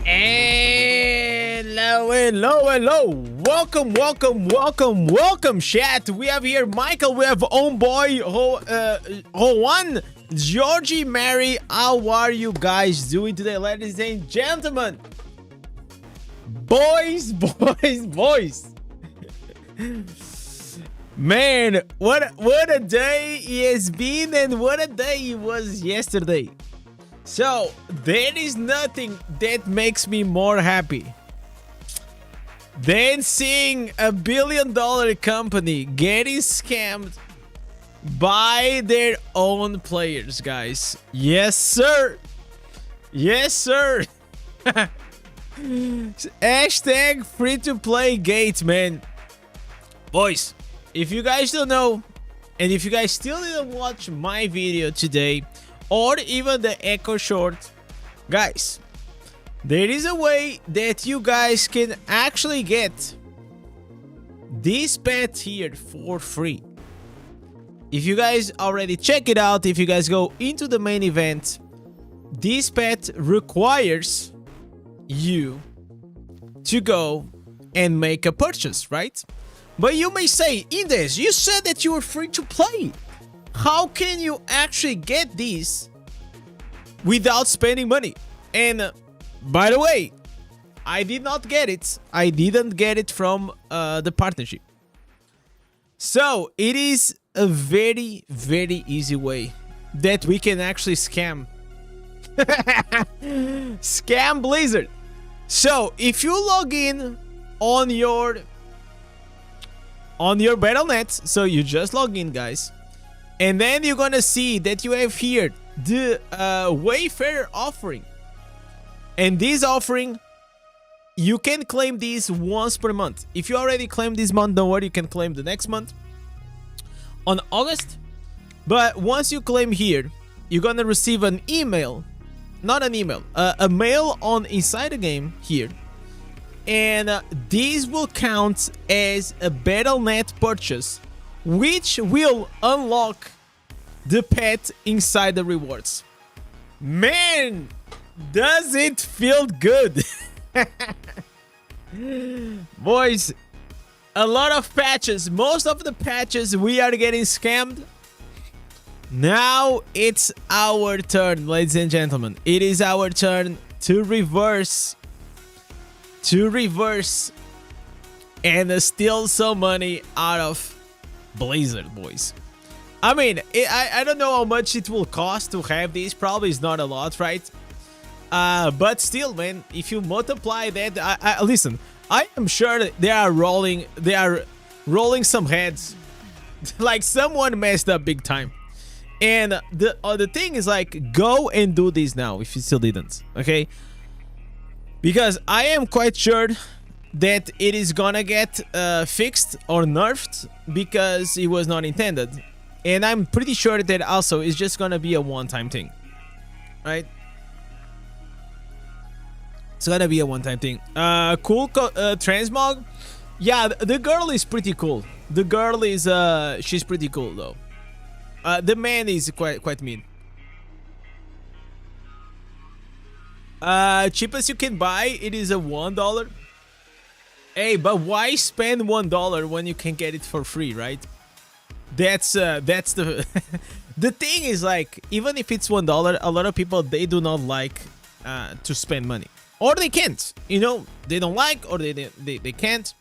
Hello, hello, hello. Welcome, chat. We have here Michael, we have own boy, Juan, Georgie, Mary. How are you guys doing today, ladies and gentlemen? Boys. Man, what a day it has been and what a day it was yesterday. So, there is nothing that makes me more happy than seeing a billion-dollar company getting scammed by their own players, guys. Yes, sir. Yes, sir. Hashtag free-to-play gate, man. Boys, if you guys don't know, and if you guys still didn't watch my video today, or even the Echo Short, guys, there is a way that you guys can actually get this pet here for free. If you guys already check it out, if you guys go into the main event, this pet requires you to go and make a purchase, right? But you may say, Indez, you said that you were free to play. How can you actually get these without spending money? And by the way, I did not get it. I didn't get it from the partnership. So it is a very, very easy way that we can actually scam. Scam Blizzard. So if you log in on your Battle.net, so you just log in, guys. And then you're gonna see that you have here the Wayfarer offering. And this offering, you can claim these once per month. If you already claimed this month, don't worry, you can claim the next month on August. But once you claim here, you're gonna receive an email, not an email, a mail on inside the game here. And these will count as a Battle.net purchase, which will unlock the pet inside the rewards. Man, does it feel good? Boys, a lot of patches. Most of the patches we are getting scammed. Now it's our turn, ladies and gentlemen. It is our turn to reverse and steal some money out of Blizzard, boys. I mean, I don't know how much it will cost to have these. Probably is not a lot, right? But still, man, if you multiply that, listen, I am sure that they are rolling some heads. Like someone messed up big time. And the thing is, like, go and do this now if you still didn't, okay? Because I am quite sure that it is gonna get fixed or nerfed because it was not intended. And I'm pretty sure that also it's just gonna be a one-time thing, right? It's gonna be a one-time thing. Cool transmog. Yeah, the girl is pretty cool. The girl is she's pretty cool though. The man is quite mean. Cheapest you can buy, it is a $1. Hey, but why spend $1 when you can get it for free, right? That's the the thing is, like, even if it's $1, a lot of people, they do not like to spend money, or they can't, you know, they don't like, or they can't.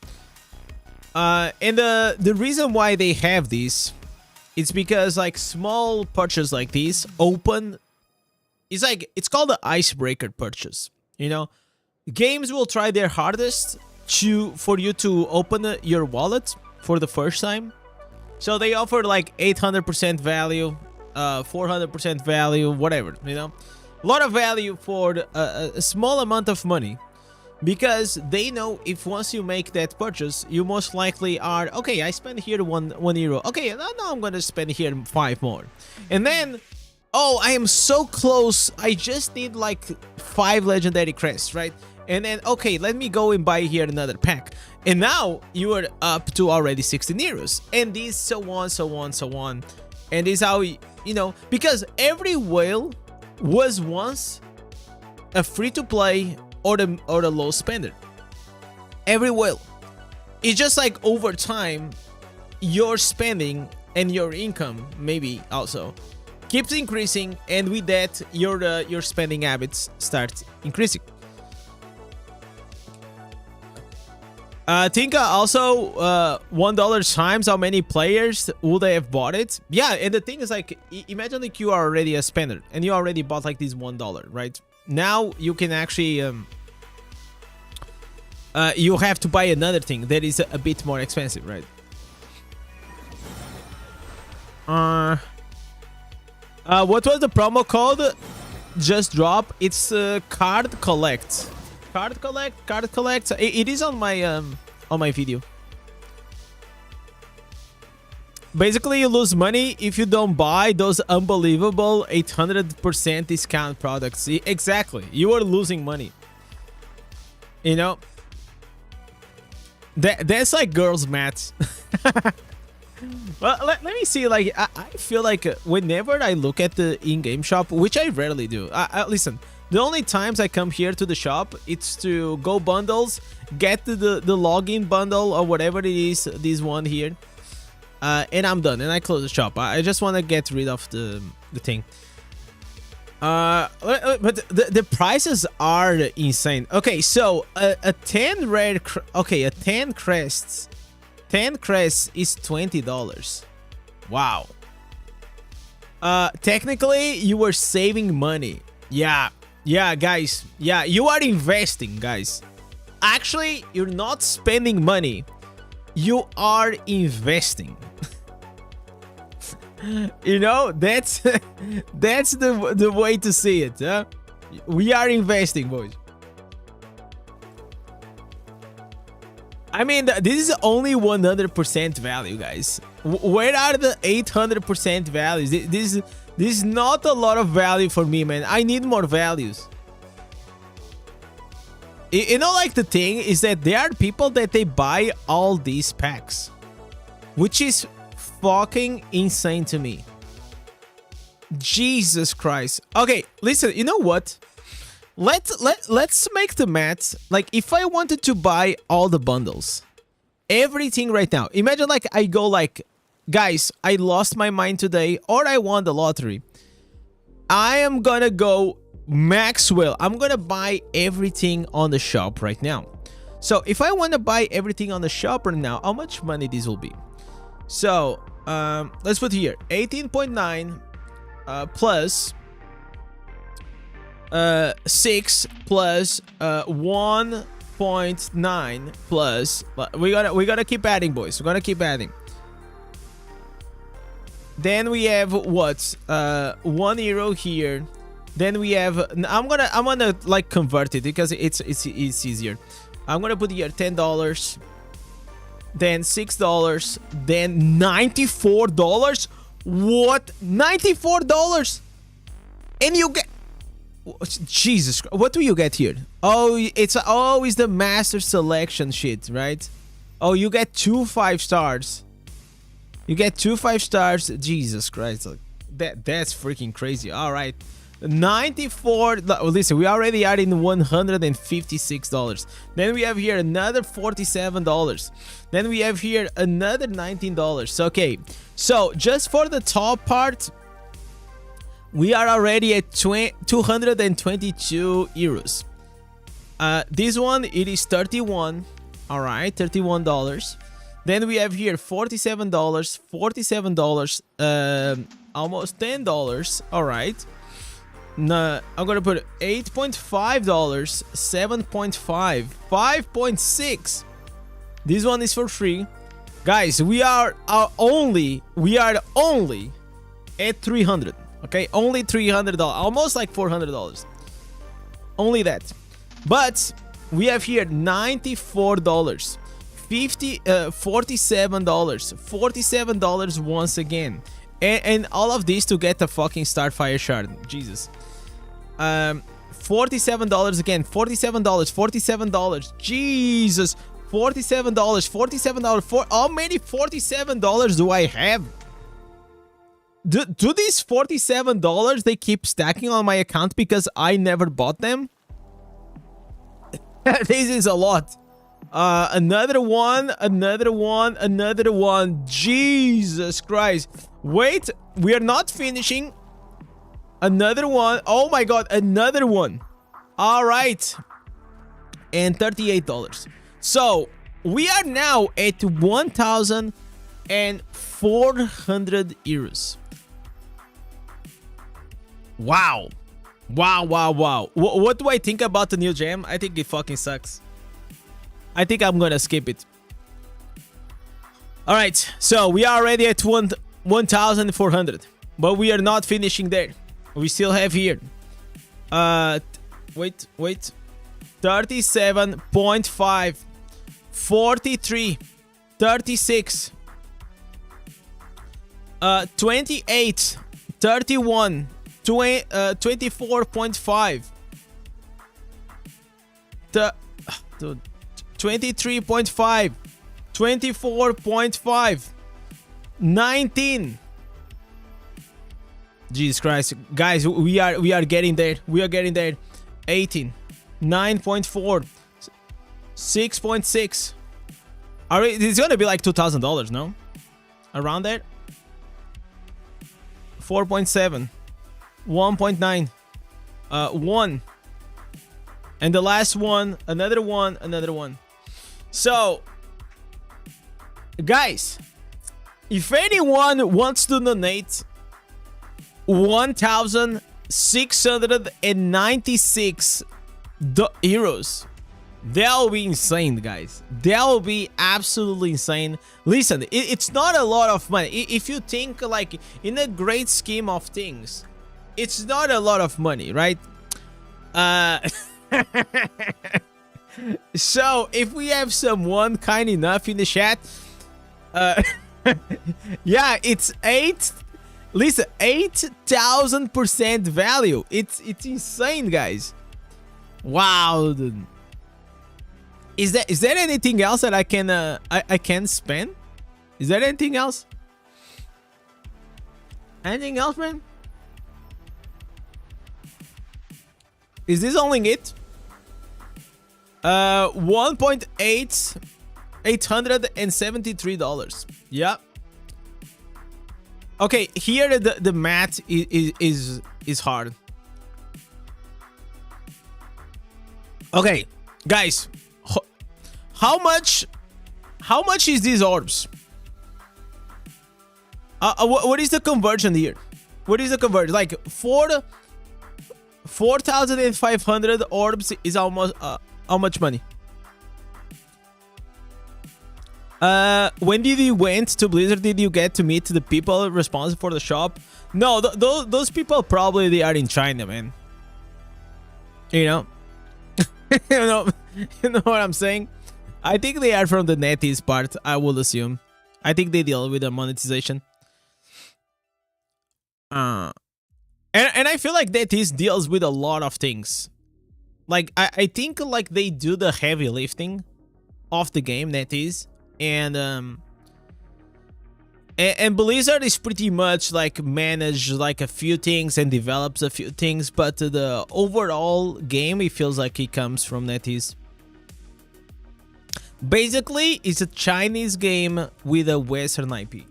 And the reason why they have these, it's because, like, small purchases like these open. It's like, it's called the icebreaker purchase. You know, games will try their hardest for you to open your wallet for the first time. So they offer like 800% value, 400% value, whatever, you know. A lot of value for a small amount of money. Because they know if once you make that purchase, you most likely are, okay, I spent here one euro. Okay, now I'm gonna spend here 5 more. And then, oh, I am so close. I just need like 5 legendary crests, right? And then, okay, let me go and buy here another pack. And now you are up to already 16 euros. And this, so on, so on, so on. And this is how, you know, because every whale was once a free-to-play or the low spender. Every whale. It's just like over time, your spending and your income maybe also keeps increasing, and with that, your spending habits start increasing. Think also $1 times how many players would they have bought it? Yeah, and the thing is like, imagine like you are already a spender and you already bought like this $1, right? Now you can actually you have to buy another thing that is a bit more expensive, right? What was the promo code? Just drop. It's card collect. Card collect. It is on my video. Basically, you lose money if you don't buy those unbelievable 800% discount products. Exactly, you are losing money. You know, that's like girls' maths. Well, let me see. Like, I feel like whenever I look at the in-game shop, which I rarely do. Listen. The only times I come here to the shop, it's to go bundles, get the login bundle or whatever it is, this one here, and I'm done, and I close the shop. I just want to get rid of the thing. But the prices are insane. Okay, so a 10 rare, a 10 crests, 10 crests is $20. Wow. Technically, you were saving money. Yeah, guys. Yeah, you are investing, guys. Actually, you're not spending money. You are investing. You know, that's the way to see it. Huh? We are investing, boys. I mean, this is only 100% value, guys. Where are the 800% values? This is not a lot of value for me, man. I need more values. You know, like, the thing is that there are people that they buy all these packs, which is fucking insane to me. Jesus Christ. Okay, listen, you know what? Let's make the math. Like, if I wanted to buy all the bundles, everything right now, imagine like I go like, guys, I lost my mind today, or I won the lottery. I am gonna go Maxwell. I'm gonna buy everything on the shop right now. So if I want to buy everything on the shop right now, how much money this will be? So let's put here 18.9 plus 6 plus 1.9 plus, we gotta keep adding, boys. We're gonna keep adding. Then we have what? €1 here. Then we have, I'm gonna like convert it because it's easier. I'm gonna put here $10, then $6, then $94. What? $94? And you get, Jesus, what do you get here? Oh, it's always the master selection shit, right? Oh, you get 2 5-stars. You get 2 5-stars. Jesus Christ, that's freaking crazy. All right, 94. Listen, we already are in $156. Then we have here another $47. Then we have here another $19. Okay, so just for the top part, we are already at 222 euros. This one, it is 31. All right, $31. Then we have here $47, $47, almost $10. All right. No, I'm gonna put $8.5, $7.5, $5.6. This one is for free, guys. We are only at 300. Okay, only $300, almost like $400. Only that. But we have here $94. $47 once again, and all of this to get a fucking Starfire shard. Jesus. $47 again, $47, Jesus, $47. For how many $47 do I have? Do these $47 they keep stacking on my account because I never bought them? This is a lot. Another one, another one, another one. Jesus Christ. Wait, we are not finishing. Another one. Oh my god, another one. All right. And $38. So, we are now at 1,400 euros. Wow. Wow, wow, wow. What do I think about the new gem? I think it fucking sucks. I think I'm gonna skip it. Alright, so we are already at 1,400. But we are not finishing there. We still have here. Wait. 37.5. 43. 36. 28. 31. 24.5. 23.5. 24.5. 19. Jesus Christ, guys, we are getting there. We are getting there. 18. 9.4. 6.6. It's gonna be like $2,000, no? Around there. 4.7. 1.9. 1. And the last one, another one, another one. So, guys, if anyone wants to donate 1,696 euros, that will be insane, guys. That will be absolutely insane. Listen, it's not a lot of money. If you think like in a great scheme of things, it's not a lot of money, right? So if we have someone kind enough in the chat, yeah, it's 8,000% value. It's insane, guys. Wow, dude. Is there anything else that I can spend? Is there anything else? Anything else, man? Is this only it? 873 Yeah. Okay, here the math is hard. Okay, guys, how much is these orbs? What is the conversion here? What is the conversion? Like 4,500 orbs is almost how much money? When did you went to Blizzard? Did you get to meet the people responsible for the shop? No, those people probably they are in China, man. You know, you know what I'm saying? I think they are from the NetEase part. I will assume. I think they deal with the monetization. And I feel like NetEase deals with a lot of things. Like I think like they do the heavy lifting of the game, NetEase. And Blizzard is pretty much like manage like a few things and develops a few things, but the overall game it feels like it comes from NetEase. Basically, it's a Chinese game with a Western IP.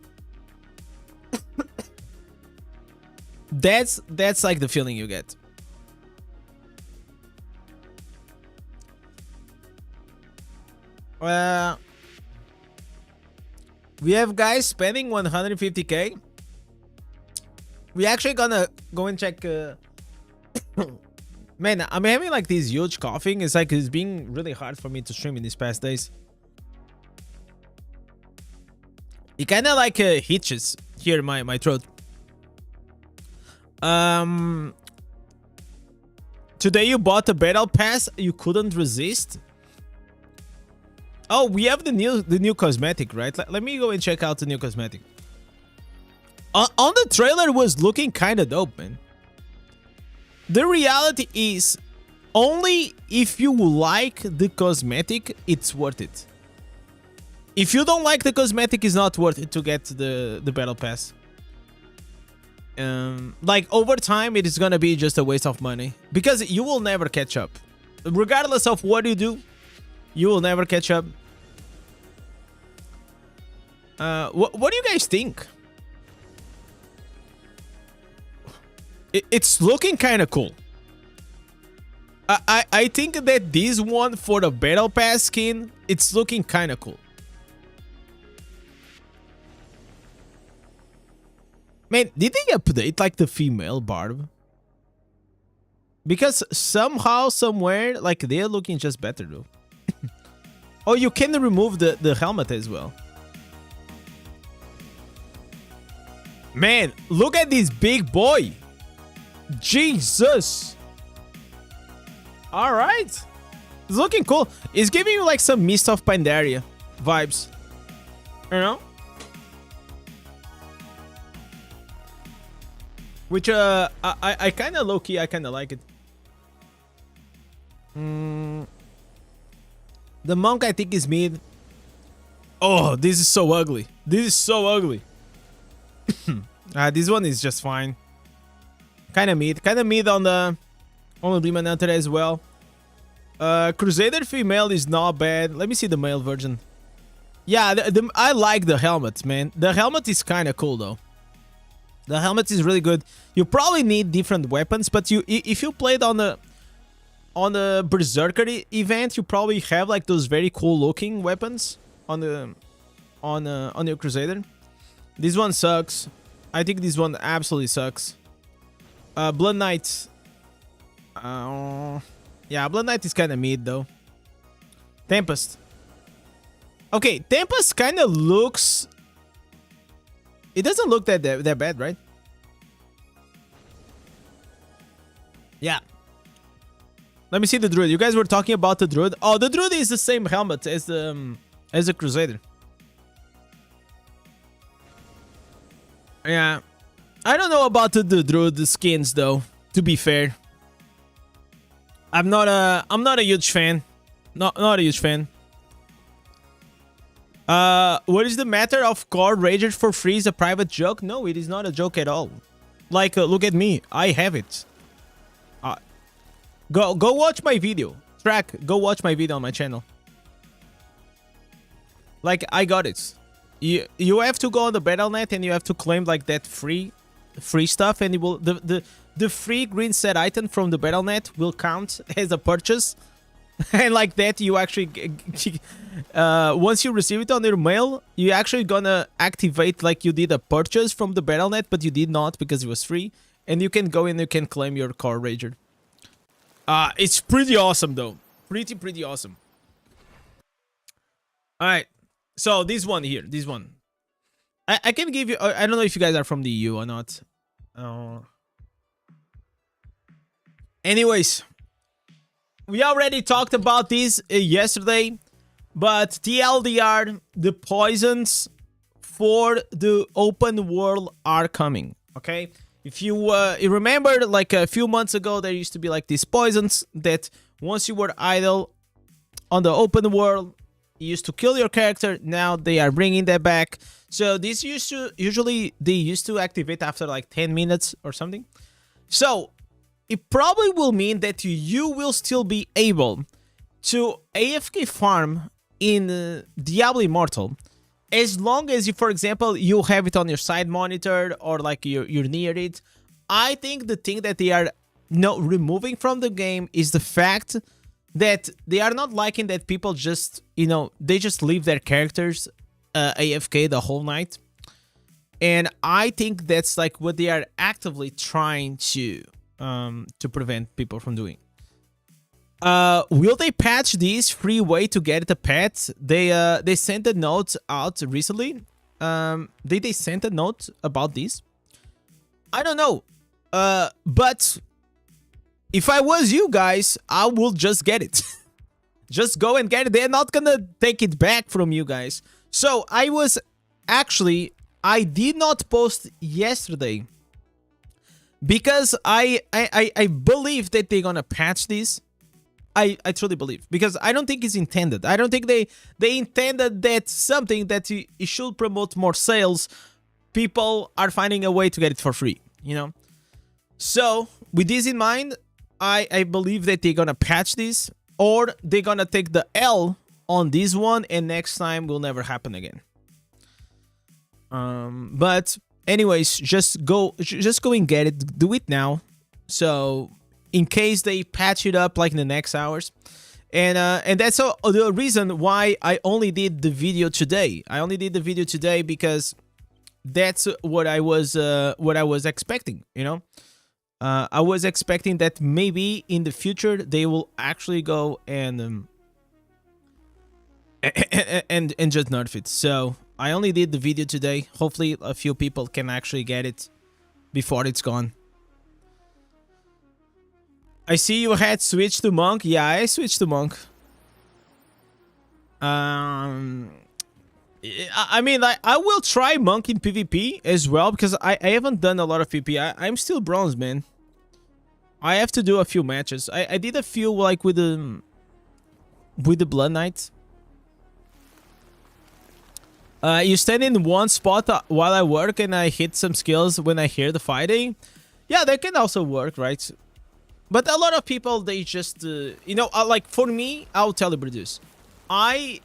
That's like the feeling you get. We have guys spending 150k. We actually gonna go and check. Man, I'm having like this huge coughing. It's like it's being really hard for me to stream in these past days. It kind of like hitches here in my throat. Today you bought a battle pass. You couldn't resist. Oh, we have the new cosmetic, right? Let me go and check out the new cosmetic. On the trailer, it was looking kind of dope, man. The reality is, only if you like the cosmetic, it's worth it. If you don't like the cosmetic, it's not worth it to get the battle pass. Like over time, it is gonna be just a waste of money because you will never catch up. regardless of what you do, you will never catch up. What do you guys think? It's looking kind of cool. I think that this one for the Battle Pass skin, it's looking kind of cool. Man, did they update like the female barb? Because somehow, somewhere, like they're looking just better though. Oh, you can remove the helmet as well. Man, look at this big boy. Jesus. All right. It's looking cool. It's giving you like some Mist of Pandaria vibes. You know? Which, I kind of low-key, I kind of like it. The monk, I think, is mid. Oh, this is so ugly. This is so ugly. This one is just fine. Kind of mid on the Demon Hunter as well. Crusader female is not bad. Let me see the male version. Yeah, I like the helmet, man. The helmet is kind of cool though. The helmet is really good. You probably need different weapons, but if you played on the Berserker event, you probably have like those very cool looking weapons on your Crusader. This one sucks. I think this one absolutely sucks. Blood Knight. Yeah, Blood Knight is kind of mid though. Tempest. Okay, Tempest kind of looks. It doesn't look that bad, right? Yeah. Let me see the Druid. You guys were talking about the Druid. Oh, the Druid is the same helmet as the Crusader. Yeah. I don't know about the Druid skins though, to be fair. I'm not a huge fan. Not a huge fan. What is the matter of Core Rager for free is a private joke? No, it is not a joke at all. Like, look at me. I have it. Go watch my video. Go watch my video on my channel. Like, I got it. You have to go on the Battle.net and you have to claim like that free stuff, and it will the free green set item from the Battle.net will count as a purchase. And like that, you actually once you receive it on your mail, you actually gonna activate like you did a purchase from the Battle.net, but you did not because it was free, and you can go and you can claim your Core Rager. It's pretty awesome though, pretty awesome. All right, so this one here, this one, I can give you. I don't know if you guys are from the EU or not. Anyways. We already talked about this yesterday, but TLDR, the poisons for the open world are coming, okay? If you remember, like a few months ago, there used to be like these poisons that once you were idle on the open world, you used to kill your character. Now they are bringing that back. So this usually they used to activate after like 10 minutes or something. So it probably will mean that you will still be able to AFK farm in Diablo Immortal as long as you, for example, you have it on your side monitor or like you're near it. I think the thing that they are removing from the game is the fact that they are not liking that people just, they just leave their characters AFK the whole night. And I think that's like what they are actively trying to prevent people from doing. Will they patch this free way to get the pet? They sent a note out recently. Did they send a note about this? I don't know. But if I was you guys, I will just get it. Just go and get it. They're not gonna take it back from you guys. So I did not post yesterday because I believe that they're gonna patch this. I truly believe, because I don't think it's intended. I don't think they intended that something that it should promote more sales. People are finding a way to get it for free, So with this in mind, I believe that they're gonna patch this. or they're gonna take the L on this one, and next time will never happen again. But anyways, just go and get it. Do it now. So in case they patch it up like in the next hours. And that's the reason why I only did the video today. I only did the video today because that's what I was expecting, you know? I was expecting that maybe in the future they will actually go and just nerf it. So I only did the video today. Hopefully a few people can actually get it before it's gone. I see you had switched to Monk. Yeah, I switched to Monk. I mean, I will try Monk in PvP as well, because I haven't done a lot of PvP. I'm still bronze, man. I have to do a few matches. I did a few like with the Blood Knight. You stand in one spot while I work and I hit some skills when I hear the fighting. Yeah, that can also work, right? But a lot of people, they just, you know, like for me, I'll tell you, Bruce, I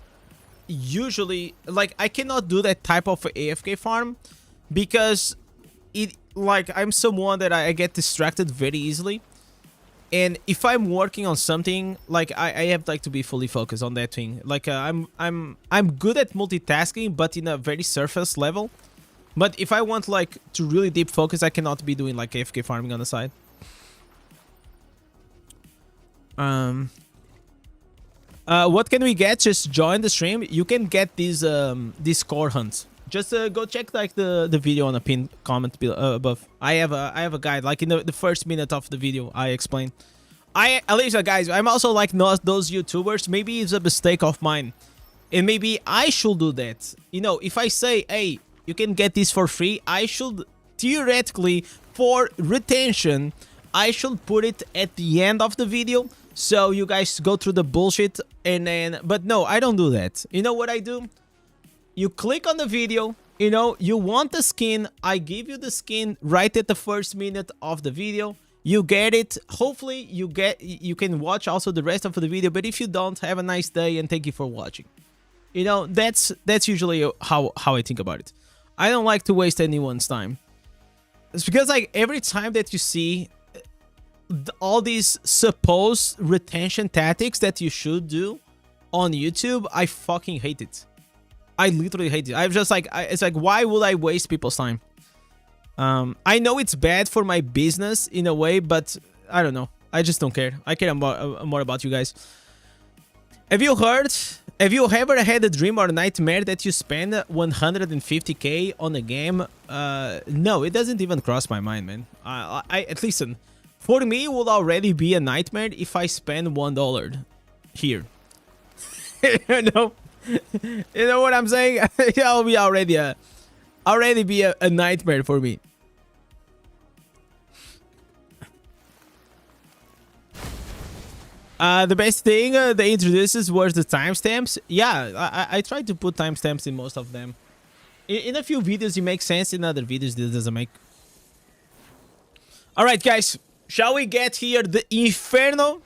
usually, like, I cannot do that type of AFK farm because I'm someone that I get distracted very easily. And if I'm working on something, like, I have like to be fully focused on that thing. Like, I'm good at multitasking, but in a very surface level. But if I want like to really deep focus, I cannot be doing like AFK farming on the side. What can we get? Just join the stream. You can get these core hunts. Just go check like the video on the pinned comment above. I have a guide. Like in the first minute of the video, I explain. Alicia, guys, I'm also like not those YouTubers. Maybe it's a mistake of mine, and maybe I should do that. You know, if I say, hey, you can get this for free, I should theoretically, for retention, I should put it at the end of the video. So you guys go through the bullshit and then... But no, I don't do that. You know what I do? You click on the video, you know, you want the skin. I give you the skin right at the first minute of the video. You get it. Hopefully you can watch also the rest of the video. But if you don't, have a nice day and thank you for watching. You know, that's usually how I think about it. I don't like to waste anyone's time. It's because like every time that you see all these supposed retention tactics that you should do on YouTube, I fucking hate it. I literally hate it. I'm just like, it's like, why would I waste people's time? I know it's bad for my business in a way, but I don't know. I just don't care. I care more about you guys. Have you ever had a dream or a nightmare that you spend 150k on a game? No, it doesn't even cross my mind, man. Listen. For me, it would already be a nightmare if I spend $1 here. You know what I'm saying? It'll be already be a nightmare for me. The best thing they introduces was the timestamps. Yeah, I tried to put timestamps in most of them. In a few videos it makes sense, in other videos it doesn't make. Alright guys, shall we get here the Inferno?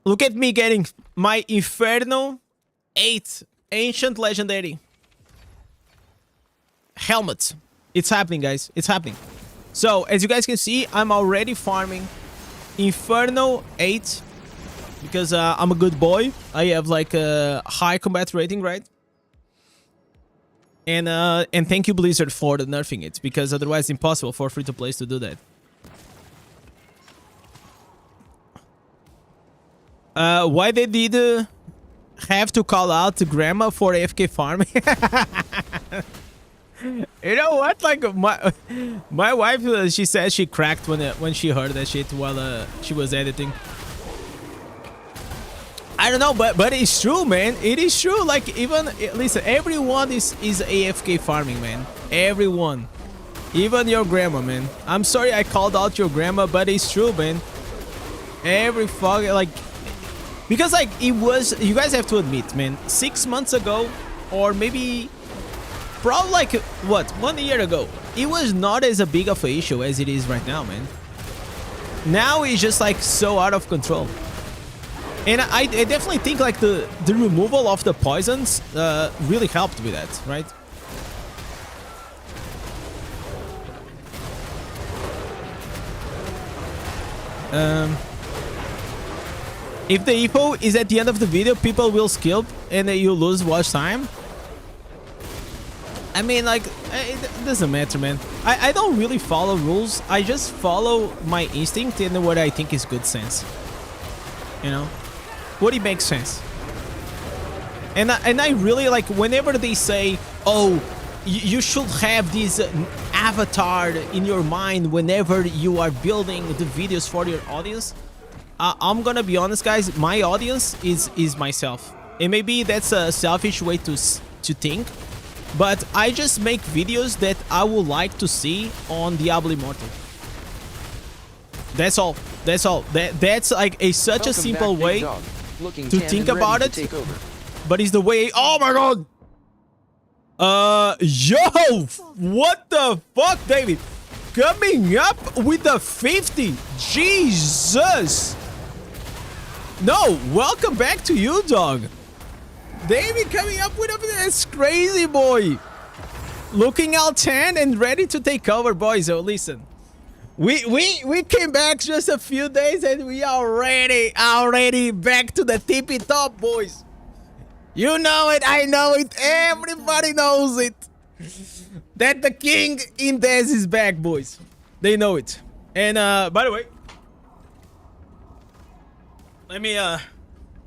Look at me getting my Inferno 8 Ancient Legendary helmet. It's happening, guys. It's happening. So, as you guys can see, I'm already farming Inferno 8 because I'm a good boy. I have like a high combat rating, right? And thank you Blizzard for nerfing it, because otherwise it's impossible for free-to-plays to do that. Why they did have to call out to grandma for AFK farming? You know what? Like my wife, she said she cracked when she heard that shit while she was editing. I don't know, but it's true, man. It is true. Like, even listen, everyone is AFK farming, man. Everyone, even your grandma, man. I'm sorry I called out your grandma, but it's true, man. Every fucking, like, because like it was. You guys have to admit, man. 6 months ago, or maybe probably like what, 1 year ago, it was not as a big of an issue as it is right now, man. Now it's just like so out of control. And I definitely think like the removal of the poisons really helped with that, right? If the info is at the end of the video, people will skip and you lose watch time. I mean, like, it doesn't matter, man. I don't really follow rules. I just follow my instinct and what I think is good sense. You know? What it makes sense. And I really, like, whenever they say, oh, you should have this avatar in your mind whenever you are building the videos for your audience, I'm gonna be honest, guys, my audience is myself. And maybe that's a selfish way to think, but I just make videos that I would like to see on Diablo Immortal. That's all. That's all. That's like such a simple way to think about it. But it's the way. Oh my god. Yo, what the fuck, David? Coming up with the 50. Jesus. No, welcome back to you, dog. David coming up with a... That's crazy, boy. Looking all 10 and ready to take over, boys. So listen. We came back just a few days and we are already back to the tippy top, boys. You know it, I know it, everybody knows it. That the king Indez is back, boys. They know it. And by the way, let me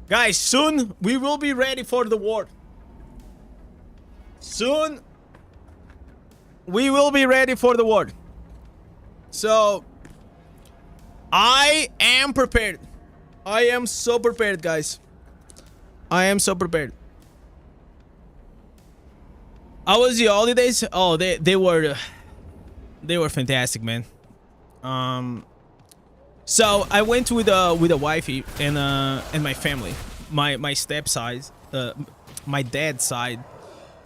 guys, soon we will be ready for the war. Soon we will be ready for the war. So I am prepared. I am so prepared, guys. I am so prepared. How was your holidays? Oh, they were fantastic, man. So I went with a wifey and my family, my step side, my dad's side,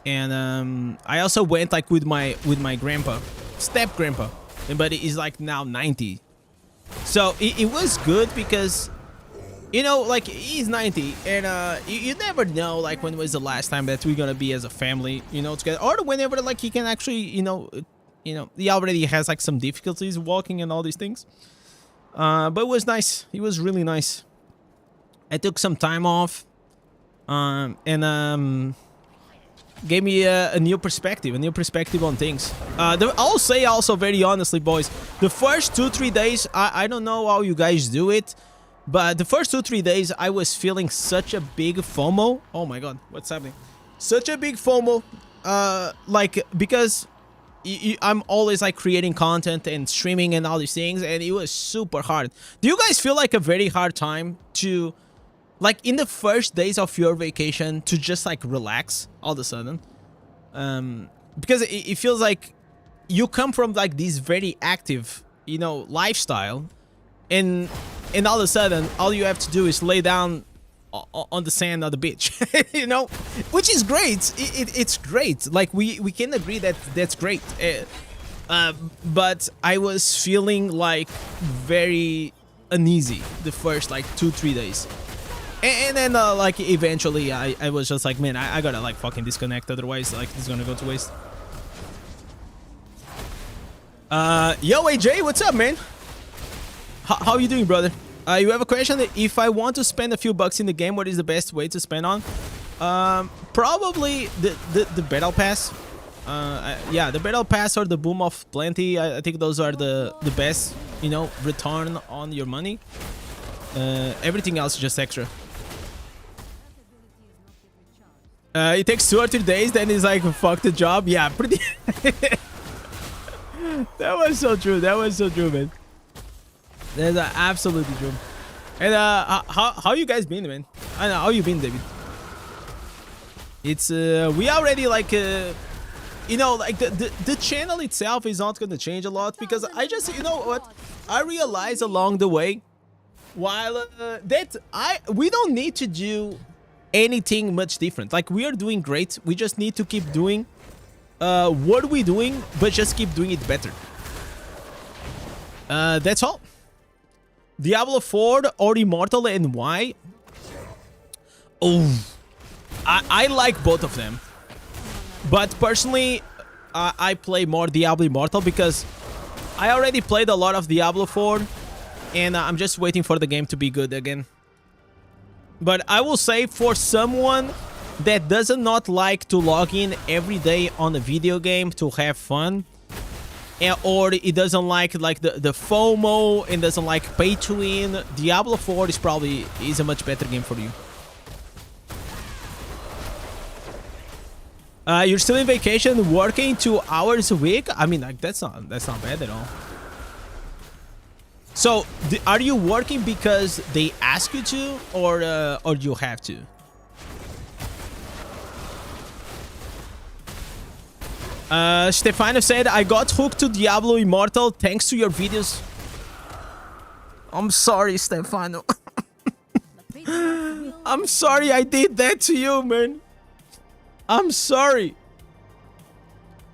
and I also went like with my grandpa, step grandpa, but he's like now 90. So it was good because, you know, like he's 90 and you never know like when was the last time that we're gonna be as a family, you know, together, or whenever like he can actually, you know he already has like some difficulties walking and all these things. But it was nice. It was really nice. I took some time off, and gave me a new perspective on things. I'll say also very honestly, boys, the first 2-3 days, I don't know how you guys do it, but the first 2-3 days I was feeling such a big FOMO. Oh my god, what's happening? Such a big FOMO, like because I'm always like creating content and streaming and all these things, and it was super hard. Do you guys feel like a very hard time to, like in the first days of your vacation, to just like relax all of a sudden? Because it feels like you come from like this very active, you know, lifestyle, and all of a sudden all you have to do is lay down on the sand of the beach, you know, which is great. It's great. Like we can agree that that's great. But I was feeling like very uneasy the first like 2-3 days, and then like eventually I was just like, man, I gotta like fucking disconnect, otherwise like it's gonna go to waste. Yo AJ, what's up, man? How you doing, brother? You have a question? If I want to spend a few bucks in the game, what is the best way to spend on? Probably the battle pass. Yeah, the battle pass or the boom of plenty. I think those are the best, you know, return on your money. Everything else is just extra. It takes 2 or 3 days, then it's like fuck the job. Yeah, pretty. That was so true. That was so true, man. That's absolutely true. And how you guys been, man? I know how you been, David. It's we already like you know, like the channel itself is not gonna change a lot, because I just, you know what, I realized along the way, while that we don't need to do anything much different. Like we are doing great. We just need to keep doing what we're doing, but just keep doing it better. That's all. Diablo 4 or Immortal, and why? Oh, I like both of them. But personally, I play more Diablo Immortal because I already played a lot of Diablo 4. And I'm just waiting for the game to be good again. But I will say for someone that does not like to log in every day on a video game to have fun, or it doesn't like the FOMO and doesn't like pay to win, Diablo 4 is a much better game for you. You're still in vacation, working 2 hours a week? I mean, like, that's not bad at all. So, are you working because they ask you to, or you have to? Stefano said, I got hooked to Diablo Immortal thanks to your videos. I'm sorry, Stefano. I'm sorry I did that to you, man. I'm sorry.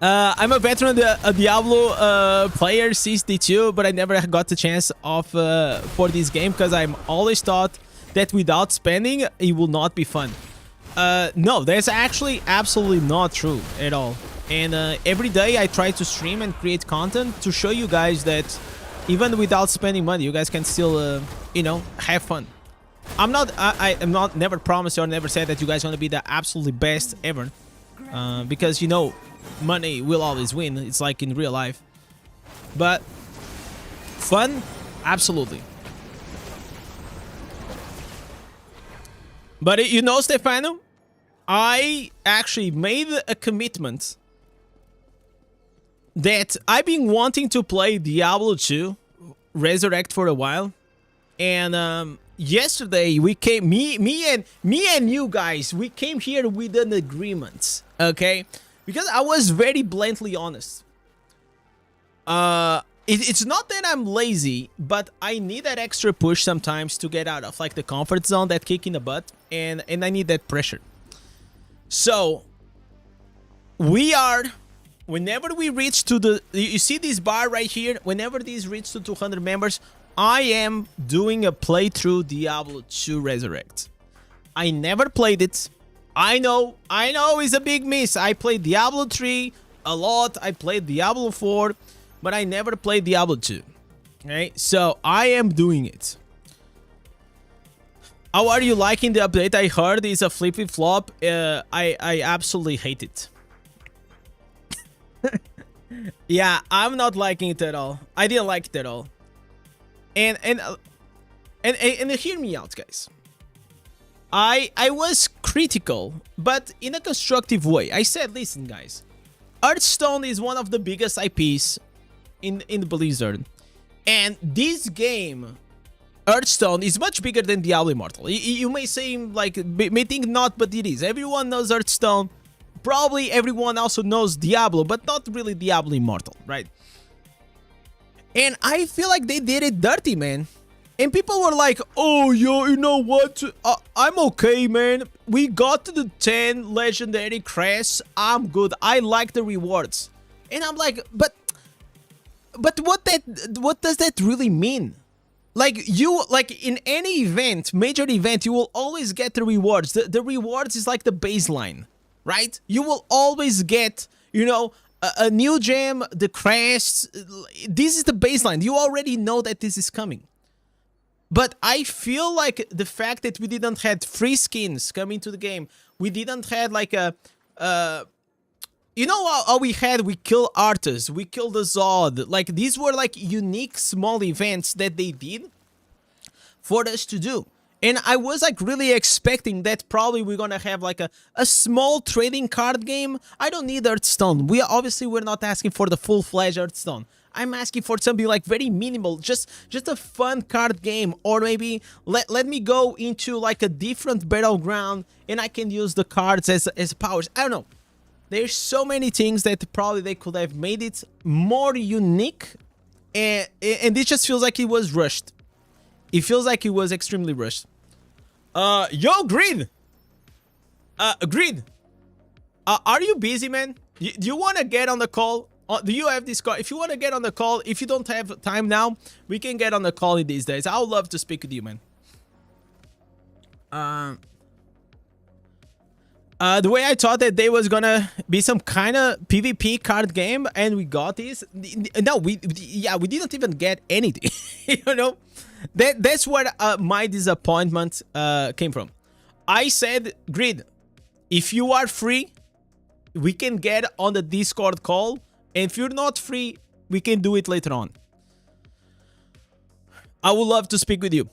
I'm a veteran Diablo player since D2, but I never got the chance of for this game because I'm always thought that without spending, it will not be fun. No, that's actually absolutely not true at all. And every day I try to stream and create content to show you guys that even without spending money, you guys can still, you know, have fun. I'm not never promised or never said that you guys are gonna be the absolutely best ever, because you know, money will always win. It's like in real life. But fun, absolutely. But you know, Stefano, I actually made a commitment that I've been wanting to play Diablo 2 Resurrect for a while, and yesterday we came, me and you guys, we came here with an agreement, okay? Because I was very bluntly honest. It's not that I'm lazy, but I need that extra push sometimes to get out of like the comfort zone, that kick in the butt, and I need that pressure. So we are, whenever we reach to the, you see this bar right here, whenever this reaches to 200 members, I am doing a playthrough Diablo 2 Resurrect. I never played it. I know it's a big miss. I played Diablo 3 a lot. I played Diablo 4, but I never played Diablo 2. Okay, so I am doing it. How are you liking the update? I heard it's a flippy flop. I absolutely hate it. Yeah, I'm not liking it at all. I didn't like it at all. And hear me out, guys. I was critical, but in a constructive way. I said, listen, guys, Hearthstone is one of the biggest IPs in Blizzard, and this game, Hearthstone, is much bigger than Diablo Immortal. You may say, like, may think not, but it is. Everyone knows Hearthstone. Probably everyone also knows Diablo, but not really Diablo Immortal, right? And I feel like they did it dirty, man. And people were like, oh, yo, you know what? I'm okay, man. We got to the 10 legendary crests. I'm good. I like the rewards. And I'm like, but what does that really mean? Like, in any event, major event, you will always get the rewards. The rewards is like the baseline, right? You will always get, you know, a new gem, the crests. This is the baseline. You already know that this is coming. But I feel like the fact that we didn't have free skins coming to the game, we didn't have like a, you know how we had, we kill Arthas, we killed the Zod. Like, these were like unique small events that they did for us to do. And I was like really expecting that probably we're gonna have like a small trading card game. I don't need Hearthstone. We're not asking for the full-fledged Hearthstone. I'm asking for something like very minimal, just a fun card game, or maybe let me go into like a different battleground and I can use the cards as powers. I don't know. There's so many things that probably they could have made it more unique, and this just feels like it was rushed. It feels like it was extremely rushed. Yo, Grid! Grid! Are you busy, man? Do you want to get on the call? Do you have this call? If you want to get on the call, if you don't have time now, we can get on the call in these days. I would love to speak with you, man. The way I thought that there was gonna be some kind of PvP card game, and we got this. No, we didn't even get anything. You know, that's what my disappointment came from. I said, Grid, if you are free, we can get on the Discord call, and if you're not free, we can do it later on. I would love to speak with you.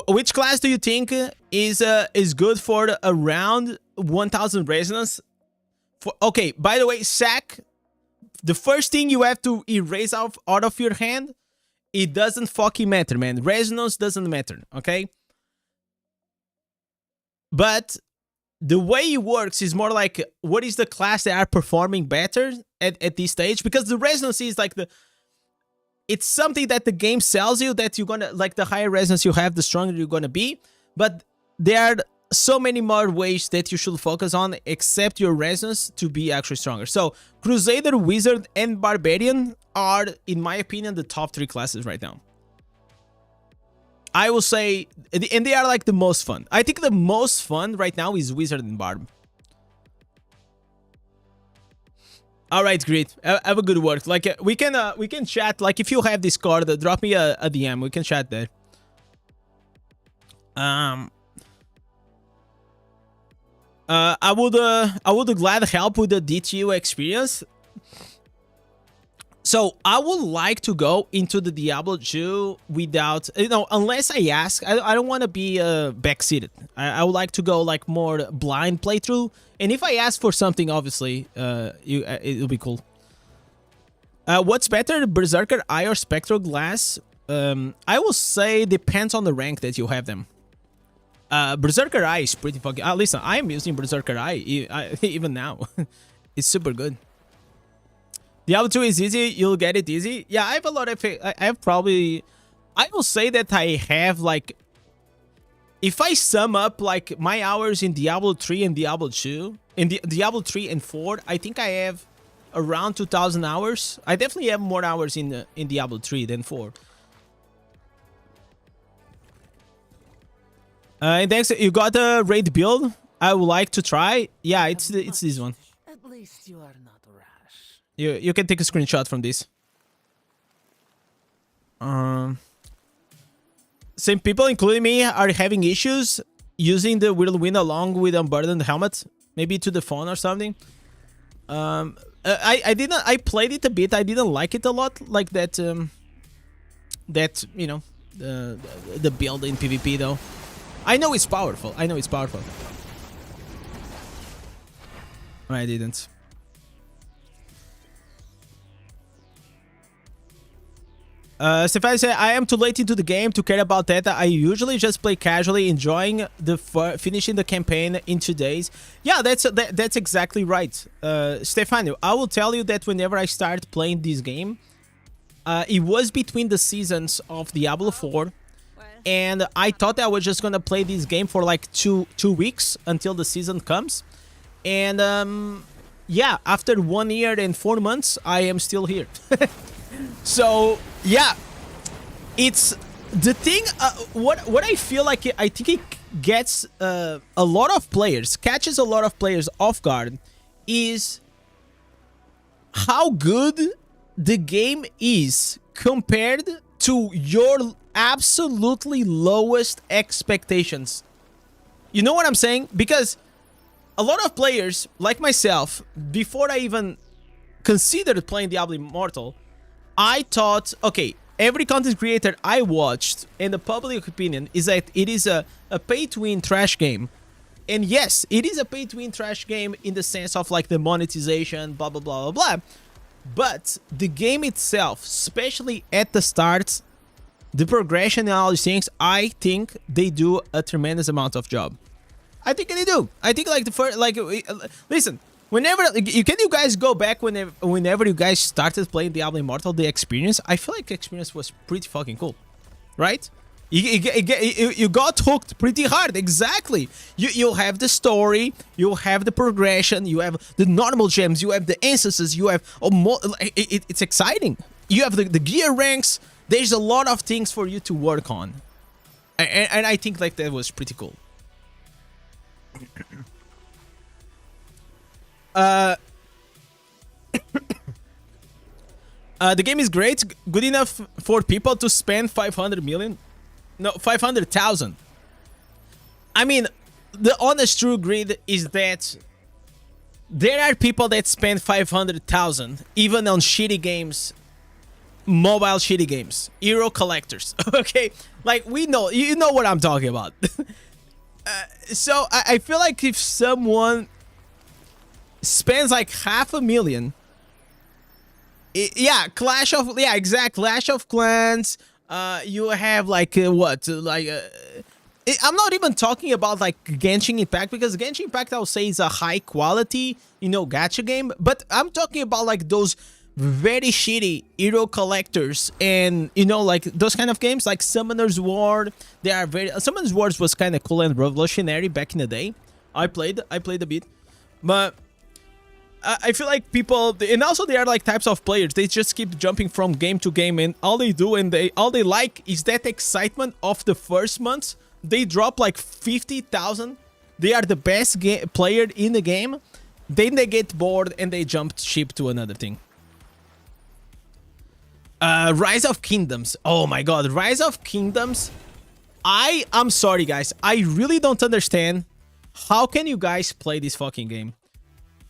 Which class do you think is good for around 1000 resonance? Okay, by the way, Sack, the first thing you have to erase out of your hand, it doesn't fucking matter, man. Resonance doesn't matter, okay? But the way it works is more like, what is the class that are performing better at this stage? Because the resonance is like it's something that the game sells you, that you're gonna, like, the higher resonance you have, the stronger you're gonna be. But there are so many more ways that you should focus on except your resonance to be actually stronger. So Crusader, Wizard, and Barbarian are, in my opinion, the top 3 classes right now. I will say, and they are like the most fun. I think the most fun right now is Wizard and Barb. All right, great. Have a good work. Like, we can chat. Like, if you have Discord, drop me a DM. We can chat there. I would glad help with the DTU experience. So I would like to go into the Diablo 2 without, you know, unless I ask. I don't want to be backseated. I would like to go like more blind playthrough. And if I ask for something, obviously, it'll be cool. What's better, Berserker Eye or Spectral Glass? I will say depends on the rank that you have them. Berserker Eye is pretty fucking... listen, I'm using Berserker Eye even now. It's super good. Diablo 2 is easy. You'll get it easy. Yeah, I have a lot of... I have probably... I will say that I have, like... If I sum up, like, my hours in Diablo 3 and Diablo 2... In Diablo 3 and 4, I think I have around 2,000 hours. I definitely have more hours in Diablo 3 than 4. And thanks, you got a raid build I would like to try. Yeah, it's this one. At least you are not rash. You can take a screenshot from this. Some people, including me, are having issues using the whirlwind along with unburdened helmet, maybe to the phone or something. I played it a bit. I didn't like it a lot, like that. That, you know, the build in PvP though. I know it's powerful. I know it's powerful. I didn't. Stefan said, I am too late into the game to care about that. I usually just play casually, enjoying finishing the campaign in 2 days. Yeah, that's exactly right. Stefano, I will tell you that whenever I started playing this game, it was between the seasons of Diablo 4, and I thought I was just gonna play this game for like two weeks until the season comes. And yeah, after 1 year and 4 months, I am still here. So yeah, it's the thing. What I feel like, I think it gets a lot of players, catches a lot of players off guard, is how good the game is compared to your absolutely lowest expectations. You know what I'm saying? Because a lot of players, like myself, before I even considered playing Diablo Immortal, I thought, okay, every content creator I watched and the public opinion is that it is a pay-to-win trash game. And yes, it is a pay-to-win trash game in the sense of like the monetization, blah, blah, blah, blah, blah. But the game itself, especially at the start, the progression and all these things, I think they do a tremendous amount of job. I think they do. I think like the first, like, listen, whenever you guys go back whenever you guys started playing Diablo Immortal, the experience, I feel like the experience was pretty fucking cool, right? You got hooked pretty hard. Exactly. You have the story, you have the progression, you have the normal gems, you have the instances, you have it's exciting. You have the gear ranks. There's a lot of things for you to work on, and I think like that was pretty cool. The game is great, good enough for people to spend 500 million. No, 500,000. I mean, the honest true grid is that there are people that spend 500,000 even on shitty games, mobile shitty games, hero collectors. Okay, like we know, you know what I'm talking about. So I feel like if someone spends like $500,000, yeah, Clash of Clans. You have like what? I'm not even talking about like Genshin Impact, because Genshin Impact I'll say is a high quality, you know, gacha game. But I'm talking about like those very shitty hero collectors, and you know, like those kind of games like Summoner's War. They are very Summoner's Wars was kind of cool and revolutionary back in the day. I played a bit, but I feel like people, and also they are like types of players. They just keep jumping from game to game, and all they do and all they like is that excitement of the first month. They drop like 50,000. They are the best player in the game. Then they get bored and they jump ship to another thing. Rise of Kingdoms. Oh my god, Rise of Kingdoms. I'm sorry guys. I really don't understand. How can you guys play this fucking game?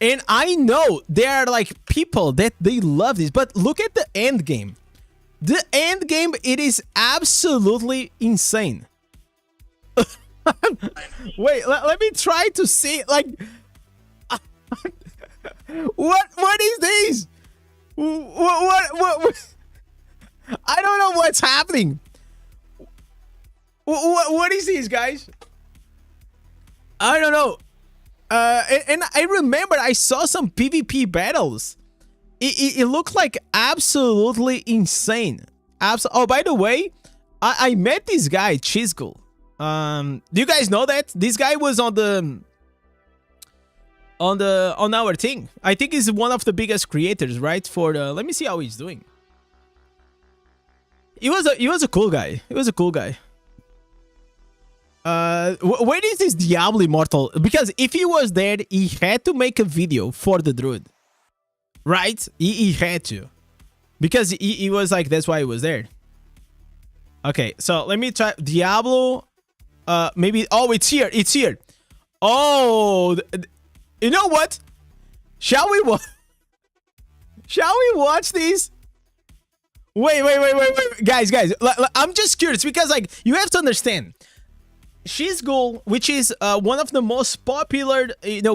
And I know there are like people that they love this, but look at the end game. The end game, it is absolutely insane. Wait, let me try to see, like, what is this? What? I don't know what's happening. What is this, guys? I don't know. And I remember I saw some PvP battles. It looked like absolutely insane. Oh, by the way, I met this guy, Chisgul. Do you guys know that? This guy was on our thing. I think he's one of the biggest creators, right? For the, let me see how he's doing. He was a cool guy. He was a cool guy. Where is this Diablo Immortal? Because if he was there, he had to make a video for the druid, right? He had to, because he was like, that's why he was there. Okay, so let me try Diablo. Maybe, oh, it's here. It's here. Oh, you know what? Shall we watch this? Wait, guys, I'm just curious, because like you have to understand. Shizgul, which is one of the most popular,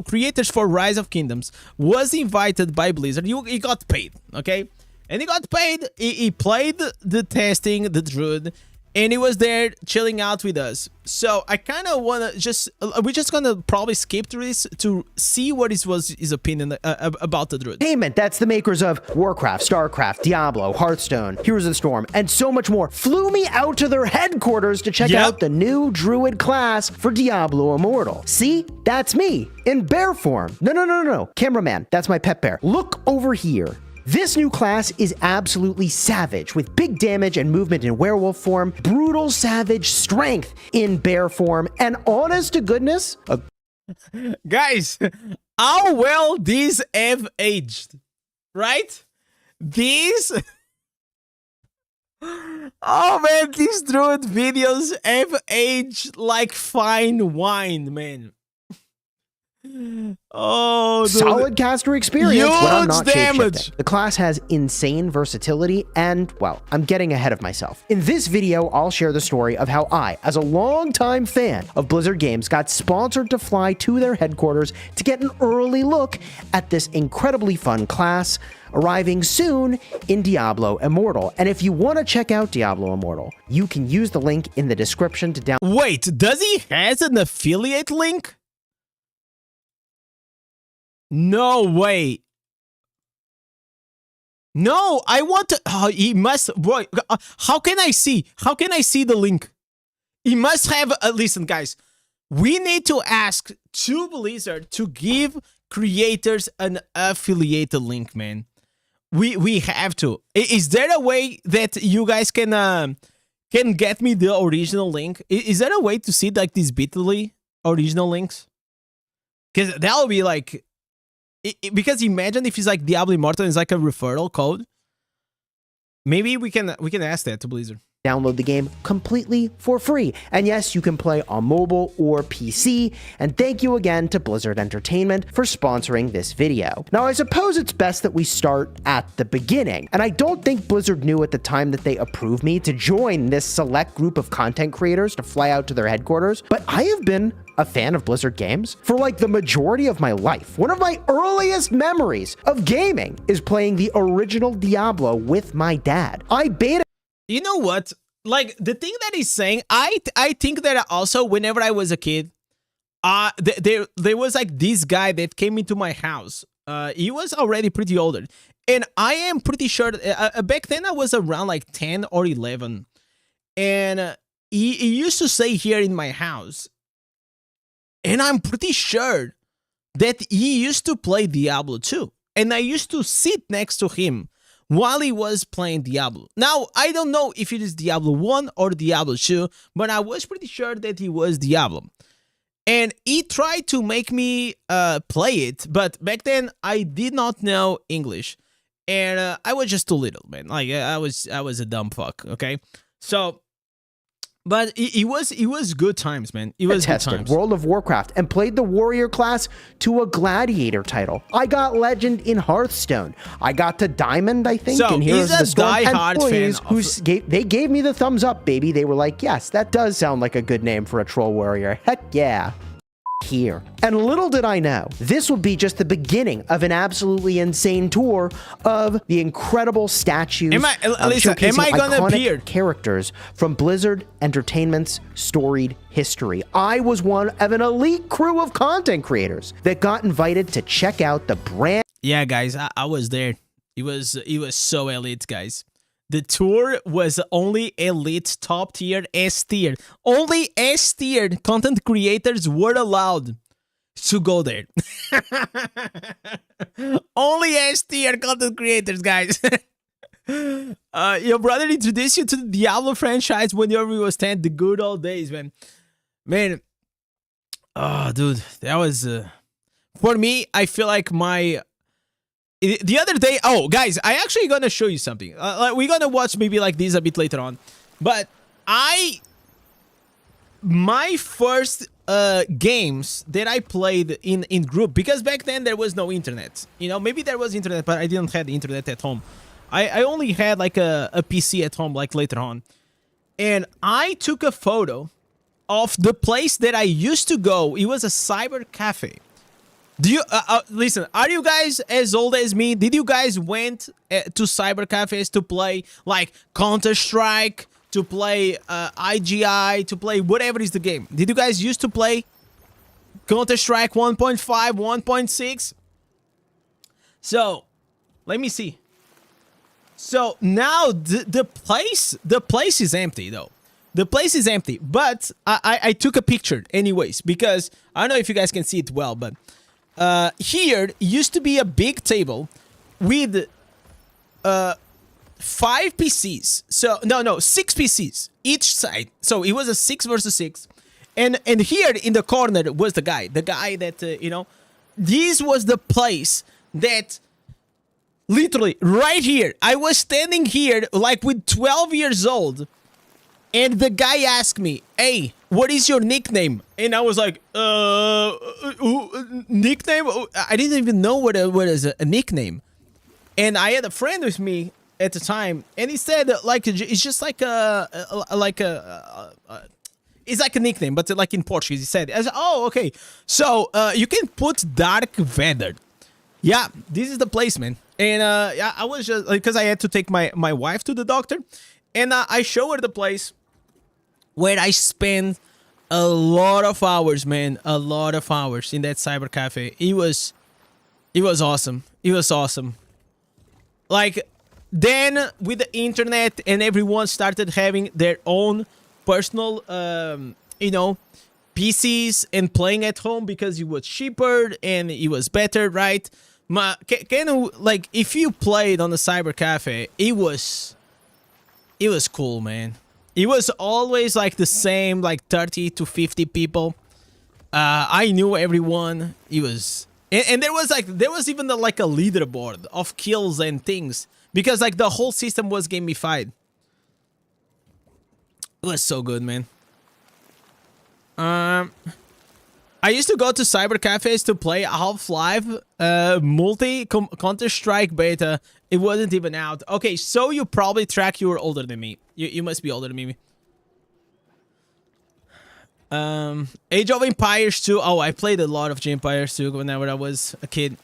creators for Rise of Kingdoms, was invited by Blizzard. He got paid, okay? And he got paid. He played the testing, the druid, and he was there chilling out with us. So I kind of want to we're just going to probably skip through this to see what was his opinion about the druid. Payment, that's the makers of Warcraft, Starcraft, Diablo, Hearthstone, Heroes of the Storm, and so much more, flew me out to their headquarters to check out the new druid class for Diablo Immortal. See, that's me in bear form. No, cameraman, that's my pet bear. Look over here. This new class is absolutely savage, with big damage and movement in werewolf form, brutal savage strength in bear form, and honest to goodness, guys, how well these have aged, right? These, oh man, these druid videos have aged like fine wine, man. Oh, solid caster experience when I'm not damage. shapeshifting. The class has insane versatility, and, well, I'm getting ahead of myself. In this video, I'll share the story of how I, as a longtime fan of Blizzard games, got sponsored to fly to their headquarters to get an early look at this incredibly fun class, arriving soon in Diablo Immortal. And if you want to check out Diablo Immortal, you can use the link in the description to download. Wait, does he has an affiliate link? No way. No, I want to. Oh, he must. Boy, how can I see? How can I see the link? He must have. Listen, guys, we need to ask to Blizzard to give creators an affiliated link, man. We have to. Is there a way that you guys can get me the original link? Is there a way to see like these Bitly original links? Because that would be like, because imagine if it's like Diablo Immortal is like a referral code. Maybe we can ask that to Blizzard. Download the game completely for free. And yes, you can play on mobile or PC. And thank you again to Blizzard Entertainment for sponsoring this video. Now, I suppose it's best that we start at the beginning. And I don't think Blizzard knew at the time that they approved me to join this select group of content creators to fly out to their headquarters. But I have been a fan of Blizzard games for like the majority of my life. One of my earliest memories of gaming is playing the original Diablo with my dad. I beta. You know what? Like, the thing that he's saying, I think that also whenever I was a kid, there was like this guy that came into my house. He was already pretty older. And I am pretty sure back then I was around like 10 or 11. And he used to stay here in my house. And I'm pretty sure that he used to play Diablo too. And I used to sit next to him while he was playing Diablo. Now, I don't know if it is Diablo 1 or Diablo 2, but I was pretty sure that he was Diablo. And he tried to make me play it, but back then I did not know English. And I was just too little, man. Like, I was a dumb fuck, okay? So, but it was good times, man. It was good times. World of Warcraft and played the warrior class to a gladiator title. I got legend in Hearthstone. I got to diamond, I think. So and he's a diehard fan. They gave me the thumbs up, baby. They were like, yes, that does sound like a good name for a troll warrior. Heck yeah. Here. And little did I know, this will be just the beginning of an absolutely insane tour of the incredible statues am I gonna appear? Characters from Blizzard Entertainment's storied history. I was one of an elite crew of content creators that got invited to check out the brand. Yeah, guys, I was there. It was so elite, guys. The tour was only elite, top tier, S tier. Only S tier content creators were allowed to go there. Only S tier content creators, guys. Your brother introduced you to the Diablo franchise when you was 10. The good old days, man. Man. Oh, dude. That was... for me, I feel like my... The other day, oh guys, I actually gonna show you something. We're gonna watch maybe like this a bit later on, but my first games that I played in group, because back then there was no internet. You know, maybe there was internet, but I didn't have the internet at home. I only had like a PC at home, like later on, and I took a photo of the place that I used to go. It was a cyber cafe. Do you listen? Are you guys as old as me? Did you guys went to cyber cafes to play like Counter-Strike, to play IGI, to play whatever is the game? Did you guys used to play Counter-Strike 1.5, 1.6? So, let me see. So now the place is empty though. The place is empty, but I took a picture anyways because I don't know if you guys can see it well, but. Here used to be a big table with 5 PCs. So no, 6 PCs each side. So it was a 6 versus 6, and here in the corner was the guy that you know. This was the place that literally right here. I was standing here like with 12 years old, and the guy asked me, "Hey, what is your nickname?" And I was like, nickname? I didn't even know what is a nickname. And I had a friend with me at the time, and he said like it's just like it's like a nickname, but like in Portuguese. He said, I said, "Oh, okay. So you can put Dark Vader." Yeah, this is the place, man. And yeah, I was just because I had to take my wife to the doctor, and I show her the place where I spent a lot of hours, man. A lot of hours in that cyber cafe. It was awesome. It was awesome. Like, then with the internet and everyone started having their own personal, you know, PCs and playing at home because it was cheaper and it was better, right? Like, if you played on the cyber cafe, it was cool, man. It was always like the same, like 30 to 50 people. I knew everyone. It was, and there was even like a leaderboard of kills and things because like the whole system was gamified. It was so good, man. I used to go to cyber cafes to play Half-Life multi Counter-Strike beta. It wasn't even out. Okay, so you probably track you were older than me. You must be older than me. Age of Empires 2. Oh, I played a lot of Empires 2 whenever I was a kid.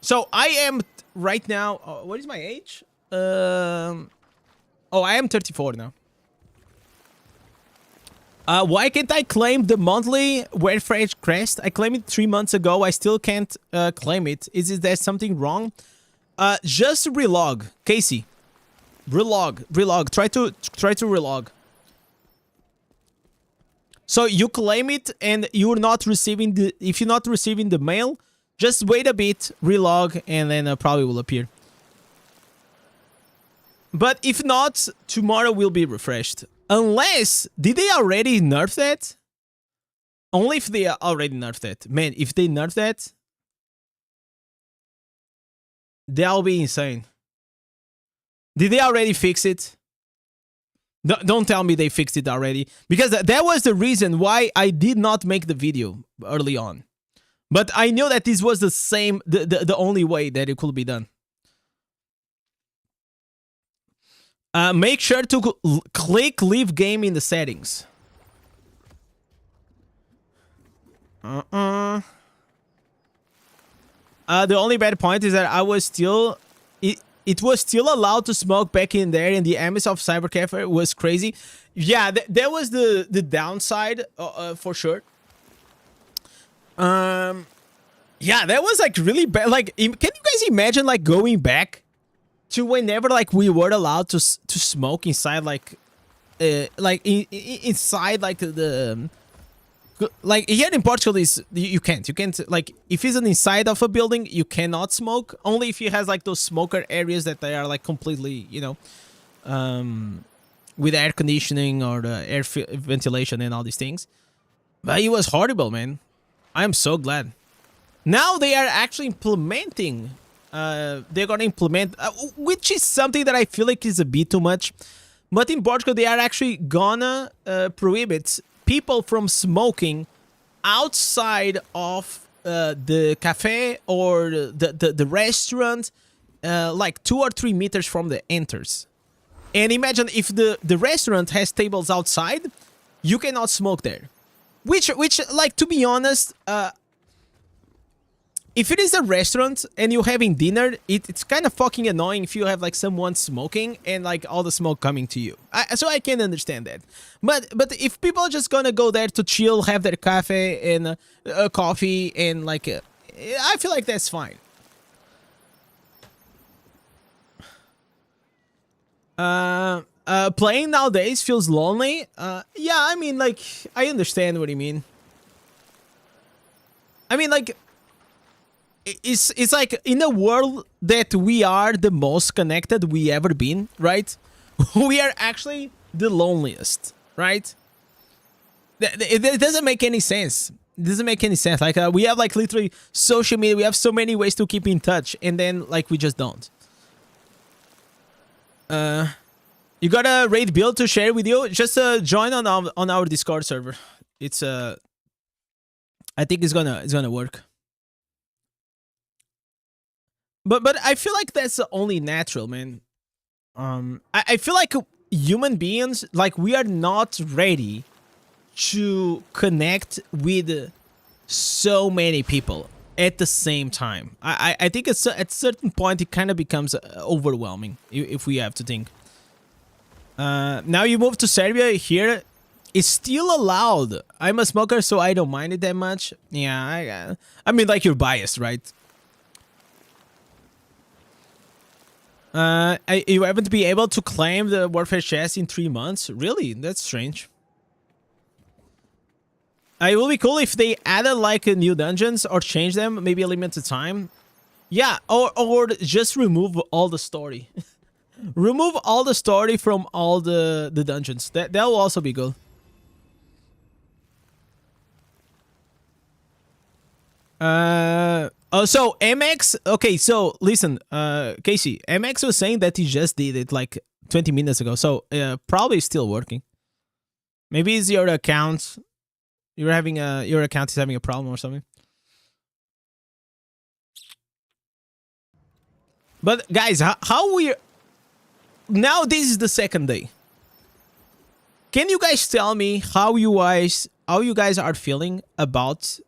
So I am right now. What is my age? Oh, I am 34 now. Why can't I claim the monthly welfare crest? I claimed it 3 months ago. I still can't claim it. Is there something wrong? Just relog, Casey. Relog. Try to relog. So you claim it, and you're not receiving the. If you're not receiving the mail, just wait a bit, relog, and then probably will appear. But if not, tomorrow will be refreshed. Unless, did they already nerf that? Only if they already nerfed that. Man, if they nerf that, that'll be insane. Did they already fix it? No, don't tell me they fixed it already. Because that was the reason why I did not make the video early on. But I knew that this was the only way that it could be done. Make sure to click leave game in the settings. The only bad point is that I was still... It was still allowed to smoke back in there, and the MS of Cyber Cafe was crazy. Yeah, that was the downside, for sure. Yeah, that was like really bad. Like, can you guys imagine like going back to whenever like we were allowed to smoke inside like inside like the like here in Portugal is you can't like if it's an inside of a building you cannot smoke, only if it has like those smoker areas that they are like completely, you know, with air conditioning or the air ventilation and all these things. But it was horrible, man. I'm so glad now they are actually implementing. They're gonna implement, which is something that I feel like is a bit too much. But in Portugal, they are actually gonna prohibit people from smoking outside of the cafe or the restaurant, like 2 or 3 meters from the enters. And imagine if the restaurant has tables outside, you cannot smoke there. Which like, to be honest, if it is a restaurant and you're having dinner, it's kind of fucking annoying if you have like someone smoking and like all the smoke coming to you. So I can understand that. But if people are just gonna go there to chill, have their cafe and coffee and like, I feel like that's fine. Playing nowadays feels lonely. Yeah, I mean, like, I understand what you mean. I mean, like, it's like in a world that we are the most connected we ever been, right? We are actually the loneliest, right? It doesn't make any sense. It doesn't make any sense. Like, we have like literally social media. We have so many ways to keep in touch, and then like we just don't. You got a raid build to share with you? Just join on our Discord server. It's I think it's gonna work. But I feel like that's only natural, man. I feel like human beings, like, we are not ready to connect with so many people at the same time. I think at a certain point it kind of becomes overwhelming if we have to think. Now you move to Serbia. Here it's still allowed. I'm a smoker, so I don't mind it that much. Yeah, I mean, like, you're biased, right? You haven't been able to claim the warfare chest in 3 months? Really? That's strange. It will be cool if they added like new dungeons or change them, maybe a limited time. Yeah, or just remove all the story. Remove all the story from all the dungeons. That will also be good. So MX. Okay, so listen, Casey. MX was saying that he just did it like 20 minutes ago. So probably still working. Maybe it's your account. You're having your account is having a problem or something. But guys, how we now? This is the second day. Can you guys tell me how you guys are feeling about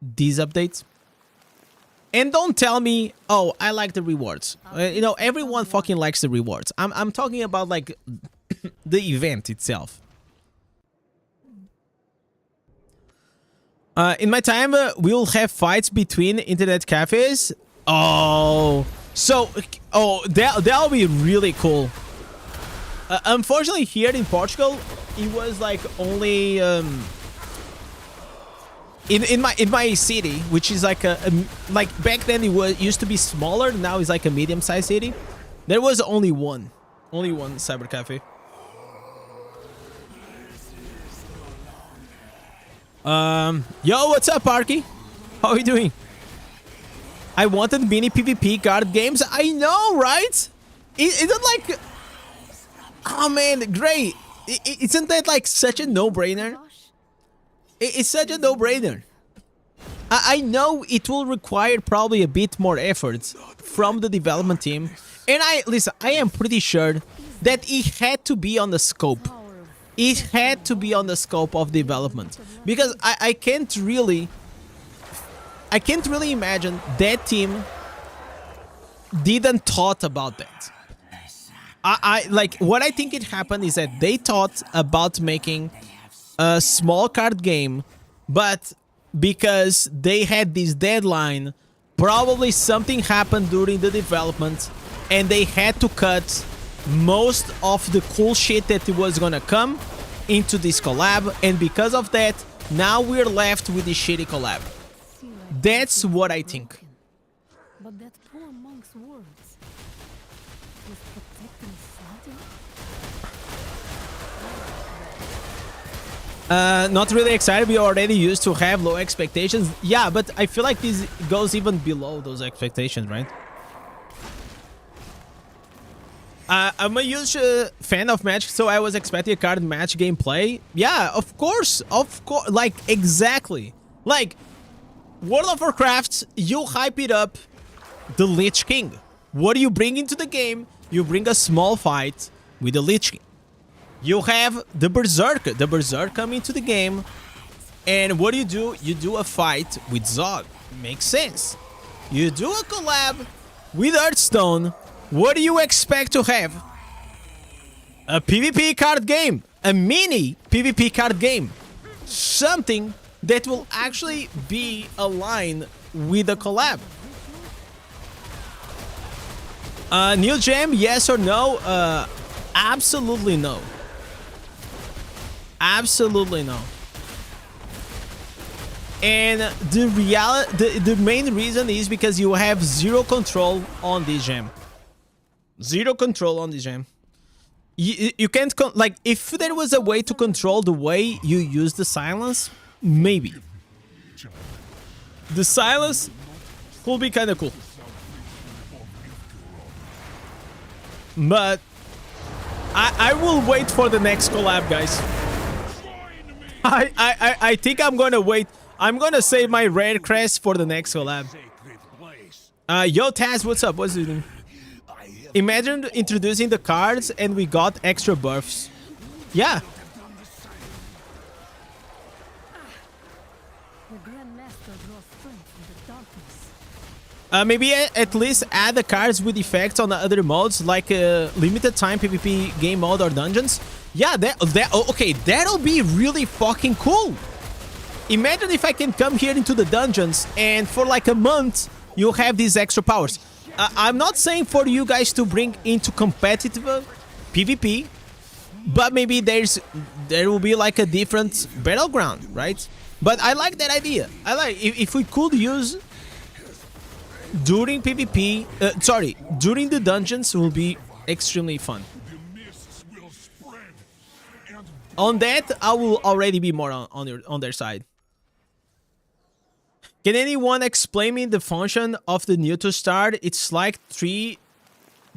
these updates? And don't tell me, oh, I like the rewards. You know, everyone fucking likes the rewards. I'm talking about like the event itself. In my time, we'll have fights between internet cafes. Oh, so that'll be really cool. Unfortunately, here in Portugal, it was like only in my city, which is like like back then it used to be smaller. Now it's like a medium-sized city. There was only one cyber cafe. Yo, what's up, Arky? How are you doing? I wanted mini PvP card games. I know, right? Isn't like, oh man, great. Isn't that like such a no-brainer? It's such a no-brainer. I know it will require probably a bit more effort from the development team. And listen, I am pretty sure that it had to be on the scope. It had to be on the scope of development. Because I can't really imagine that team didn't thought about that. I like what I think it happened is that they thought about making a small card game, but because they had this deadline, probably something happened during the development and they had to cut most of the cool shit that was gonna come into this collab, and because of that, now we're left with this shitty collab. That's what I think. But that poor monk's words was protecting something. Not really excited. We already used to have low expectations. Yeah, but I feel like this goes even below those expectations, right? I'm a huge fan of Magic, so I was expecting a card match gameplay. Yeah, of course, like exactly. Like World of Warcraft, you hype it up, the Lich King. What do you bring into the game? You bring a small fight with the Lich King. You have the Berserker. The Berserker come into the game, and what do? You do a fight with Zog. Makes sense. You do a collab with Hearthstone. What do you expect to have? A PvP card game. A mini PvP card game. Something that will actually be aligned with the collab. New gem, yes or no? Absolutely no. Absolutely no. And the main reason is because you have zero control on this gem. Zero control on this gem. You can't like, if there was a way to control the way you use the silence, maybe the silence will be kind of cool, but I will wait for the next collab, guys. I think I'm gonna wait. I'm gonna save my rare crest for the next collab. Yo Taz, what's up? What's it doing? Imagine introducing the cards and we got extra buffs. Yeah. Maybe at least add the cards with effects on the other modes, like limited time PvP game mode or dungeons. Yeah, okay, that'll be really fucking cool. Imagine if I can come here into the dungeons and for like a month you'll have these extra powers. I'm not saying for you guys to bring into competitive PvP, but maybe there will be like a different battleground, right? But I like that idea. I like if we could use during PvP, during the dungeons will be extremely fun. On that, I will already be more on their side. Can anyone explain me the function of the new to start? It's like three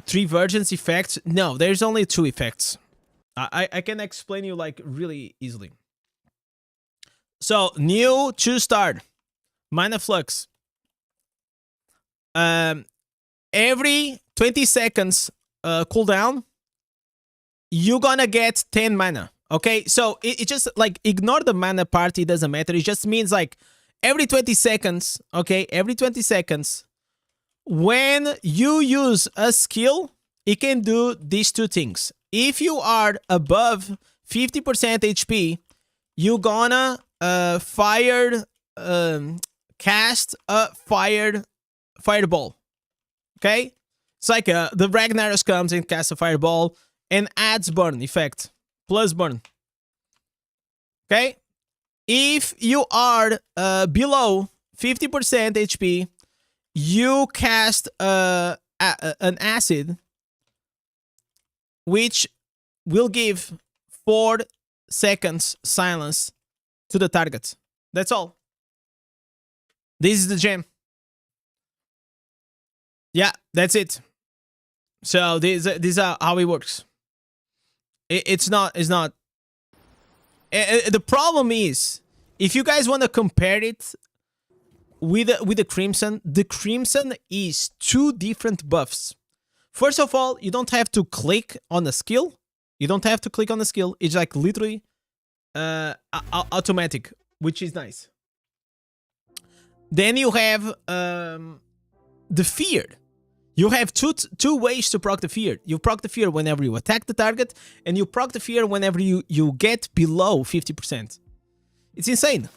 versions effects. No, there's only 2 effects. I can explain you like really easily. So new to start, mana flux. Every 20 seconds cooldown, you're gonna get 10 mana. Okay, so it just like ignore the mana part. It doesn't matter. It just means like every 20 seconds. Okay, every 20 seconds, when you use a skill, it can do these 2 things. If you are above 50% HP, you're gonna cast a fireball. Okay, it's like the Ragnaros comes and casts a fireball and adds burn effect plus burn. Okay, if you are below 50% HP, you cast an acid, which will give 4 seconds silence to the target. That's all. This is the gem. Yeah, that's it. So this is how it works. It's not. The problem is, if you guys want to compare it with the Crimson is 2 different buffs. First of all, you don't have to click on the skill. It's like literally automatic, which is nice. Then you have the fear. You have two ways to proc the fear. You proc the fear whenever you attack the target, and you proc the fear whenever you get below 50%. It's insane.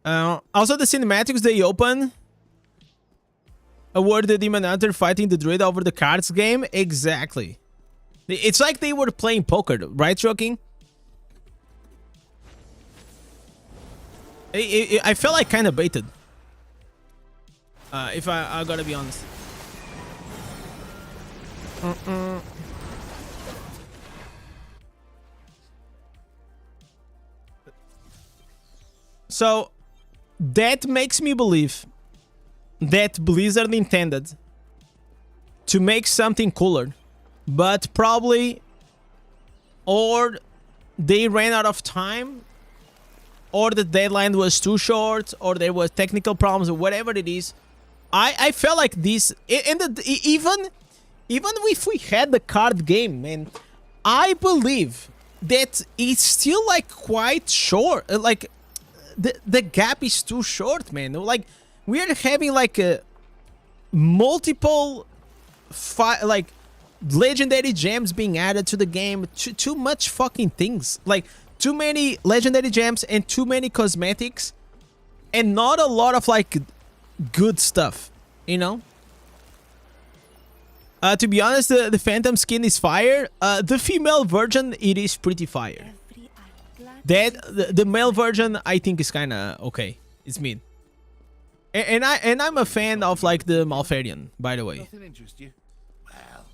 Also, the cinematics they open award the Demon Hunter fighting the Druid over the cards game. Exactly. It's like they were playing poker, right, Joking? I felt like kind of baited. If I gotta be honest. So that makes me believe that Blizzard intended to make something cooler, but probably or they ran out of time, or the deadline was too short, or there was technical problems, or whatever it is. I felt like this, and even if we had the card game, man, I believe that it's still like quite short. Like the gap is too short, man. Like we are having like a multiple like legendary gems being added to the game. Too much fucking things. Like too many legendary gems and too many cosmetics, and not a lot of like good stuff, you know. To be honest, the Phantom skin is fire. The female version, it is pretty fire. The male version, I think, is kind of okay. It's mean. And I'm a fan of like the Malfarian, by the way.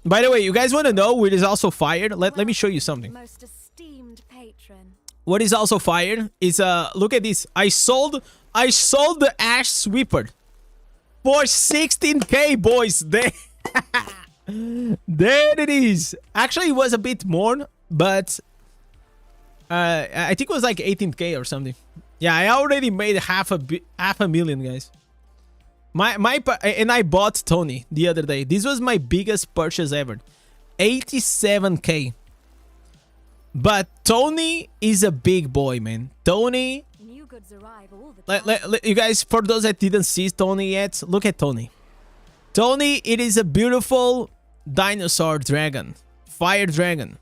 By the way, you guys want to know what is also fired? Let me show you something. Most esteemed patron. What is also fired is look at this. I sold the Ash Sweeper for 16k, boys. There it is. Actually, it was a bit more, but I think it was like 18k or something. Yeah, I already made half a million, guys. And I bought Tony the other day. This was my biggest purchase ever. 87k. But Tony is a big boy, man. Tony. New goods arrive all the time. You guys, for those that didn't see Tony yet, look at Tony. Tony, it is a beautiful dinosaur dragon. Fire dragon.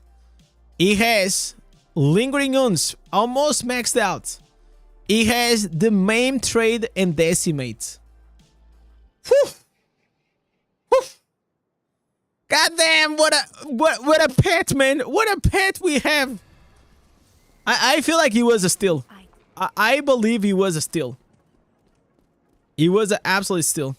He has lingering wounds, almost maxed out. He has the main trade and decimate. Whew. Whew. Goddamn, what a pet, man. What a pet we have. I feel like he was a steal. I believe he was a steal. He was an absolute steal.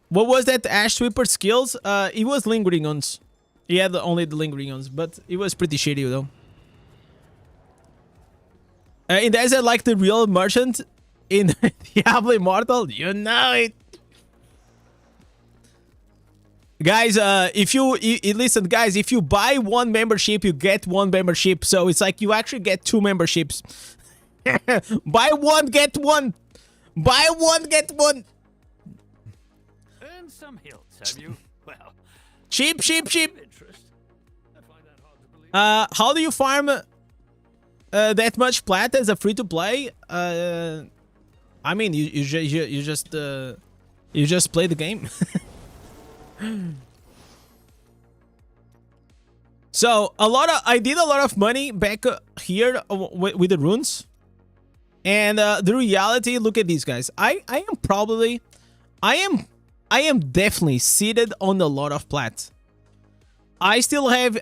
What was that Ash Sweeper skills? He was lingering wounds. He had only the lingering wounds, but it was pretty shitty though. Indez is like the real merchant in Diablo Immortal. You know it. Guys, if you listen, guys, if you buy one membership, you get one membership. So it's like you actually get two memberships. Buy one, get one. Buy one, get one. Earned some hilts, have you? Well, Cheap, cheap, cheap. interest. I find that hard to believe. How do you farm that much plat as a free to play? I mean, you just play the game. So I did a lot of money back here with the runes, and the reality. Look at these guys. I am definitely seated on a lot of plat. I still have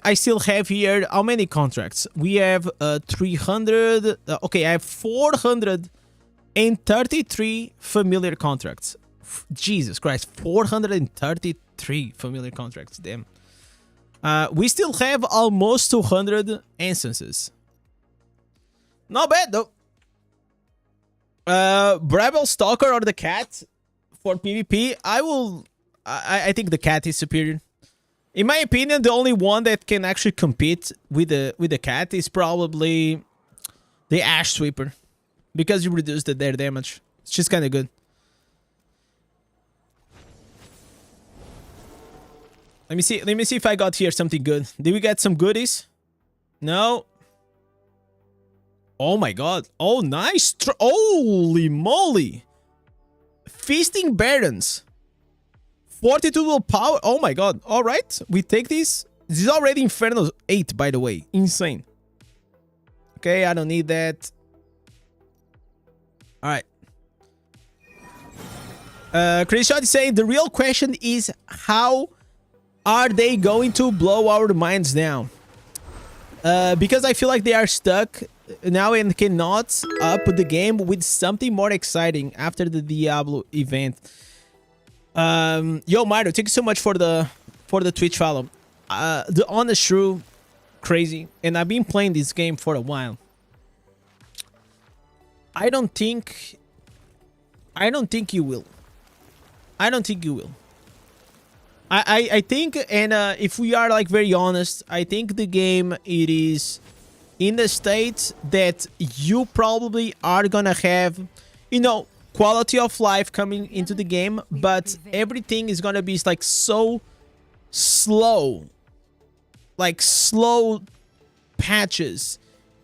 here how many contracts? We have 300. Okay, I have 433 familiar contracts. Jesus Christ, 433 familiar contracts. Damn. We still have almost 200 instances. Not bad though. Brabble Stalker or the cat for PvP? I think the cat is superior. In my opinion, the only one that can actually compete with the cat is probably the Ash Sweeper, because you reduce their damage. It's just kind of good. Let me see if I got here something good. Did we get some goodies? No. Oh my god. Oh, nice. Holy moly. Feasting Barons. 42 willpower. Oh my god. All right. We take this. This is already Inferno 8, by the way. Insane. Okay, I don't need that. All right. Chris Shot is saying the real question is how are they going to blow our minds down? Because I feel like they are stuck now and cannot up the game with something more exciting after the Diablo event. Yo, Mario, thank you so much for the Twitch follow. The honest true, crazy, and I've been playing this game for a while. I don't think you will. I don't think you will. I think, and if we are like very honest, I think the game, it is in the state that you probably are gonna have, you know, quality of life coming into the game, but everything is gonna be like so slow, like slow patches,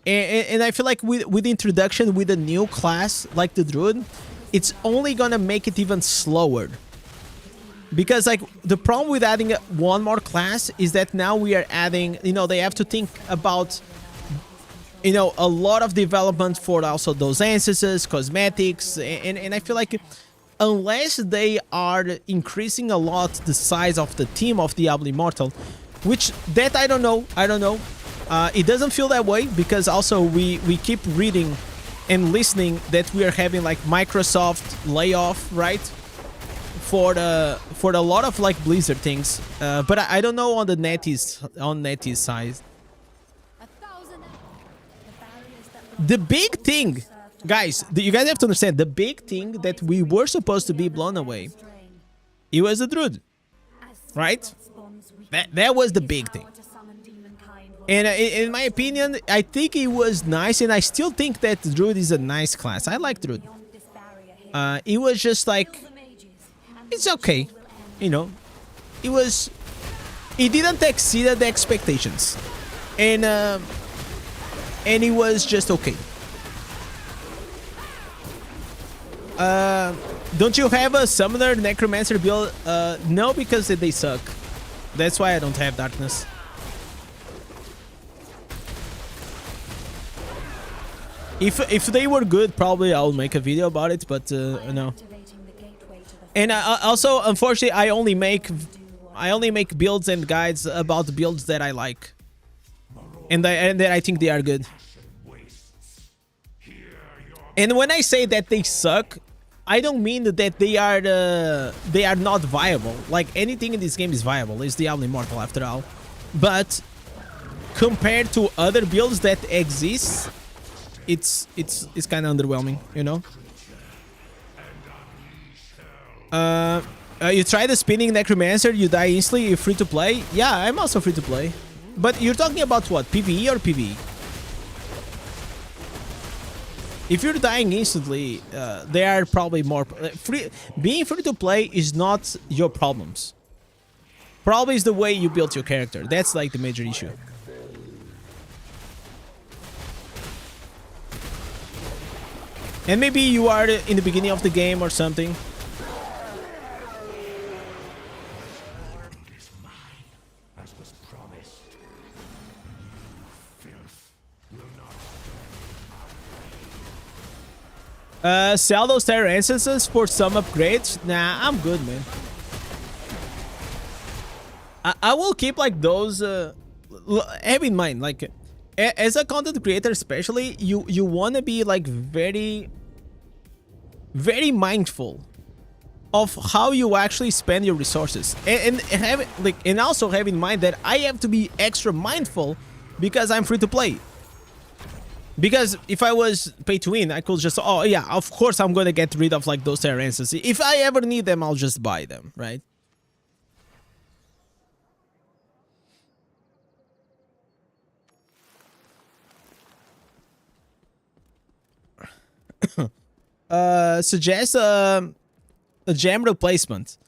and I feel like with the introduction with a new class like the Druid, it's only gonna make it even slower. Because like the problem with adding one more class is that now we are adding, you know, they have to think about, you know, a lot of development for also those instances, cosmetics, and I feel like unless they are increasing a lot the size of the team of Diablo Immortal, which that I don't know. It doesn't feel that way because also we keep reading and listening that we are having like Microsoft layoff, right? For a lot of like Blizzard things, but I don't know on the NetEase side. The big thing, guys, you guys have to understand, the big thing that we were supposed to be blown away, it was the Druid, right? That was the big thing. And in my opinion, I think it was nice, and I still think that Druid is a nice class. I like Druid. It was just like, it's okay, you know. It didn't exceed the expectations, and it was just okay. Don't you have a Summoner Necromancer build? No, because they suck. That's why I don't have Darkness. If they were good, probably I'll make a video about it, but no. And also, unfortunately, I only make builds and guides about the builds that I like, and that I think they are good. And when I say that they suck, I don't mean that they are not viable. Like anything in this game is viable. It's Diablo Immortal after all, but compared to other builds that exist, it's kind of underwhelming, you know. You try the spinning necromancer, you die instantly. You're free to play. Yeah, I'm also free to play. But you're talking about what, PvE or PvE? If you're dying instantly, they are probably more being free to play is not your problems. Probably is the way you built your character. That's like the major issue. And maybe you are in the beginning of the game or something. Sell those Terror Instances for some upgrades? Nah, I'm good, man. I will keep like those. Have in mind, like, as a content creator, especially, you want to be like very mindful of how you actually spend your resources, and have like, and also have in mind that I have to be extra mindful because I'm free to play. Because if I was pay to win, I could just, oh yeah, of course I'm gonna get rid of like those Terror Instances. If I ever need them, I'll just buy them, right? Suggest a gem replacement.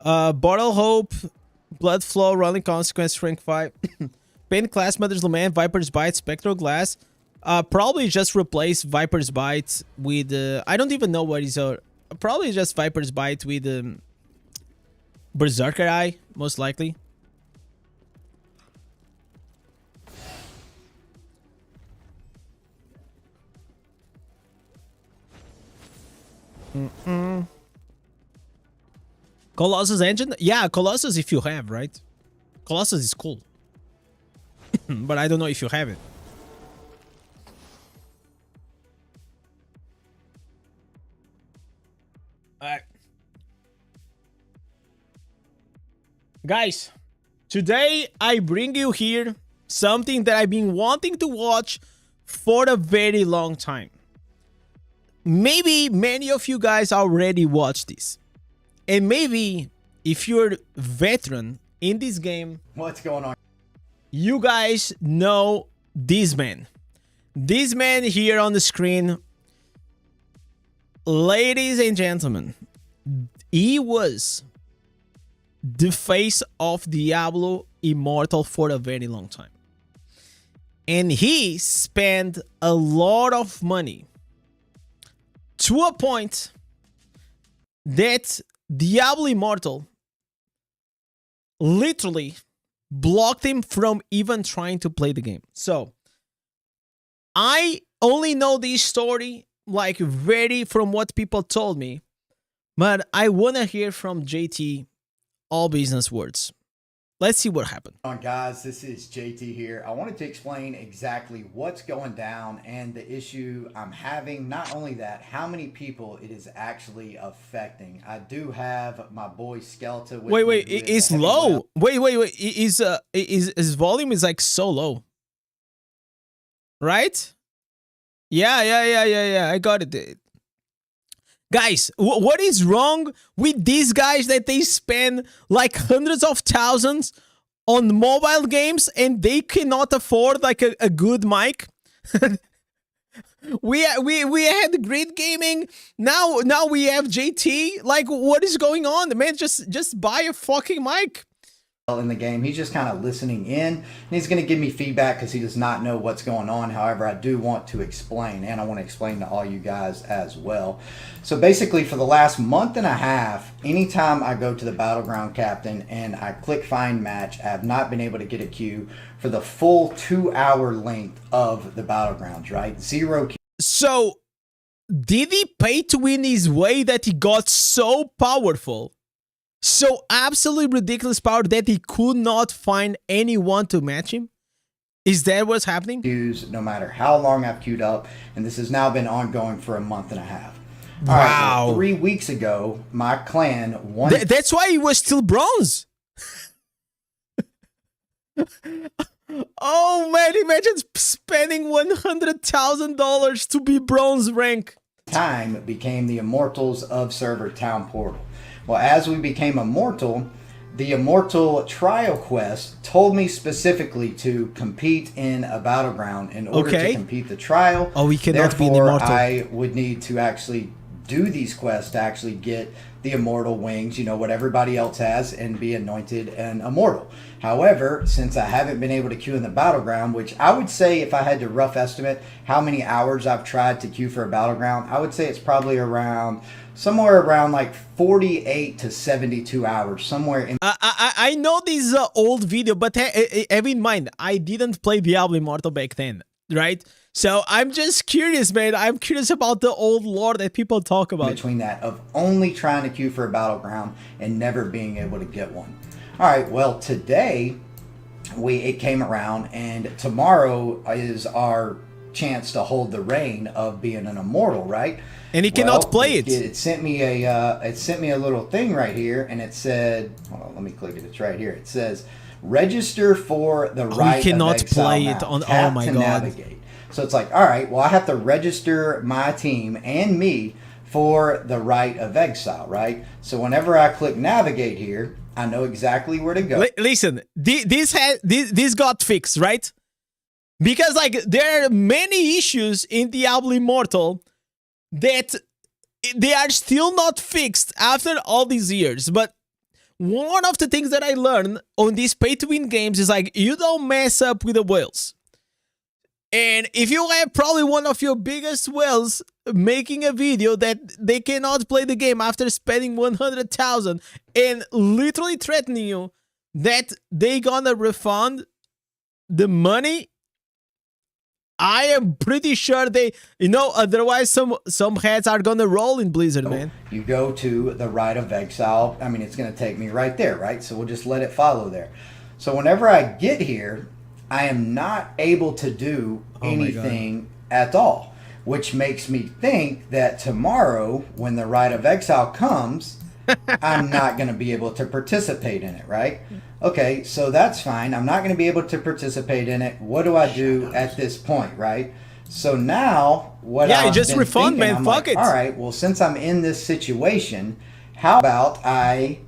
Bottle Hope, Blood Flow, Rolling Consequence, Shrink 5, Pain Class, Mother's Lament, Viper's Bite, Spectral Glass. Probably just replace Viper's Bite with I don't even know what is probably just Viper's Bite with Berserker Eye, most likely. Colossus engine? Yeah, Colossus if you have, right? Colossus is cool. But I don't know if you have it. Alright. Guys, today I bring you here something that I've been wanting to watch for a very long time. Maybe many of you guys already watched this. And maybe if you're a veteran in this game, what's going on? You guys know this man. This man here on the screen. Ladies and gentlemen, he was the face of Diablo Immortal for a very long time. And he spent a lot of money to a point that Diablo Immortal literally blocked him from even trying to play the game. So, I only know this story like very from what people told me, but I want to hear from JT all business words. Let's see what happened. Guys, this is JT here. I wanted to explain exactly what's going down and the issue I'm having. Not only that, how many people it is actually affecting. I do have my boy Skeleton with wait, it's low. Wait. His volume is like so low. Right? Yeah. I got it. Guys, what is wrong with these guys that they spend like hundreds of thousands on mobile games and they cannot afford like a good mic? we had Grid Gaming. Now we have JT. Like, what is going on? Man, just buy a fucking mic. In the game, he's just kind of listening in, and he's going to give me feedback because he does not know what's going on. However, I do want to explain, and I want to explain to all you guys as well. So basically, for the last month and a half, anytime I go to the Battleground Captain and I click find match, I have not been able to get a queue for the full 2-hour length of the Battlegrounds, right? 0 queue. So did he pay to win his way that he got so powerful, so absolutely ridiculous power that he could not find anyone to match him? Is that what's happening? No matter how long I've queued up, and this has now been ongoing for a month and a half. Wow. All right, well, 3 weeks ago, my clan won. That's why he was still bronze. Oh man, imagine spending $100,000 to be bronze rank. Time became the immortals of server Town Portal. Well, as we became immortal, the immortal trial quest told me specifically to compete in a battleground in order Okay. to compete the trial. Oh, we cannot be an Therefore, immortal. I would need to actually do these quests to actually get the immortal wings, you know, what everybody else has, and be anointed an immortal. However, since I haven't been able to queue in the battleground, which I would say, if I had to rough estimate how many hours I've tried to queue for a battleground, I would say it's probably around somewhere around like 48 to 72 hours, somewhere in I know this is an old video, but have in mind, I didn't play Diablo Immortal back then, right? So I'm just curious, man. I'm curious about the old lore that people talk about. between that of only trying to queue for a battleground and never being able to get one. All right, well, today it came around, and tomorrow is our chance to hold the reign of being an immortal, right? And he cannot play it. It sent me a little thing right here, and it said, hold on, let me click it. It's right here. It says, register for the right cannot of exile play now. it on. Tap Oh my to god. navigate. So it's like, all right, well, I have to register my team and me for the right of exile, right? So whenever I click navigate here, I know exactly where to go. Listen, this got fixed, right? Because like there are many issues in Diablo Immortal that they are still not fixed after all these years. But one of the things that I learned on these pay-to-win games is like, you don't mess up with the whales. And if you have probably one of your biggest whales making a video that they cannot play the game after spending 100,000 and literally threatening you that they gonna refund the money, I am pretty sure they, otherwise some heads are gonna roll in Blizzard, man. You go to the right of exile. I mean, it's going to take me right there, right? So we'll just let it follow there. So whenever I get here, I am not able to do anything at all, which makes me think that tomorrow, when the right of exile comes, I'm not going to be able to participate in it, right? Okay, so that's fine. I'm not going to be able to participate in it. What do I do at this point, right? So now, what Yeah, I've just been refund, thinking, man. I'm Fuck like, it. all right, well, since I'm in this situation, how about I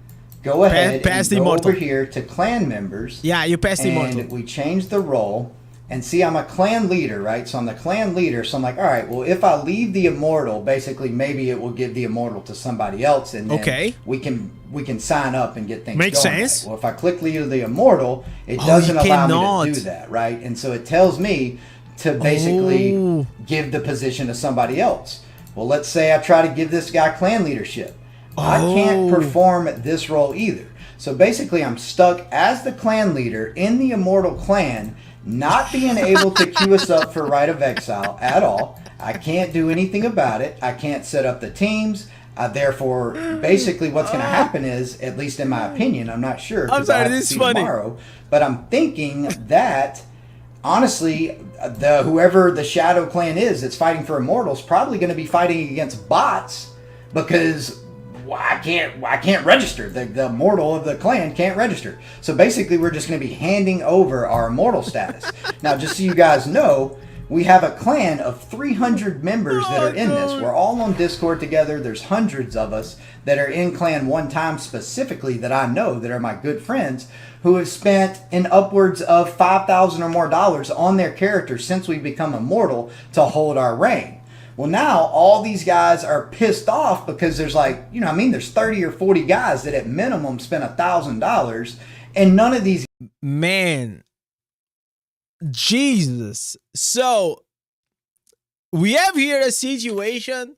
go ahead pass and the go immortal. over here to clan members. Yeah, you passed the and Immortal. we change the role. And see, I'm a clan leader, right? So I'm the clan leader. So I'm like, all right, well, if I leave the immortal, basically maybe it will give the immortal to somebody else, and then Okay. we can sign up and get things Makes going. sense. Right? Well, if I click leave the immortal, it Oh, doesn't you allow cannot. me to do that, right? And so it tells me to basically Oh. give the position to somebody else. Well, let's say I try to give this guy clan leadership. I can't Oh. perform this role either. So basically, I'm stuck as the clan leader in the immortal clan, not being able to queue us up for right of exile at all. I can't do anything about it. I can't set up the teams. Therefore, basically what's going to happen is, at least in my opinion, I'm not sure, 'cause I'm sorry, I have to this is see funny. tomorrow, but I'm thinking that, honestly, whoever the Shadow Clan is that's fighting for Immortals probably going to be fighting against bots, because I can't register. The immortal of the clan can't register. So basically, we're just going to be handing over our immortal status. Now, just so you guys know, we have a clan of 300 members that are in this. We're all on Discord together. There's hundreds of us that are in clan one time specifically that I know that are my good friends, who have spent in upwards of $5,000 or more on their characters since we become immortal to hold our reign. Well, now all these guys are pissed off because there's there's 30 or 40 guys that at minimum spent $1,000, and none of these Man, Jesus. So we have here a situation,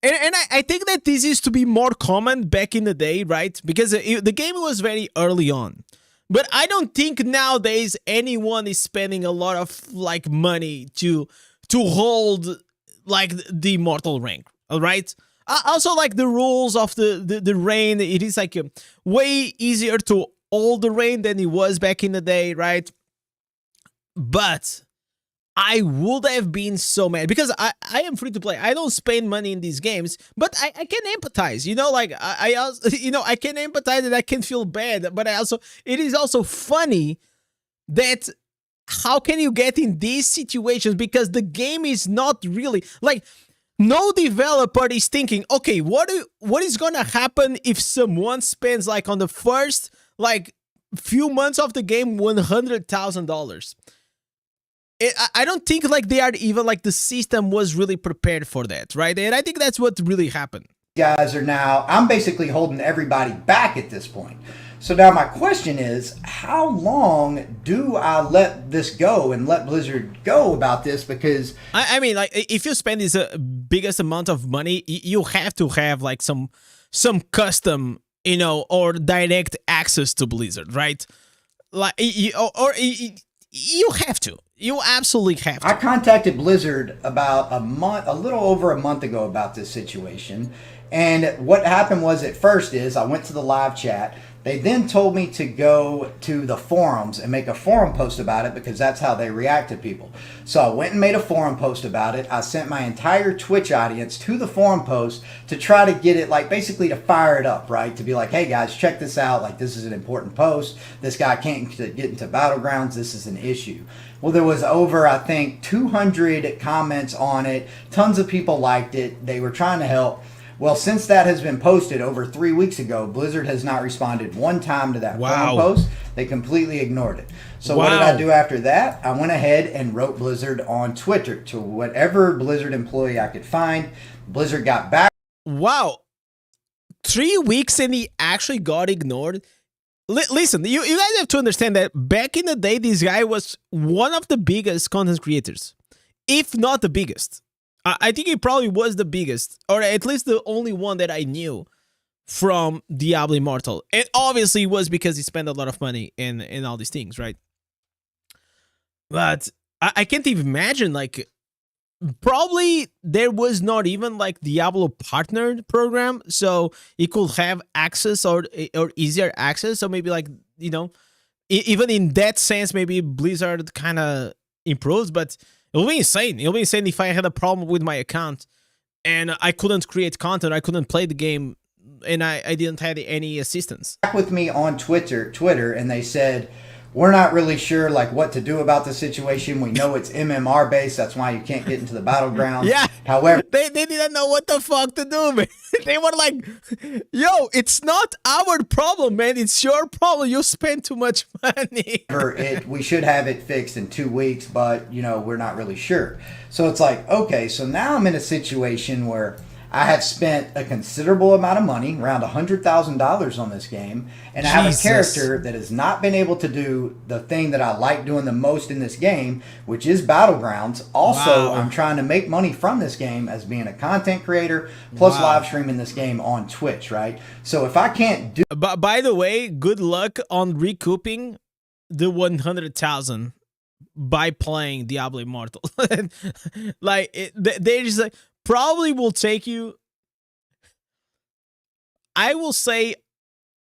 and I think that this is to be more common back in the day, right? Because the game was very early on. But I don't think nowadays anyone is spending a lot of like money to hold like the immortal rank, all right? Also, like the rules of the reign, it is like way easier to hold the reign than it was back in the day, right? But I would have been so mad because I am free to play. I don't spend money in these games, but I can empathize. I also, I can empathize and I can feel bad. But it is also funny that how can you get in these situations? Because the game is not really like, no developer is thinking, okay, what is gonna happen if someone spends like on the first like few months of the game $100,000. I don't think like they are even like the system was really prepared for that, right? And I think that's what really happened. Guys are now, I'm basically holding everybody back at this point. So now my question is, how long do I let this go and let Blizzard go about this? Because I mean, like, if you spend this biggest amount of money, you have to have like some custom, you know, or direct access to Blizzard, right? Like, you have to. You absolutely have to. I contacted Blizzard about a little over a month ago about this situation. And what happened was, at first is I went to the live chat. They then told me to go to the forums and make a forum post about it because that's how they react to people. So I went and made a forum post about it. I sent my entire Twitch audience to the forum post to try to get it, like, basically to fire it up, right? To be like, hey guys, check this out. Like, this is an important post. This guy can't get into Battlegrounds. This is an issue. Well, there was over, I think, 200 comments on it. Tons of people liked it. They were trying to help. Well, since that has been posted over 3 weeks ago, Blizzard has not responded one time to that forum post. They completely ignored it. So what did I do after that? I went ahead and wrote Blizzard on Twitter to whatever Blizzard employee I could find. Blizzard got back. Wow. 3 weeks and he actually got ignored? Listen, you guys have to understand that back in the day, this guy was one of the biggest content creators, if not the biggest. I think he probably was the biggest, or at least the only one that I knew from Diablo Immortal. And obviously it was because he spent a lot of money in all these things, right? But I can't even imagine, like, probably there was not even like Diablo partnered program, so he could have access or easier access. So maybe, like, you know, even in that sense, maybe Blizzard kind of improves, but it'll be insane. It'll be insane if I had a problem with my account and I couldn't create content, I couldn't play the game, and I didn't have any assistance. Back with me on Twitter, and they said, we're not really sure like what to do about the situation. We know it's MMR based. That's why you can't get into the battlegrounds. Yeah. However, they didn't know what the fuck to do, man. They were like, yo, it's not our problem, man. It's your problem. You spend too much money. We should have it fixed in 2 weeks, but, you know, we're not really sure. So it's like, okay, so now I'm in a situation where I have spent a considerable amount of money, around $100,000 on this game, and I have a character that has not been able to do the thing that I like doing the most in this game, which is Battlegrounds. Also, I'm trying to make money from this game as being a content creator, plus live streaming this game on Twitch, right? So if I can't do... But by the way, good luck on recouping the 100,000 by playing Diablo Immortal. Like, there's like... probably will take you, I will say,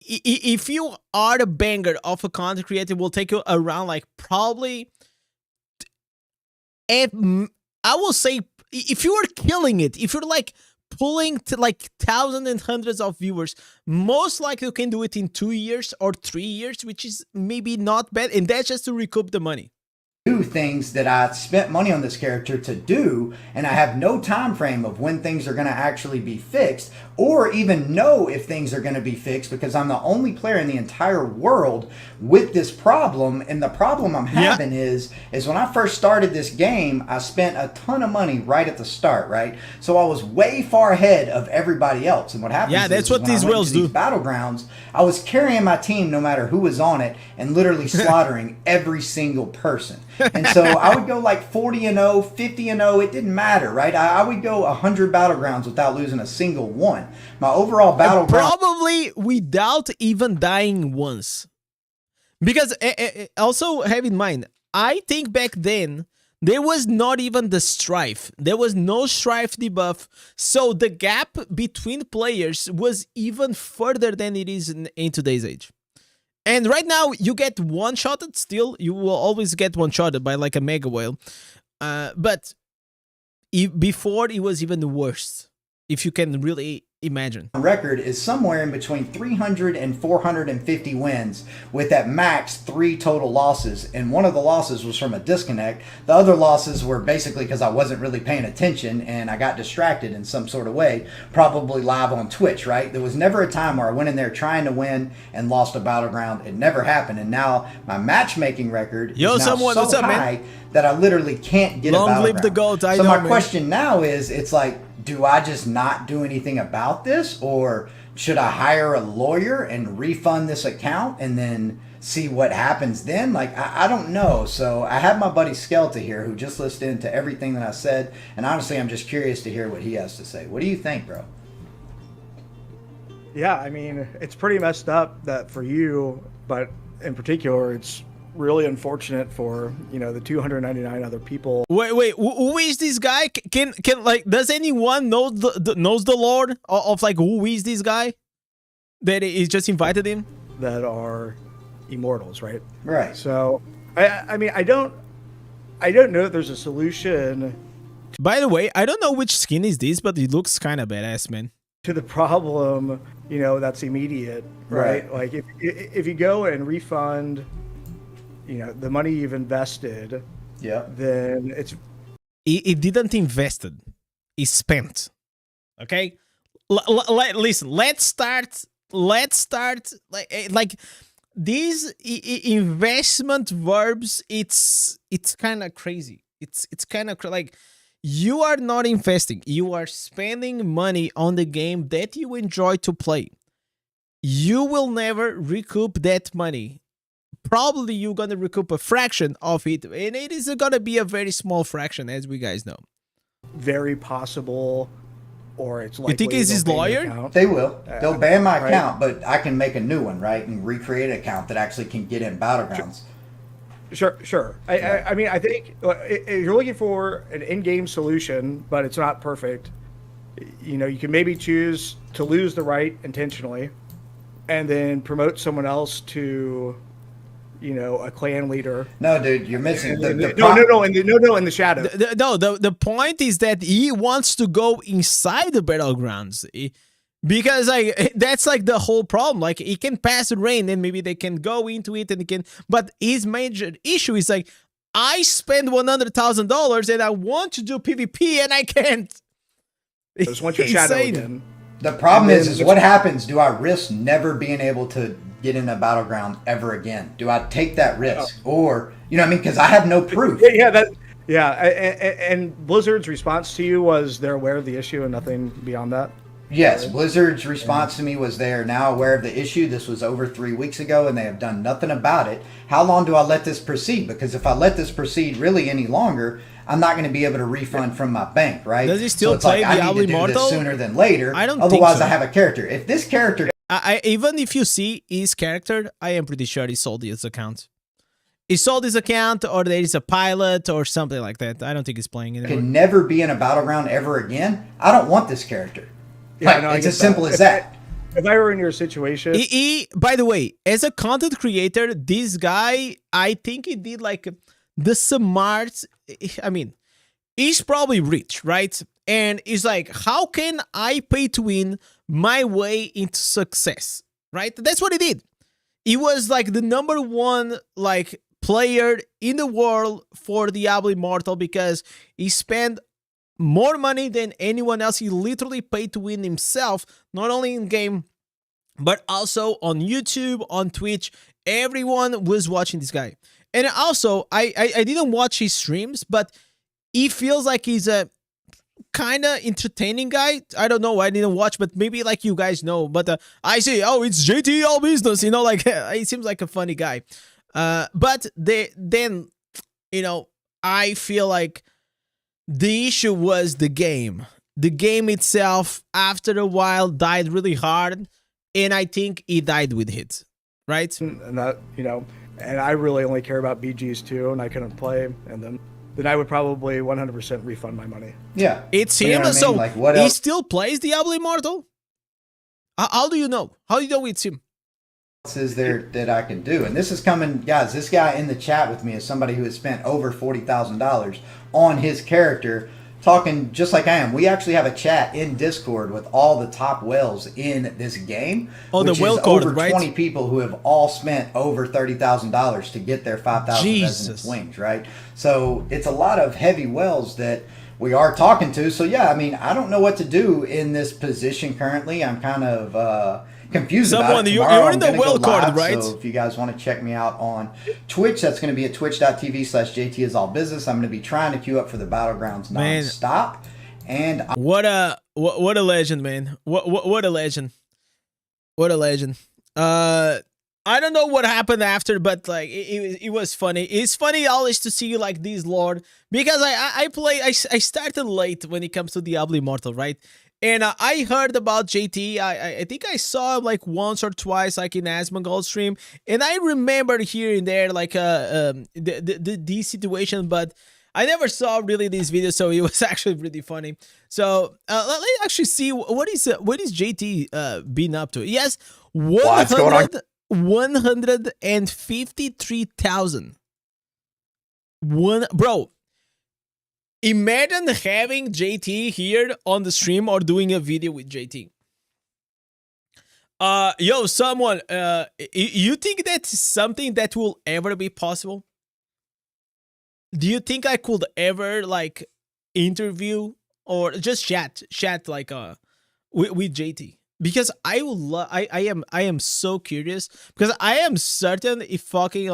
if you are a banger of a content creator, it will take you around like probably, I will say, if you are killing it, if you're like pulling to like thousands and hundreds of viewers, most likely you can do it in 2 years or 3 years, which is maybe not bad, and that's just to recoup the money. Do things that I spent money on this character to do, and I have no time frame of when things are going to actually be fixed, or even know if things are going to be fixed, because I'm the only player in the entire world with this problem. And the problem I'm having is when I first started this game, I spent a ton of money right at the start, right? So I was way far ahead of everybody else. And what happens that's what these whales do. Battlegrounds, I was carrying my team no matter who was on it, and literally slaughtering every single person. And so I would go like 40-0, 50-0. It didn't matter, right? I would go 100 Battlegrounds without losing a single one. My overall Battleground... probably without even dying once. Because also have in mind, I think back then, there was not even the strife. There was no strife debuff. So the gap between players was even further than it is in today's age. And right now, you get one-shotted still. You will always get one-shotted by like a Mega Whale. But before, it was even worse. If you can really imagine. Record is somewhere in between 300 and 450 wins with at max 3 total losses, and one of the losses was from a disconnect. The other losses were basically because I wasn't really paying attention and I got distracted in some sort of way, probably live on Twitch, right? There was never a time where I went in there trying to win and lost a battleground. It never happened, and now my matchmaking record is now what's so up, high man? that I literally can't get a Long battleground. live the GOAT, I so know, my man. question now is, it's like, do I just not do anything about this, or should I hire a lawyer and refund this account and then see what happens then? Like, I don't know. So I have my buddy Skelta here who just listened in to everything that I said, and honestly, I'm just curious to hear what he has to say. What do you think, bro? Yeah, I mean, it's pretty messed up that for you, but in particular, it's really unfortunate for, you know, the 299 other people. Wait, who is this guy? Can like, does anyone know knows the Lord of like, who is this guy that is just invited him? That are immortals, right? Right. So, I mean, I don't know that there's a solution By the way, I don't know which skin is this, but it looks kind of badass, man. to the problem, you know, that's immediate, right? Right. Like if you go and refund, you know, the money you've invested, Yeah. then it's It didn't invested. It spent. Okay? Listen, let's start like these investment verbs, it's kind of crazy. It's kind of like, you are not investing. You are spending money on the game that you enjoy to play. You will never recoup that money. Probably you're going to recoup a fraction of it, and it is going to be a very small fraction, as we guys know. very possible, or it's like You think he's his lawyer? They will. They'll ban my right. account, but I can make a new one, right? And recreate an account that actually can get in Battlegrounds. Sure. I mean, I think if you're looking for an in-game solution, but it's not perfect, you know, you can maybe choose to lose the right intentionally, and then promote someone else to, you know, a clan leader. No, dude, you're missing the In the shadow. The point is that he wants to go inside the battlegrounds, because like that's like the whole problem. Like, he can pass the rain, and maybe they can go into it, and they can. But his major issue is like, I spend $100,000 and I want to do PvP and I can't. I just want your shadow Insane. again. The problem And is then- what happens? Do I risk never being able to get in a battleground ever again? Do I take that risk, or you know what I mean? Because I have no proof. And Blizzard's response to you was they're aware of the issue and nothing beyond that. Yes, Blizzard's response to me was they are now aware of the issue. This was over 3 weeks ago, and they have done nothing about it. How long do I let this proceed? Because if I let this proceed really any longer, I'm not going to be able to refund from my bank, right? Does he still so it's play like, I Diablo need to do Immortal? this sooner than later. I don't think Otherwise, so. I have a character. If this character Even if you see his character, I am pretty sure he sold his account. He sold his account, or there is a pilot or something like that. I don't think he's playing anymore. can never be in a battleground ever again, I don't want this character. Yeah, Like, no, I it's get as simple that. as that. If I were in your situation, By the way, as a content creator, this guy, I think he did like the smart. I mean, he's probably rich, right? And he's like, how can I pay to win my way into success, right? That's what he did. He was like the #1 like player in the world for Diablo Immortal because he spent more money than anyone else. He literally paid to win himself, not only in game, but also on YouTube, on Twitch. Everyone was watching this guy. And also, I didn't watch his streams, but he feels like he's a kind of entertaining guy. I don't know. I didn't watch, but maybe like you guys know. But I say, oh, it's JT all business. You know, like he seems like a funny guy. But then, you know, I feel like the issue was the game. The game itself, after a while, died really hard, and I think he died with it, right? and that, you know, and I really only care about BGs too, and I couldn't play, and then I would probably 100% refund my money. Yeah. It's You know him. what I mean? So Like, what he else? still plays Diablo Immortal? How do you know? How do you know it's him? Is there that I can do? And this is coming, guys. This guy in the chat with me is somebody who has spent over $40,000 on his character talking just like I am. We actually have a chat in Discord with all the top whales in this game. Oh, the which whale is card, over right? 20 people who have all spent over $30,000 to get their 5,000 resonance wings, right? So it's a lot of heavy whales that we are talking to. So yeah, I mean, I don't know what to do in this position currently. I'm kind of confused about it. You're Tomorrow in the I'm gonna whale go card, live, right? So if you guys want to check me out on Twitch, that's going to be at twitch.tv/JTIsAllBusiness. I'm going to be trying to queue up for the Battlegrounds non-stop. And what a legend, man. What a legend. What a legend. I don't know what happened after, but like it was funny. It's funny always to see like these lord, because I started late when it comes to Diablo Immortal, right? And I heard about JT. I think I saw him like once or twice, like in Asmongold stream, and I remember here and there like this situation, but I never saw really these videos, so it was actually really funny. So let's actually see what is JT been up to. Yes, 153,000. Bro. Imagine having JT here on the stream or doing a video with JT. Yo, someone, you think that's something that will ever be possible? Do you think I could ever like interview or just chat like with JT? Because I will I am so curious, because I am certain if fucking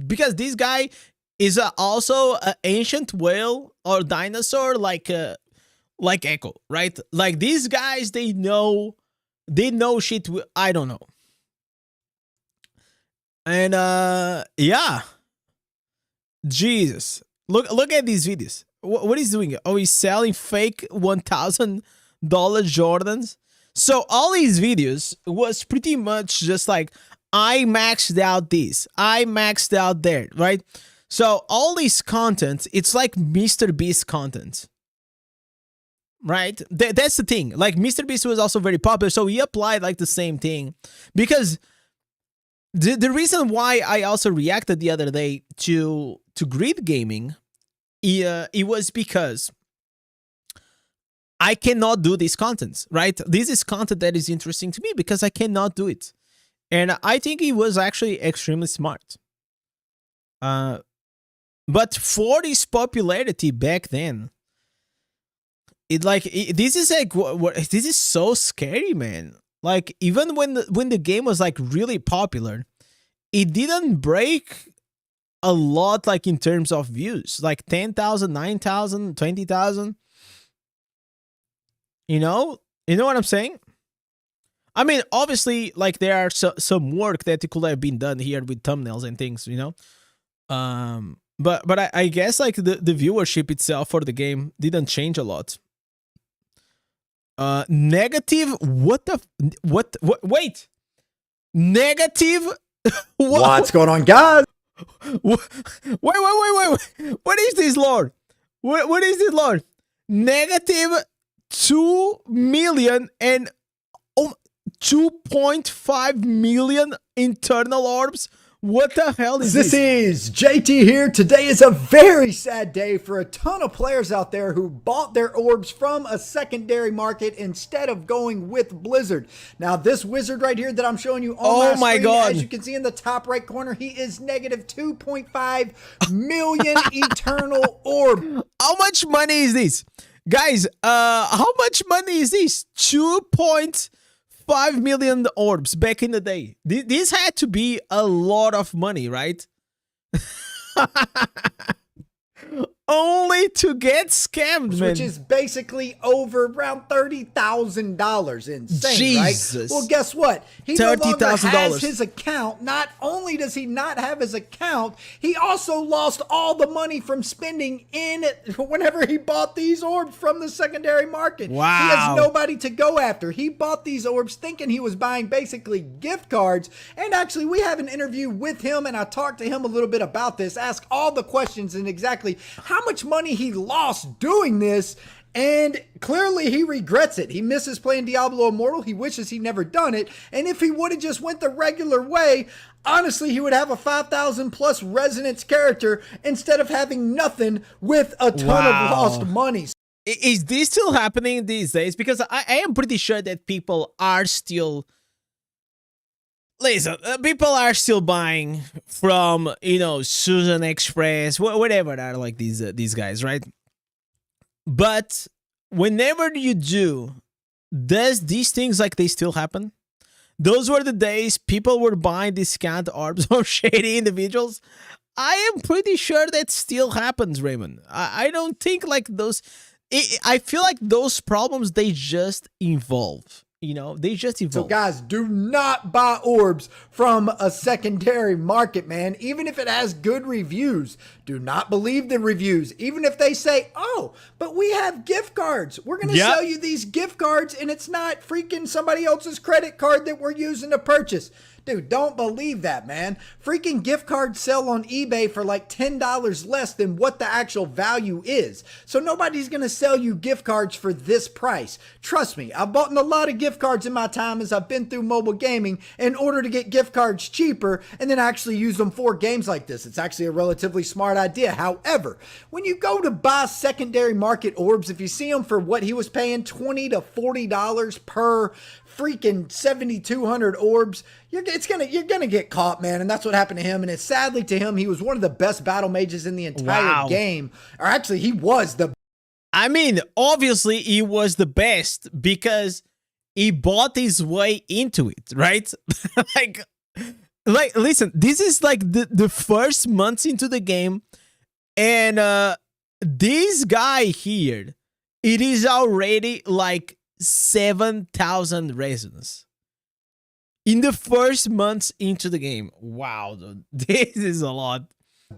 because this guy is also an ancient whale or dinosaur like Echo, right? Like these guys, they know shit I don't know. And yeah. Jesus. Look at these videos. What he's doing? Oh, he's selling fake $1,000 Jordans. So all these videos was pretty much just like, I maxed out this, I maxed out there, right? So all this content, it's like Mr. Beast content, right? That's the thing. Like Mr. Beast was also very popular, so he applied like the same thing. Because the reason why I also reacted the other day to Grid Gaming, it was because I cannot do these contents, right? This is content that is interesting to me because I cannot do it. And I think he was actually extremely smart. But for this popularity back then, this is so scary, man. Like even when the game was like really popular, it didn't break a lot, like in terms of views, like 10,000, 9,000, 20,000. You know what I'm saying? I mean, obviously, like there are some work that could have been done here with thumbnails and things, you know. But I guess like the viewership itself for the game didn't change a lot. Negative. Wait. Negative. What's going on, guys? Wait. What is this, Lord? What is this, Lord? Negative 2 million and 2.5 million internal orbs. What the hell is this? This is JT here. Today is a very sad day for a ton of players out there who bought their orbs from a secondary market instead of going with Blizzard. Now, this wizard right here that I'm showing you on my screen, God. as you can see in the top right corner, he is negative 2.5 million eternal orb. How much money is this? Guys, how much money is this? 2.5 million orbs back in the day. This had to be a lot of money, right? Only to get scammed, man. Which is basically over around $30,000. Insane, Jesus. right? Well, guess what? He no longer has $30,000. his account. Not only does he not have his account, he also lost all the money from spending in whenever he bought these orbs from the secondary market. Wow. He has nobody to go after. He bought these orbs thinking he was buying basically gift cards. And actually, we have an interview with him, and I talked to him a little bit about this, ask all the questions and exactly how much money he lost doing this, and clearly he regrets it. He misses playing Diablo Immortal. He wishes he never done it, and if he would have just went the regular way, Honestly, he would have a 5,000 plus resonance character instead of having nothing with a ton Wow. of lost money. Is this still happening these days? Because I am pretty sure that people are still. Listen, people are still buying from, you know, Susan Express, whatever are like these guys, right? But whenever you do, does these things like they still happen? Those were the days people were buying discount orbs of shady individuals. I am pretty sure that still happens, Raymond. I don't think like those. I feel like those problems, they just evolve. You know, they just evolve. So guys, do not buy orbs from a secondary market, man. Even if it has good reviews, do not believe the reviews. Even if they say, oh, but we have gift cards. We're going to sell you these gift cards and it's not freaking somebody else's credit card that we're using to purchase. Dude, don't believe that, man. Freaking gift cards sell on eBay for like $10 less than what the actual value is. So nobody's going to sell you gift cards for this price. Trust me, I've bought a lot of gift cards in my time as I've been through mobile gaming in order to get gift cards cheaper and then actually use them for games like this. It's actually a relatively smart idea. However, when you go to buy secondary market orbs, if you see them for what he was paying, $20 to $40 per freaking 7,200 orbs, you're gonna get caught, man. And that's what happened to him. And it's sadly to him, he was one of the best battle mages in the entire game. Or actually, he was the. I mean, obviously, he was the best because he bought his way into it, right? like, listen, this is like the first months into the game, and this guy here, it is already like 7,000 resonance in the first months into the game. Wow, dude, this is a lot.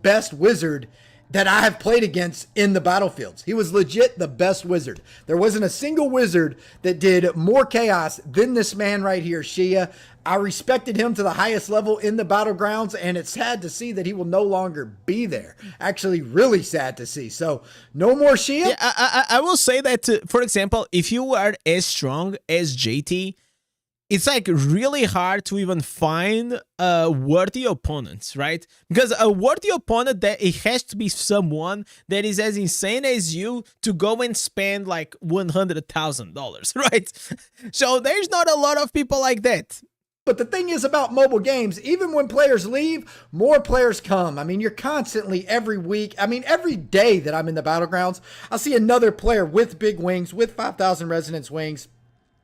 Best wizard that I have played against in the battlefields. He was legit the best wizard. There wasn't a single wizard that did more chaos than this man right here, Shia. I respected him to the highest level in the battlegrounds, and it's sad to see that he will no longer be there. Actually, really sad to see. So, no more Shia. Yeah, I will say that, for example, if you are as strong as JT, it's like really hard to even find worthy opponents, right? Because a worthy opponent, that it has to be someone that is as insane as you to go and spend like $100,000, right? So there's not a lot of people like that. But the thing is about mobile games, even when players leave, more players come. I mean, you're constantly every week. I mean, every day that I'm in the battlegrounds, I'll see another player with big wings, with 5,000 resonance wings.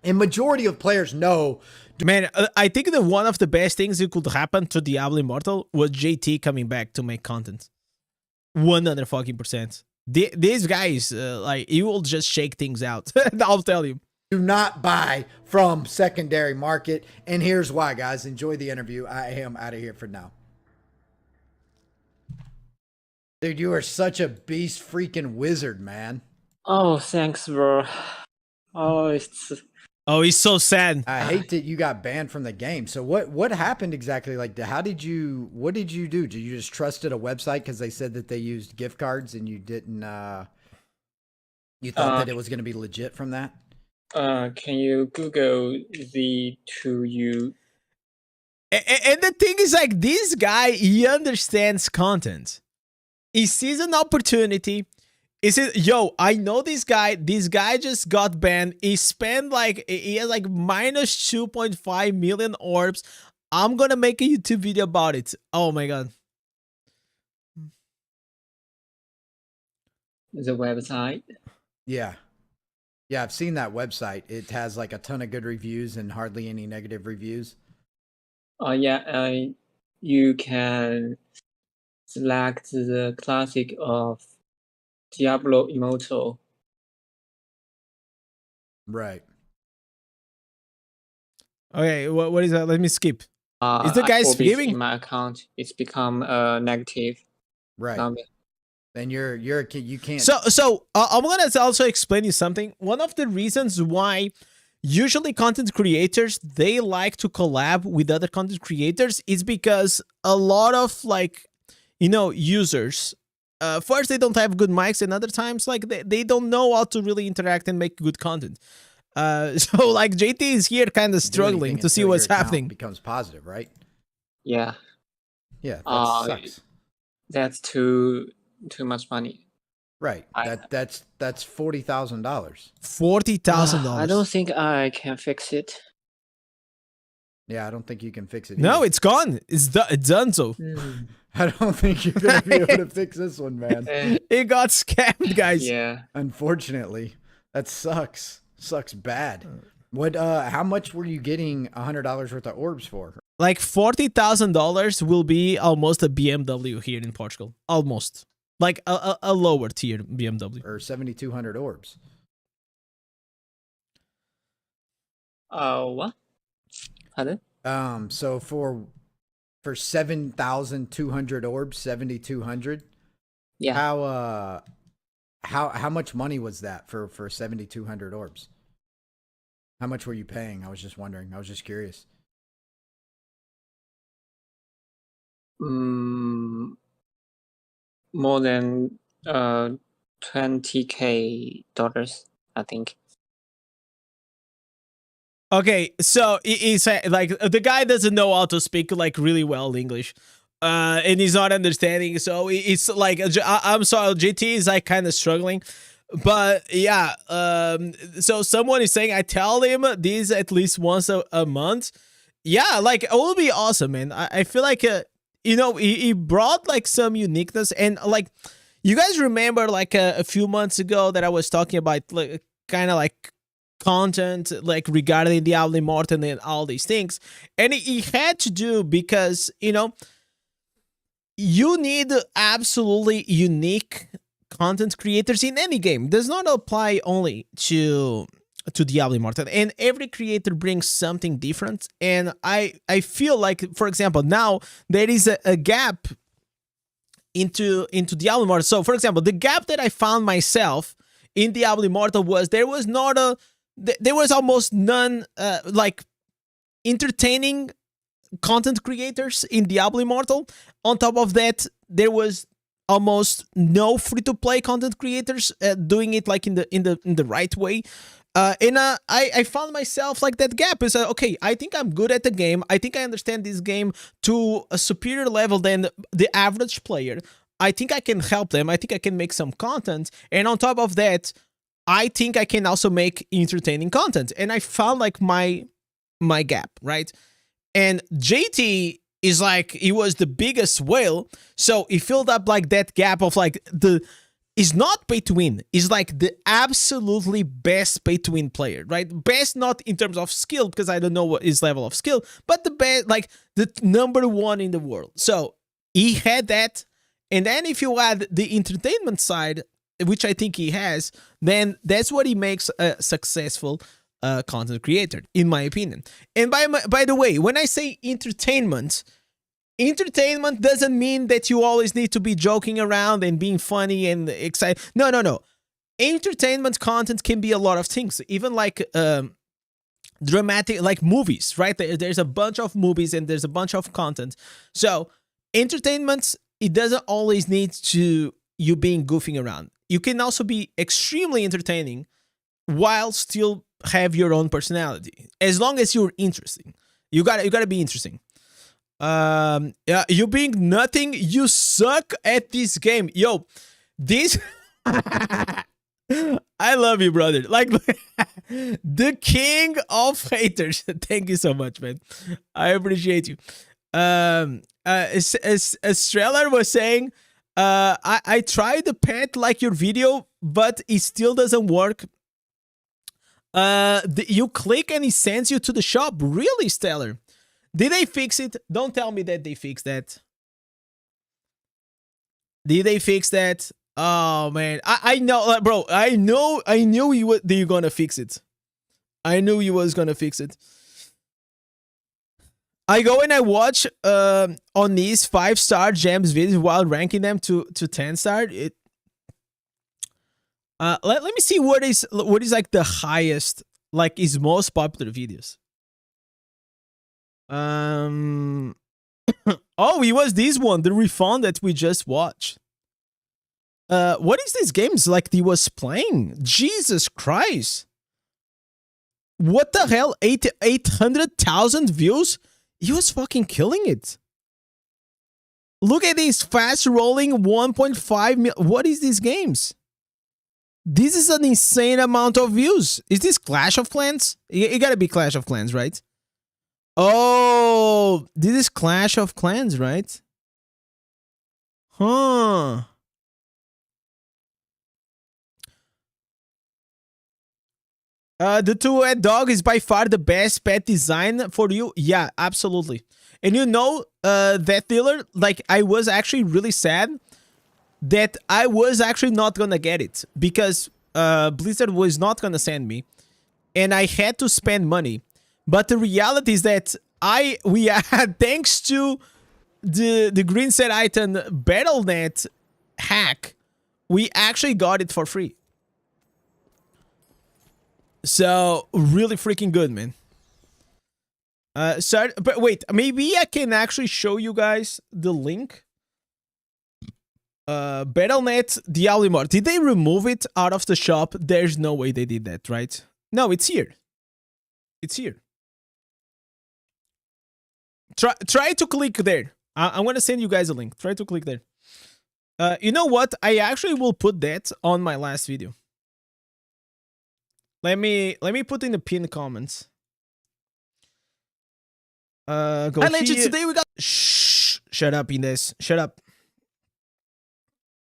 And majority of players know. Man, I think that one of the best things that could happen to Diablo Immortal was JT coming back to make content. 100%. These guys, like, he will just shake things out. I'll tell you. Do not buy from secondary market. And here's why, guys. Enjoy the interview. I am out of here for now. Dude, you are such a beast freaking wizard, man. Oh, thanks, bro. Oh, he's so sad. I hate that you got banned from the game. So what happened exactly? Like, what did you do? Did you just trusted a website because they said that they used gift cards and you didn't, you thought that it was going to be legit from that? Can you Google the 2U? And the thing is, like, this guy, he understands content. He sees an opportunity. He says, yo, I know this guy. This guy just got banned. He spent like, he has like minus 2.5 million orbs. I'm going to make a YouTube video about it. Oh my God. The website? Yeah. Yeah, I've seen that website. It has like a ton of good reviews and hardly any negative reviews. Yeah, you can select the classic of Diablo Immortal. Right. Okay, what is that? Let me skip. Is the I guy forbid skipping? in my account? It's become negative. Right. Then you can't. So I'm gonna also explain you something. One of the reasons why usually content creators, they like to collab with other content creators is because a lot of, like, you know, users, first they don't have good mics, and other times like they don't know how to really interact and make good content. So like JT is here kind of struggling to see what's happening. Becomes positive, right? Yeah. Yeah, that Uh, sucks. That's too much money. Right. That's $40,000. $40,000. I don't think I can fix it. Yeah, I don't think you can fix it. No, either. it's gone. It's done. So I don't think you're gonna be able to fix this one, man. it got scammed, guys. Yeah. Unfortunately, that sucks. Sucks bad. What? How much were you getting $100 worth of orbs for? Like $40,000 will be almost a BMW here in Portugal. Almost. Like a lower tier BMW. Or 7,200 orbs? What? Pardon? So for 7,200 orbs, 7,200. Yeah. How much money was that for 7,200 orbs? How much were you paying? I was just wondering. I was just curious. More than $20K, I think. Okay, so he's like the guy doesn't know how to speak like really well English, and he's not understanding. So it's like I'm sorry, JT is like kind of struggling, but yeah. So someone is saying I tell him this at least once a month. Yeah, like it will be awesome, man. I feel like he brought like some uniqueness, and like you guys remember like a few months ago that I was talking about like kind of like content like regarding Diablo Immortal and all these things, and he had to do because you need absolutely unique content creators in any game. It does not apply only to Diablo Immortal, and every creator brings something different. And I feel like, for example, now there is a gap into Diablo Immortal. So for example, the gap that I found myself in Diablo Immortal was there was almost none like entertaining content creators in Diablo Immortal. On top of that, there was almost no free-to-play content creators doing it like in the right way. And I found myself like that gap is okay, I think I'm good at the game. I think I understand this game to a superior level than the average player. I think I can help them. I think I can make some content. And on top of that, I think I can also make entertaining content. And I found like my gap, right? And JT is like, he was the biggest whale. So he filled up like that gap of like is not pay to win. Is like the absolutely best pay to win player, right? Best not in terms of skill, because I don't know what his level of skill, but the best, like the number one in the world. So he had that. And then if you add the entertainment side, which I think he has, then that's what he makes a successful content creator, in my opinion. And by the way, when I say entertainment doesn't mean that you always need to be joking around and being funny and excited. No. Entertainment content can be a lot of things, even like dramatic, like movies, right? There's a bunch of movies and there's a bunch of content. So entertainment, it doesn't always need to you being goofing around. You can also be extremely entertaining while still have your own personality, as long as you're interesting. You gotta be interesting. Yeah, you being nothing, you suck at this game. Yo, this I love you, brother. Like the king of haters. Thank you so much, man. I appreciate you. As Streller was saying, I tried the pet like your video, but it still doesn't work. You click and it sends you to the shop. Really, Stellar? Did they fix it? Don't tell me that they fixed that. Did they fix that? Oh man, I know, bro. I knew you gonna fix it. I knew you was gonna fix it. I go and I watch on these 5-star gems videos while ranking them to 10-star. Let me see what is like the highest, like his most popular videos. Oh, it was this one, the refund that we just watched. What is these games like he was playing? Jesus Christ. What the hell? 800,000 views? He was fucking killing it. Look at these fast rolling 1.5 mil. What is these games? This is an insane amount of views. Is this Clash of Clans? It gotta be Clash of Clans, right? Oh, this is Clash of Clans, right? Huh. The two-head dog is by far the best pet design for you. Yeah, absolutely. And you know, that dealer, like, I was actually really sad that I was actually not gonna get it because Blizzard was not gonna send me, and I had to spend money. But the reality is that we had, thanks to the Green Set Item Battle.net hack, we actually got it for free. So really freaking good, man. So, but wait, maybe I can actually show you guys the link. Battle.net Diablo Immortal. Did they remove it out of the shop? There's no way they did that, right? No, it's here. It's here. Try to click there. I'm gonna send you guys a link. Try to click there. You know what? I actually will put that on my last video. Let me put in the pinned comments. Go here. Today we got. Shh! Shut up, Indez. Shut up.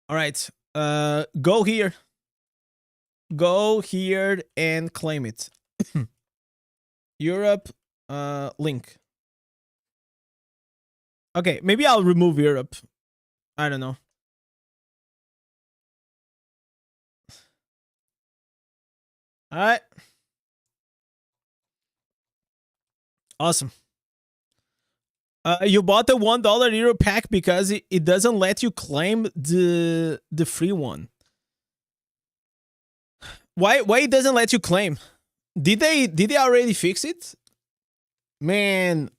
All right. Go here. Go here and claim it. Europe. Link. Okay, maybe I'll remove Europe. I don't know. All right. Awesome. You bought the $1 Euro pack because it doesn't let you claim the free one. Why it doesn't let you claim? Did they already fix it? Man,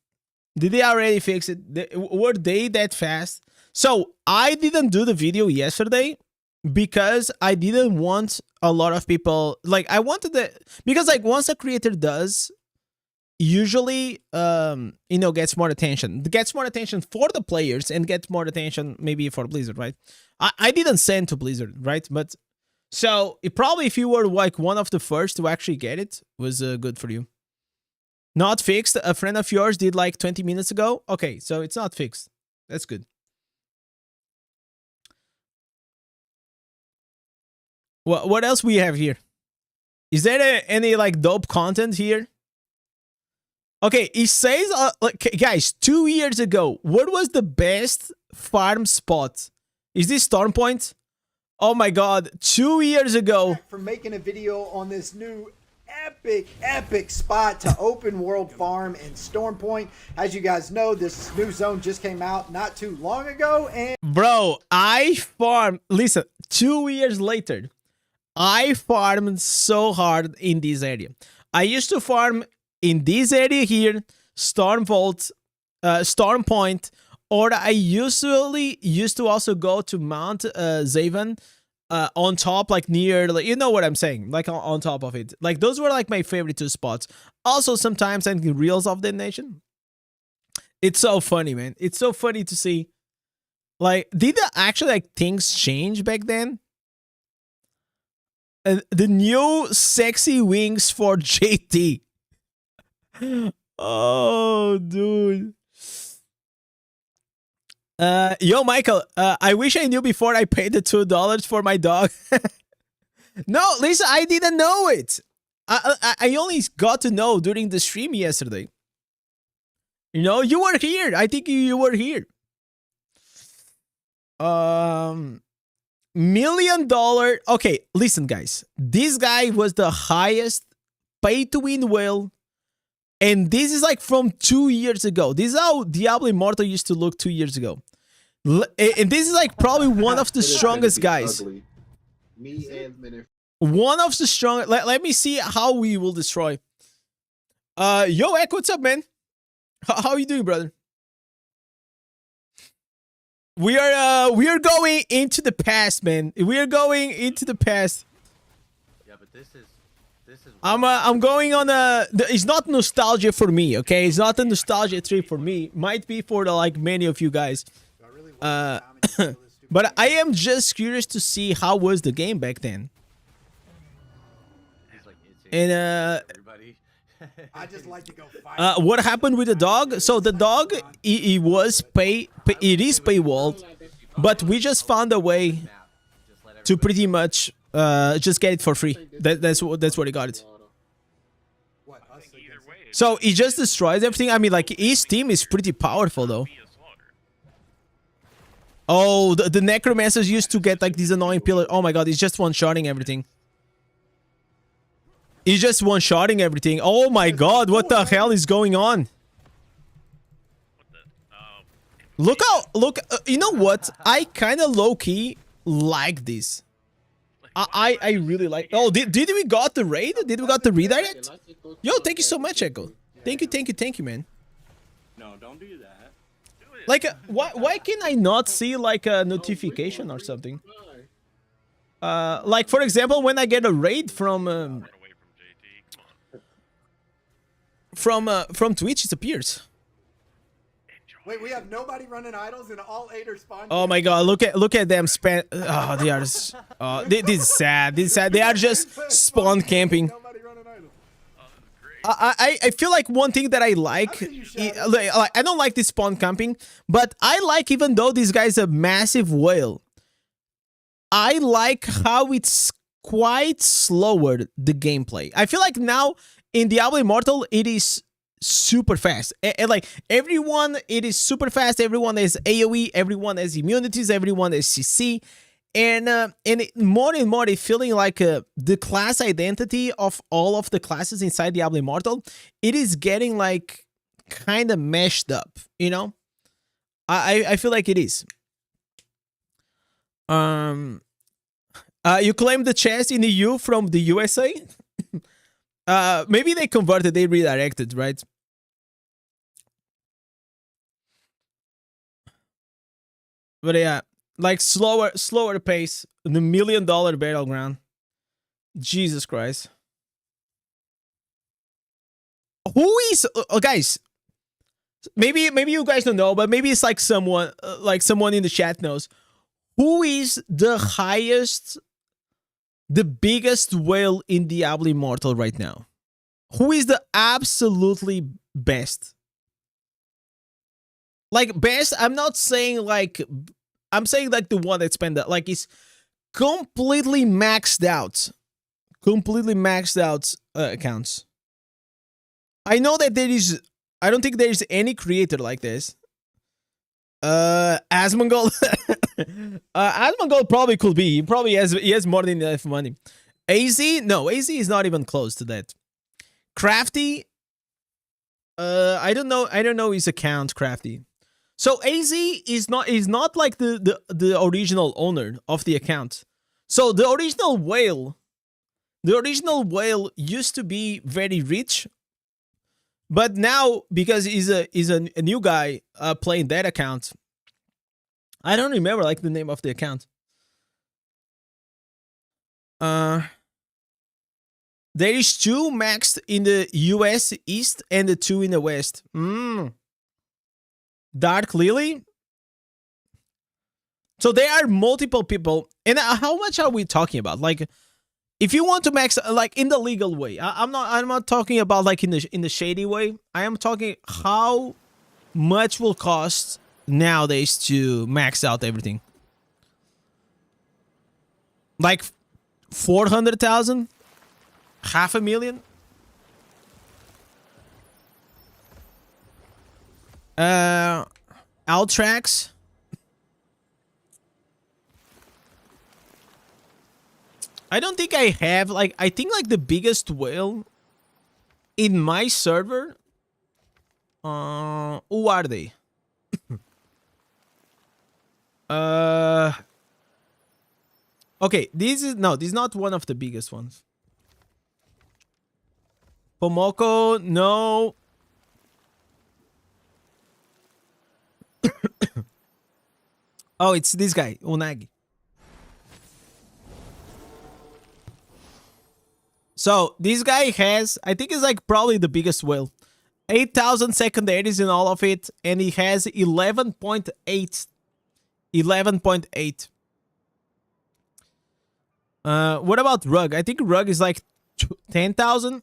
did they already fix it? Were they that fast? So I didn't do the video yesterday because I didn't want a lot of people, like, I wanted because like once a creator does, usually you know, gets more attention. Gets more attention for the players and gets more attention maybe for Blizzard, right? I didn't send to Blizzard, right? But so it probably, if you were like one of the first to actually get it, was good for you. Not fixed. A friend of yours did like 20 minutes ago. Okay, so it's not fixed. That's good. What else we have here? Is there any like dope content here? Okay, it says, like, guys, 2 years ago, what was the best farm spot? Is this Storm Point? Oh my god, 2 years ago. For making a video on this new epic spot to open world farm in Storm Point. As you guys know, this new zone just came out not too long ago, and bro, I farmed, listen, 2 years later, I farmed so hard in this area. I used to farm in this area here, Storm Vault, Storm Point, or I usually used to also go to Mount Zaven, on top, like near, like, you know what I'm saying, like on top of it. Like those were like my favorite two spots. Also sometimes I think Reels of the Nation. It's so funny, man. It's so funny to see. Like, did actually like things change back then? The new sexy wings for JT. Oh, dude. Yo, Michael, I wish I knew before I paid the $2 for my dog. No, Lisa, I didn't know it. I only got to know during the stream yesterday. You know, you were here. I think you were here. $1 million. Okay, listen, guys. This guy was the highest pay-to-win whale. And this is like from 2 years ago. This is how Diablo Immortal used to look 2 years ago. And this is like probably one of the strongest guys. Me and one of the strongest. Let me see how we will destroy. Yo, Eck, what's up, man? How you doing, brother? We are going into the past, man. We are going into the past. Yeah, but this is I'm going on a. It's not nostalgia for me, okay? It's not a nostalgia trip for me. Might be for the, like, many of you guys. But I am just curious to see how was the game back then. He's like, it's And everybody. I just like to go fight. what happened with the dog? So the dog, it was it is paywalled, but we just found a way to pretty much just get it for free. That's what he got it. What, us against- So he just destroys everything. I mean, like, his team is pretty powerful though. Oh, the necromancers used to get like these annoying pillars. Oh my god, he's just one-shotting everything. He's just one-shotting everything. Oh my god, what the hell is going on? Look how, you know what? I kind of low-key like this. I really like. Oh, did we got the raid? Did we got the redirect? Yo, thank you so much, Echo. Thank you, man. No, don't do that. Like, why can I not see like a notification or something? Like, for example, when I get a raid from Twitch, it appears. Wait, we have nobody running idols and all 8 are spawned. Oh my god, look at them spam. Oh, they are just, this is sad. This is sad. They are just spawn camping. Nobody running idols. I feel like one thing that I like, I don't like this spawn camping, but I like, even though this guy's a massive whale, I like how it's quite slower, the gameplay. I feel like now in Diablo Immortal, it is super fast. And like everyone, it is super fast. Everyone has AoE, everyone has immunities, everyone has CC. And more and more, it's feeling like the class identity of all of the classes inside Diablo Immortal, it is getting like kind of meshed up, you know? I feel like it is. You claim the chest in EU from the USA? Maybe they converted, they redirected, right? But yeah. Like slower pace, the $1 million battleground. Jesus Christ. Who is guys? Maybe you guys don't know, but maybe it's like someone in the chat knows. Who is the highest, the biggest whale in Diablo Immortal right now? Who is the absolutely best? Like best, I'm not saying like, I'm saying like the one that spent that, like, is completely maxed out. Completely maxed out accounts. I know that there is, I don't think there is any creator like this. Asmongold. Asmongold probably could be. He probably has more than enough money. AZ? No, AZ is not even close to that. Crafty? I don't know his account, Crafty. So AZ is not like the original owner of the account. So the original whale used to be very rich, but now because he's a new guy playing that account, I don't remember like the name of the account. There is 2 maxed in the US East and the 2 in the West. Dark Lily. So there are multiple people. And how much are we talking about? Like, if you want to max, like in the legal way, I'm not talking about like in the shady way. I am talking how much will cost nowadays to max out everything. Like 400,000, $500,000. Altrax. I don't think I have, like, I think like the biggest whale in my server. Who are they? Okay, this is not one of the biggest ones. Pomoko, no. Oh, it's this guy, Unagi. So this guy has, I think it's like probably the biggest whale. 8,000 secondaries in all of it, and he has 11.8 11.8. What about Rug? I think Rug is like 10,000.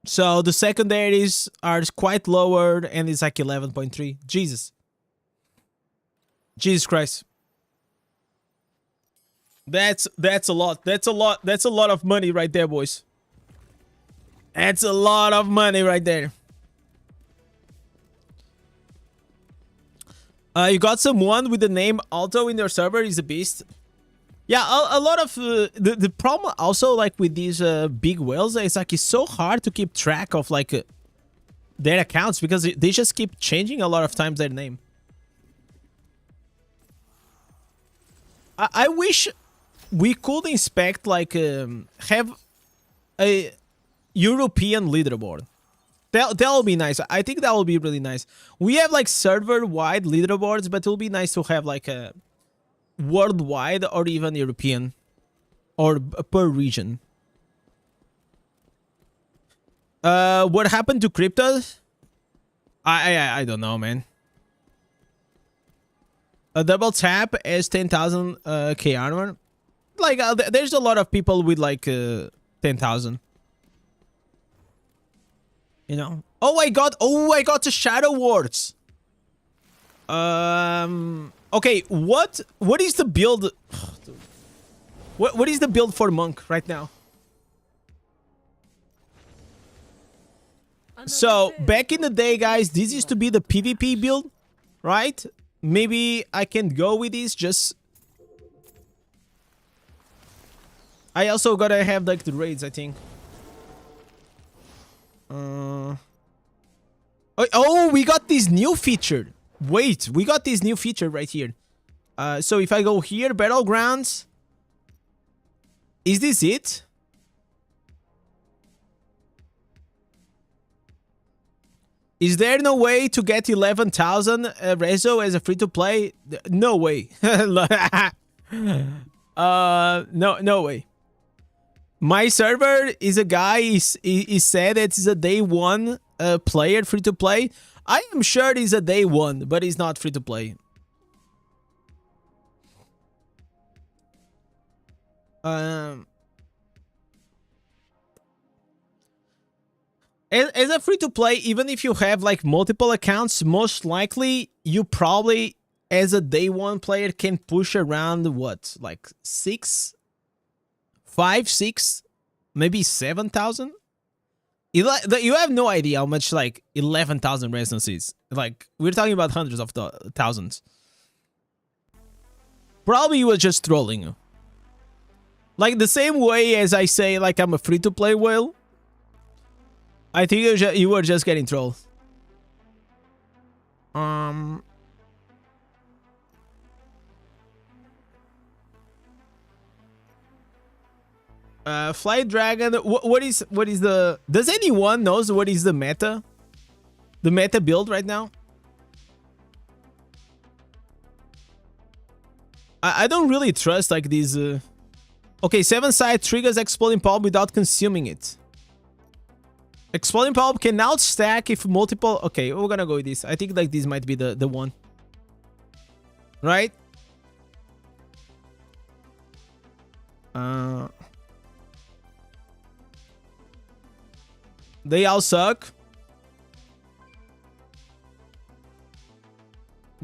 So the secondaries are quite lower, and it's like 11.3. Jesus Christ. That's a lot. That's a lot of money right there, boys. That's a lot of money right there. You got someone with the name Alto in your server. Is a beast. Yeah, a lot of the problem also like with these big whales is like it's so hard to keep track of like their accounts because they just keep changing a lot of times their name. I wish we could inspect like have a European leaderboard. That will be nice. I think that will be really nice. We have like server-wide leaderboards, but it will be nice to have like a worldwide or even European or per region. What happened to cryptos? I don't know, man. A double tap as 10,000 K armor. Like there's a lot of people with like 10,000. You know. Oh, I got the Shadow Wards. Okay, what is the build? What is the build for Monk right now? So back in the day, guys, this used to be the PvP build, right? Maybe I can go with this. Just I also gotta have like the raids, I think. Oh, we got this new feature. Wait, we got this new feature right here. So if I go here, Battlegrounds. Is this it? Is there no way to get 11,000 Rezo as a free-to-play? No way. No way. My server is a guy, he said it's a day one player free-to-play. I am sure it's a day one, but it's not free-to-play. As a free-to-play, even if you have like multiple accounts, most likely you probably, as a day one player, can push around what, like 5, 6, maybe 7,000. You have no idea how much like 11,000 resonance is. Like we're talking about hundreds of thousands. Probably you were just trolling. Like the same way as I say like I'm a free-to-play whale. I think you were just getting trolled. Flight Dragon. What is the? Does anyone knows what is the meta? The meta build right now. I don't really trust like these. Okay, 7-side triggers Exploding Pulp without consuming it. Exploding Pulp can now stack if multiple... Okay, we're gonna go with this. I think like this might be the one. Right? They all suck.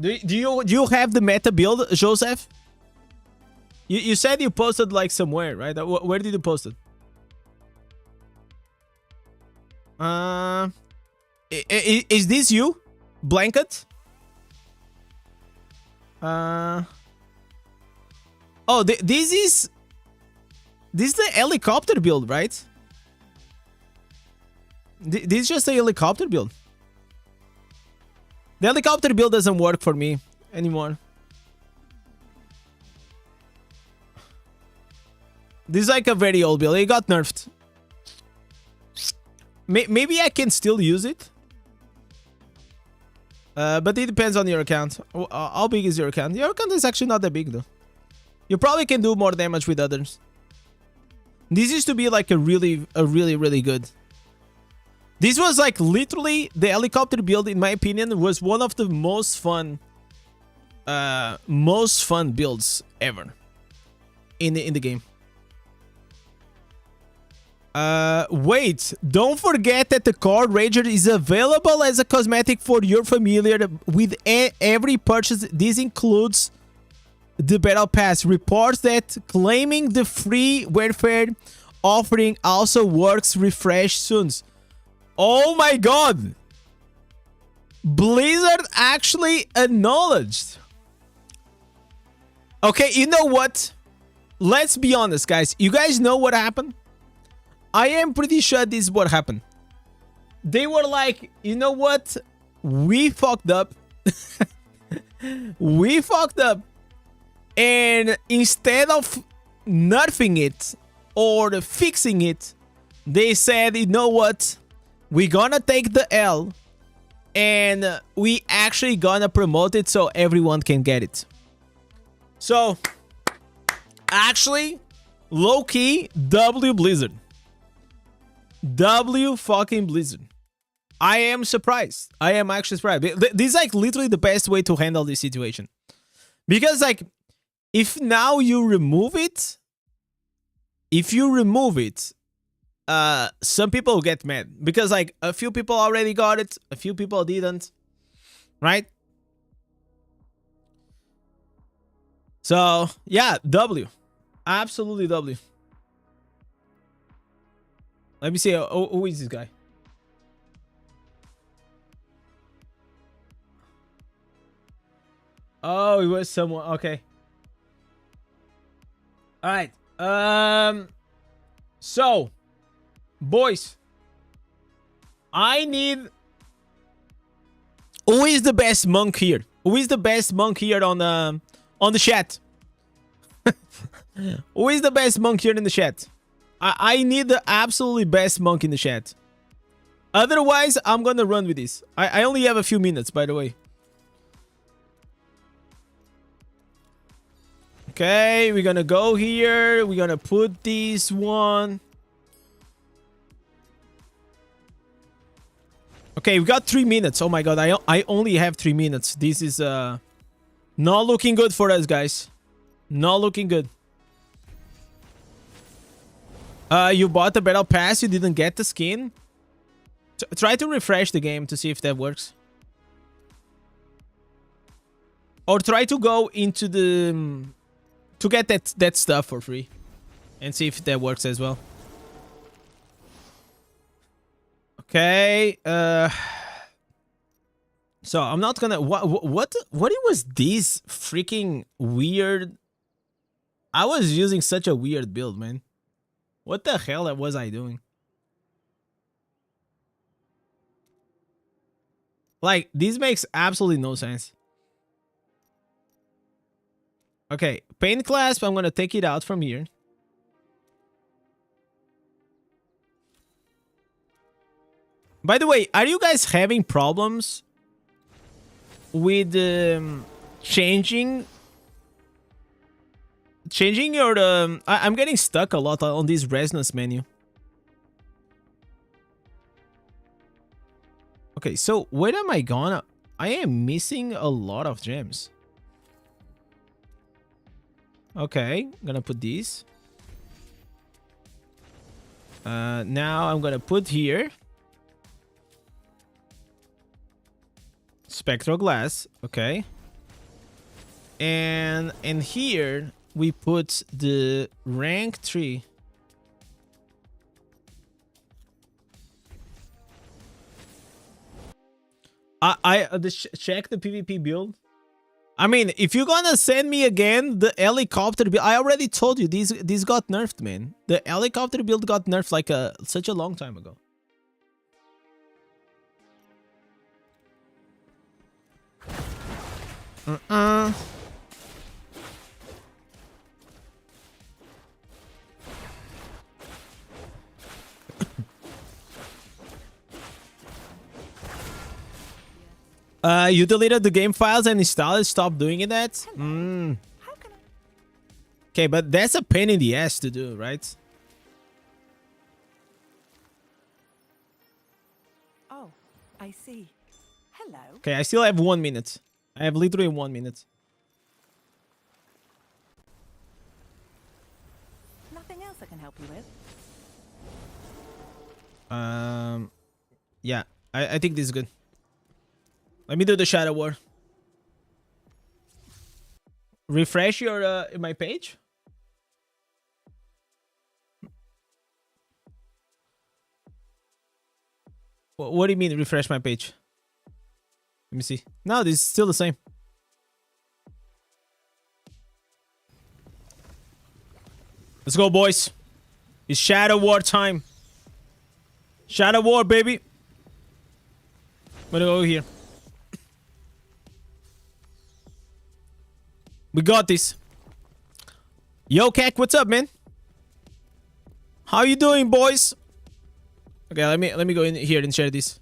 Do you have the meta build, Joseph? You said you posted like somewhere, right? Where did you post it? Is this you? Blanket? Oh, this is the helicopter build, right? This is just a helicopter build. The helicopter build doesn't work for me anymore. This is like a very old build. It got nerfed. Maybe I can still use it. But it depends on your account. How big is your account? Your account is actually not that big though. You probably can do more damage with others. This used to be like a really good. This was like literally the helicopter build, in my opinion, was one of the most fun most fun builds ever in the game. Wait, don't forget that the card Rager is available as a cosmetic for your familiar with every purchase. This includes the Battle Pass. Reports that claiming the free warfare offering also works. Refresh soon. Oh my god! Blizzard actually acknowledged. Okay, you know what? Let's be honest, guys. You guys know what happened? I am pretty sure this is what happened. They were like, you know what? We fucked up. We fucked up. And instead of nerfing it or fixing it, they said, you know what? We're gonna take the L and we actually gonna promote it so everyone can get it. So, actually, low-key, W Blizzard. W fucking Blizzard. I am surprised. I am actually surprised. This is like literally the best way to handle this situation. Because like, if now you remove it, some people get mad. Because like, a few people already got it, a few people didn't. Right? So, yeah, W. Absolutely W. Let me see. Who is this guy? Oh, it was someone. Okay. All right. So, boys, I need. Who is the best monk here? Who is the best monk here on the chat? Who is the best monk here in the chat? I need the absolutely best monk in the chat. Otherwise, I'm gonna run with this. I only have a few minutes, by the way. Okay, we're gonna go here. We're gonna put this one. Okay, we got 3 minutes. Oh my god, I only have 3 minutes. This is not looking good for us, guys. Not looking good. You bought the battle pass, you didn't get the skin. Try to refresh the game to see if that works. Or try to go into the... to get that stuff for free. And see if that works as well. Okay. So I'm not gonna... What was this freaking weird... I was using such a weird build, man. What the hell was I doing? Like, this makes absolutely no sense. Okay, paint clasp, I'm gonna take it out from here. By the way, are you guys having problems with changing your I'm getting stuck a lot on this resonance menu. Okay, so where am I gonna... I am missing a lot of gems. Okay, I'm gonna put these. Now I'm gonna put here spectral glass. Okay, and here we put the rank 3. Check the PvP build. I mean, if you're gonna send me again the helicopter build, I already told you these got nerfed, man. The helicopter build got nerfed like such a long time ago. You deleted the game files and installed it. Stop doing it. That. Okay, but that's a pain in the ass to do, right? Oh, I see. Hello. Okay, I still have 1 minute. I have literally 1 minute. can help you with. Yeah, I think this is good. Let me do the Shadow War. Refresh your my page. What do you mean refresh my page? Let me see. No, this is still the same. Let's go, boys. It's Shadow War time. Shadow War, baby. I'm gonna go here. We got this. Yo, Kek, what's up, man? How you doing, boys? Okay, let me go in here and share this.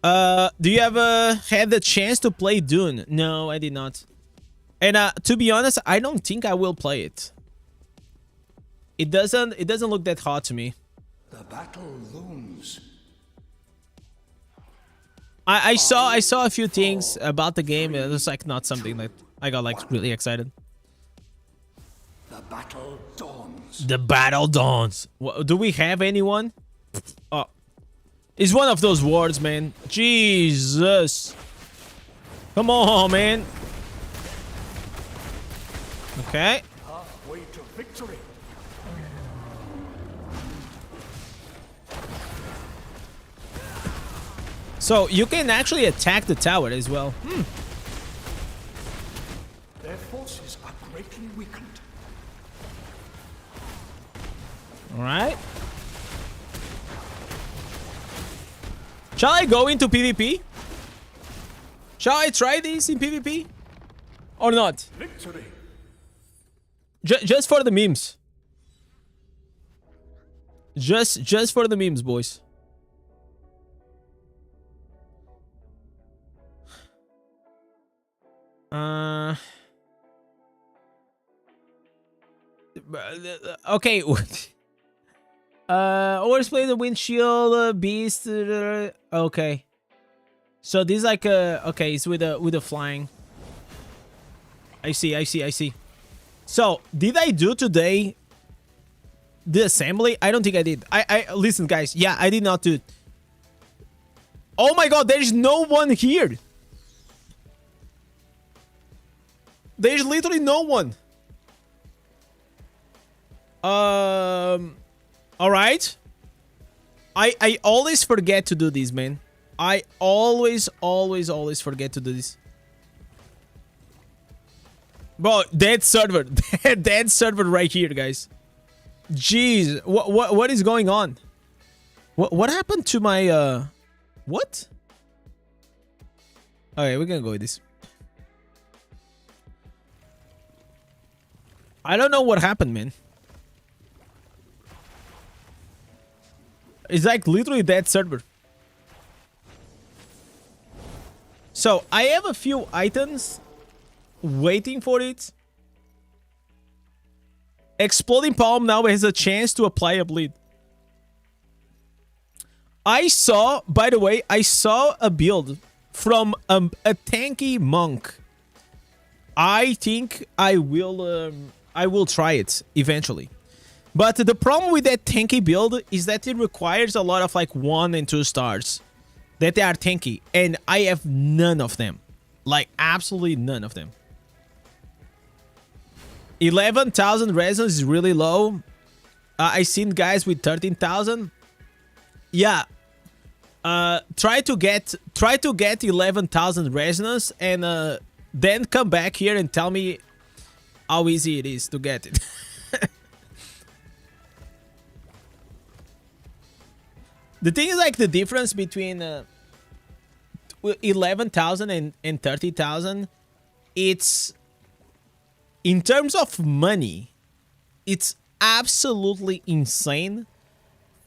Do you ever had the chance to play Dune? No, I did not. And to be honest, I don't think I will play it. It doesn't look that hot to me. The battle looms. I saw a few things about the game. It was like not something that I got like really excited. The battle dawns. The battle dawns. Do we have anyone? Oh, it's one of those words, man. Jesus. Come on, man. Okay. Halfway to victory. So you can actually attack the tower as well. Their forces are greatly weakened. All right. Shall I go into PvP? Shall I try this in PvP? Or not? Victory. Just for the memes. Just for the memes, boys. Okay. Always play the windshield beast. Okay. So this is like okay, it's with a flying. I see. So did I do today the assembly? I don't think I did. I listen, guys. Yeah, I did not do it. Oh my god, there's no one here. There's literally no one. All right. I always forget to do this, man. I always forget to do this. Bro, dead server. Dead server right here, guys. Jeez, what is going on? What happened to my what? Okay, we're gonna go with this. I don't know what happened, man. It's like literally dead server. So I have a few items waiting for it. Exploding Palm now has a chance to apply a bleed. I saw, by the way, I saw a build from a tanky monk. I think I will try it eventually. But the problem with that tanky build is that it requires a lot of like 1 and 2 stars. That they are tanky. And I have none of them. Like absolutely none of them. 11,000 resonance is really low. I seen guys with 13,000. Yeah. Try to get 11,000 resonance and then come back here and tell me how easy it is to get it. The thing is like the difference between 11,000 and 30,000, it's in terms of money, it's absolutely insane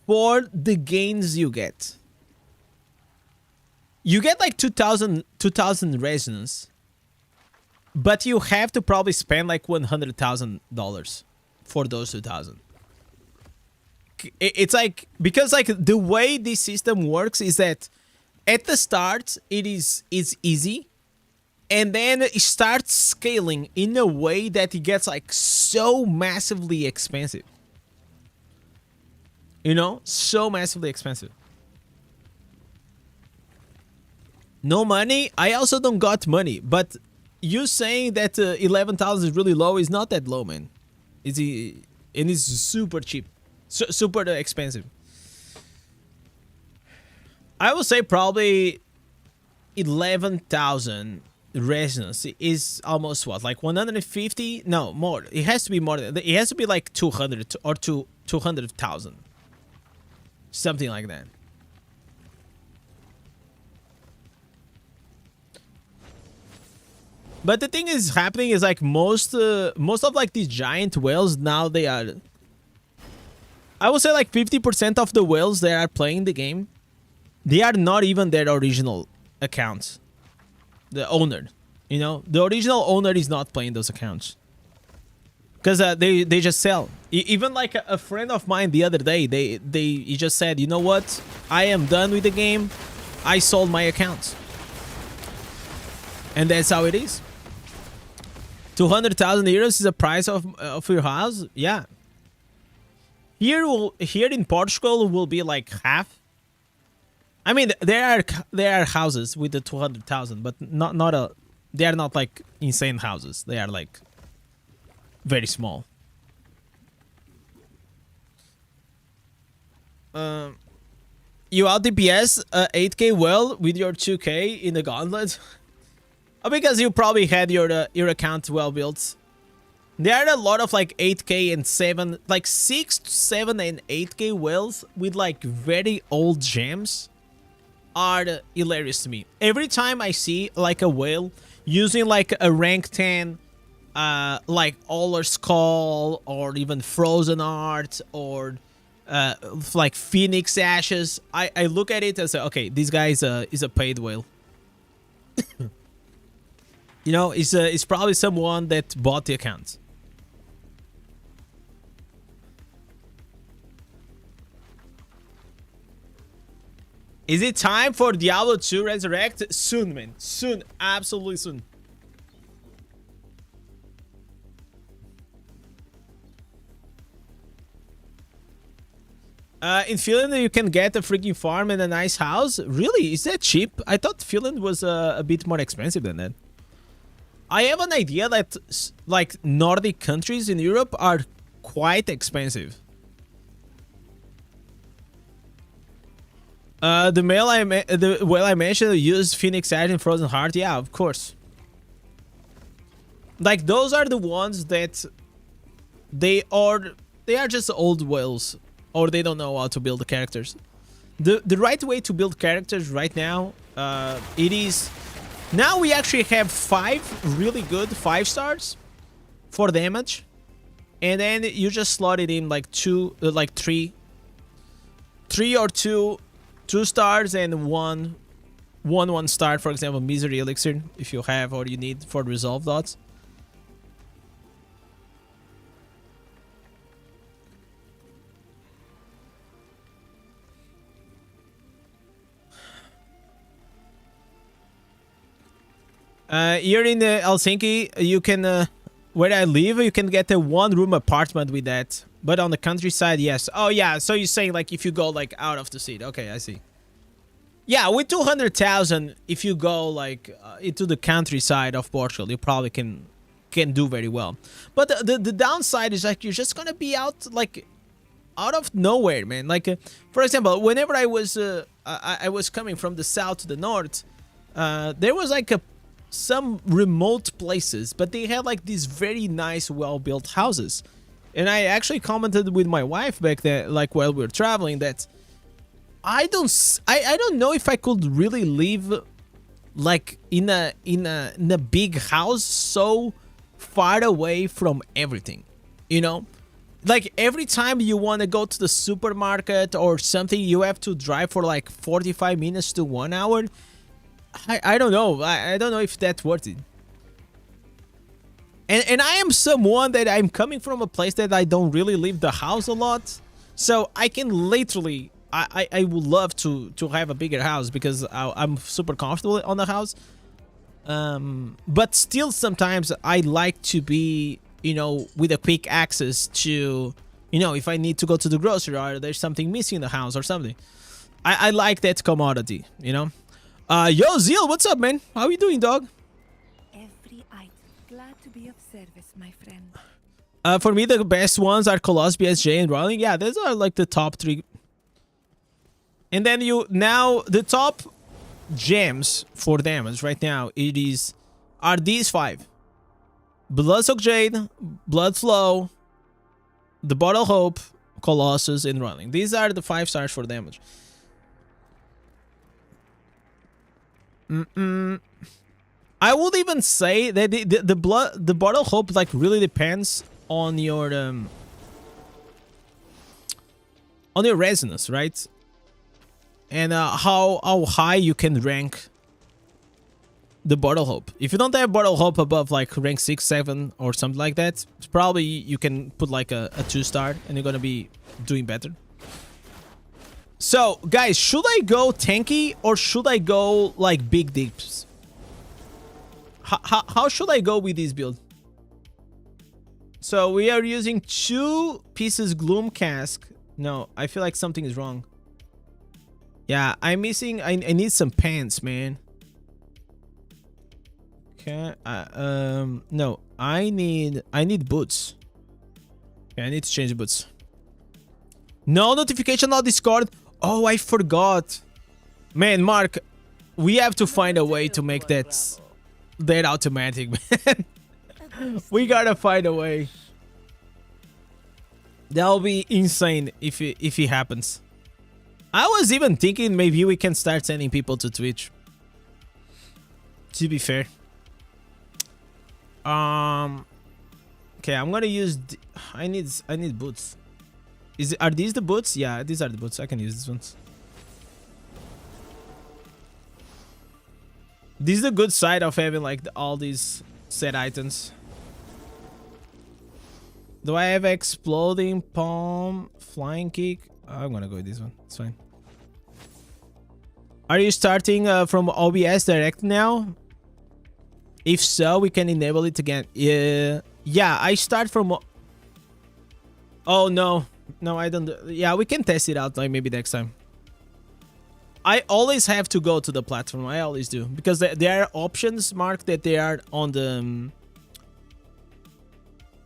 for the gains you get. You get like 2,000 resonance, but you have to probably spend like $100,000 for those 2,000. It's like, because like the way this system works is that at the start it's easy, and then it starts scaling in a way that it gets like so massively expensive. You know, so massively expensive. No money. I also don't got money, but you saying that 11,000 is really low is not that low, man. It's and it's super cheap, super expensive. I would say probably 11,000 resonance is almost what, like 150? No, more. It has to be more than. It has to be like 200 or 200,000, something like that. But the thing is happening is like most of like these giant whales now, they are, I would say like 50% of the whales that are playing the game, they are not even their original accounts. The owner, you know, the original owner is not playing those accounts because they just sell. Even like a friend of mine the other day, he just said, you know what, I am done with the game, I sold my account, and that's how it is. 200,000 euros is the price of your house. Yeah. Here in Portugal will be like half. I mean, there are houses with the 200,000, but they are not like insane houses. They are like very small. You out DPS 8K well with your 2K in the gauntlet? Because you probably had your account well built. There are a lot of like 8K and 7, like 6, 7, and 8K whales with like very old gems are hilarious to me. Every time I see like a whale using like a rank 10, like Aller's Skull or even Frozen Art or like Phoenix Ashes, I look at it and say, okay, this guy is a paid whale. You know, it's probably someone that bought the account. Is it time for Diablo 2 Resurrect? Soon, man. Soon. Absolutely soon. In Finland, you can get a freaking farm and a nice house. Really? Is that cheap? I thought Finland was a bit more expensive than that. I have an idea that like Nordic countries in Europe are quite expensive. The whale I mentioned used Phoenix Edge and Frozen Heart. Yeah, of course. Like those are the ones that they are just old whales, or they don't know how to build the characters. The right way to build characters right now, it is. Now we actually have 5 really good 5 stars for damage, and then you just slot it in like 3 or 2 stars and one 1 star, for example, Misery Elixir if you have or you need for Resolve Dots. Here in Helsinki, you can, where I live, you can get a 1-room apartment with that. But on the countryside, yes. Oh, yeah. So you're saying, like, if you go, like, out of the city. Okay, I see. Yeah, with 200,000, if you go, like, into the countryside of Portugal, you probably can do very well. But the downside is, like, you're just gonna be out, like, out of nowhere, man. Like, for example, whenever I was coming from the south to the north, there was, like, some remote places, but they had like these very nice, well-built houses. And I actually commented with my wife back then, like while we were traveling, that I don't know if I could really live like in a big house so far away from everything, you know? Like every time you want to go to the supermarket or something, you have to drive for like 45 minutes to 1 hour. I don't know. I don't know if that's worth it. And I am someone that I'm coming from a place that I don't really leave the house a lot. So I can literally, I would love to have a bigger house because I'm super comfortable on the house. But still sometimes I like to be, you know, with a quick access to, You know, if I need to go to the grocery or there's something missing in the house or something. I like that commodity, you know. Yo, Zeal, what's up, man? How you doing, dog? Every item. Glad to be of service, my friend. For me, the best ones are Colossus, BSJ, and Rolling. Yeah, those are like the top 3. And then now the top gems for damage right now are these 5: Bloodsoak Jade, Blood Flow, the Bottle Hope, Colossus, and Rolling. These are the 5 stars for damage. I would even say that the Bottle Hope like really depends on your resonance, right? And how high you can rank the Bottle Hope. If you don't have Bottle Hope above like rank 6, 7 or something like that, it's probably you can put like a 2-star and you're gonna be doing better. So guys, should I go tanky or should I go like big dips? How should I go with this build? So we are using 2 pieces Gloom Cask. No, I feel like something is wrong. Yeah, I'm missing. I need some pants, man. Okay. No, I need boots. Okay, I need to change the boots. No notification on Discord. Oh, I forgot. Man, Mark, we have to find a way to make that automatic, man. We gotta find a way. That'll be insane if it happens. I was even thinking maybe we can start sending people to Twitch. To be fair. Okay, I'm gonna use. I need boots. Are these the boots? Yeah, these are the boots. I can use these ones. This is the good side of having like all these set items. Do I have exploding palm, flying kick? I'm gonna go with this one. It's fine. Are you starting from OBS direct now? If so, we can enable it again. Yeah, I start from. Oh no. No, I don't. Yeah, we can test it out like maybe next time. I always have to go to the platform. I always do because there are options, Mark, that they are on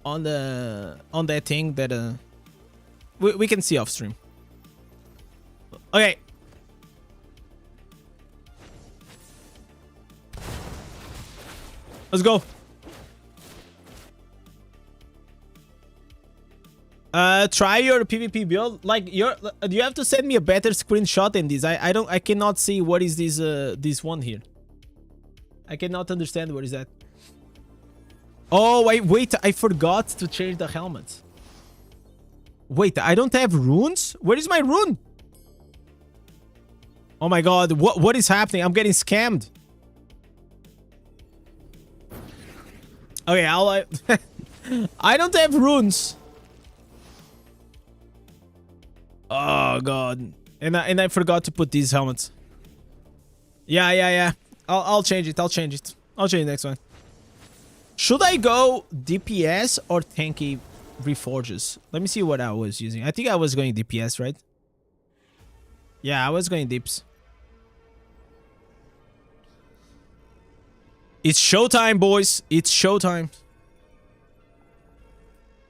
that thing that we can see off stream. Okay. Let's go. Try your PvP build. Like you have to send me a better screenshot than this. I cannot see what is this one here. I cannot understand what is that. Oh, wait, I forgot to change the helmet. Wait, I don't have runes? Where is my rune? Oh my god, what is happening? I'm getting scammed. Okay, I don't have runes. Oh god. And I forgot to put these helmets. Yeah. I'll change it. I'll change the next one. Should I go DPS or tanky reforges? Let me see what I was using. I think I was going DPS, right? Yeah, I was going dips. It's showtime, boys. It's showtime.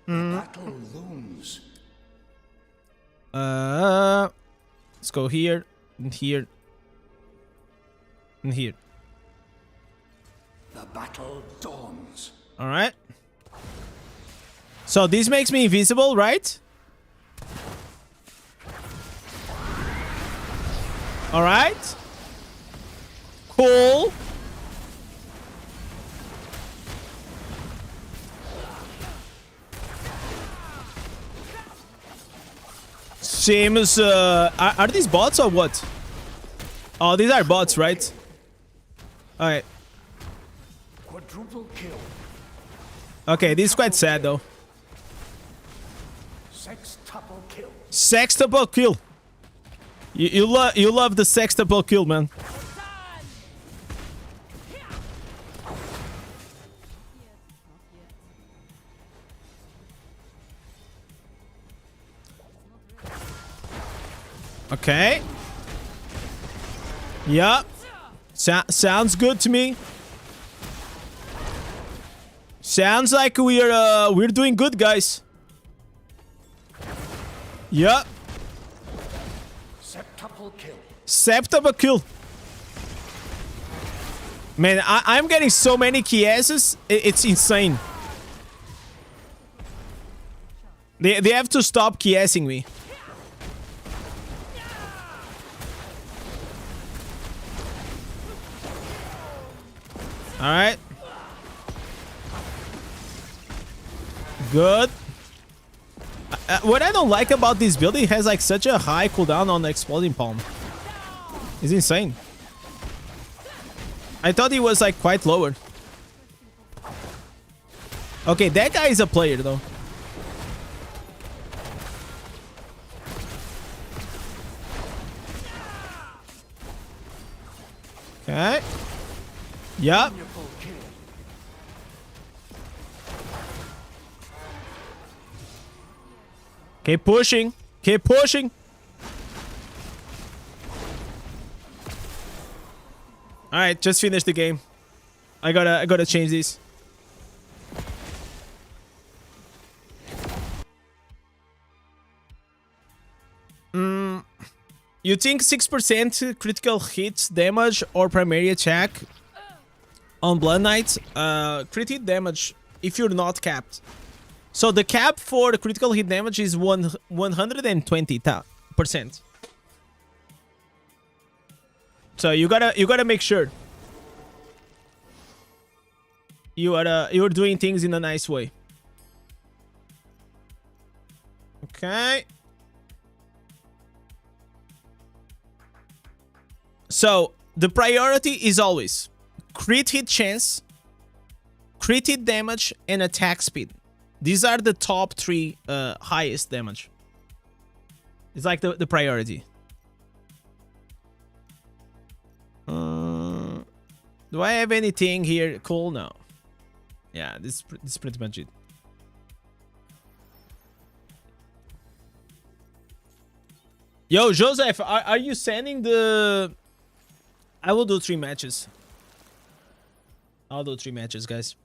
Battle looms. Let's go here and here and here. The battle dawns. All right. So this makes me invisible, right? All right. Cool. Seems, are these bots or what? Oh, these are bots, right? Alright. Quadruple kill. Okay, this is quite sad though. Sextuple kill. Sextuple kill. You love the sextuple kill, man. Okay. Yeah. Sounds good to me. Sounds like we're doing good, guys. Yeah. Septuple kill. Septuple kill. Man, I'm getting so many KSs. It's insane. They have to stop KSing me. Alright. Good. What I don't like about this build, it has like such a high cooldown on the exploding palm. It's insane. I thought he was like quite lower. Okay, that guy is a player though. Okay. Yup. Keep pushing. Keep pushing. Alright, just finish the game. I gotta change these. You think 6% critical hit damage or primary attack on Blood Knight? Crit hit damage if you're not capped. So the cap for the critical hit damage is 120%. So you gotta make sure you're doing things in a nice way. Okay. So the priority is always crit hit chance, crit hit damage, and attack speed. These are the top 3 highest damage. It's like the priority. Do I have anything here cool? No. Yeah, this is pretty much it. Yo, Joseph, are you sending the... I will do 3 matches. I'll do 3 matches, guys.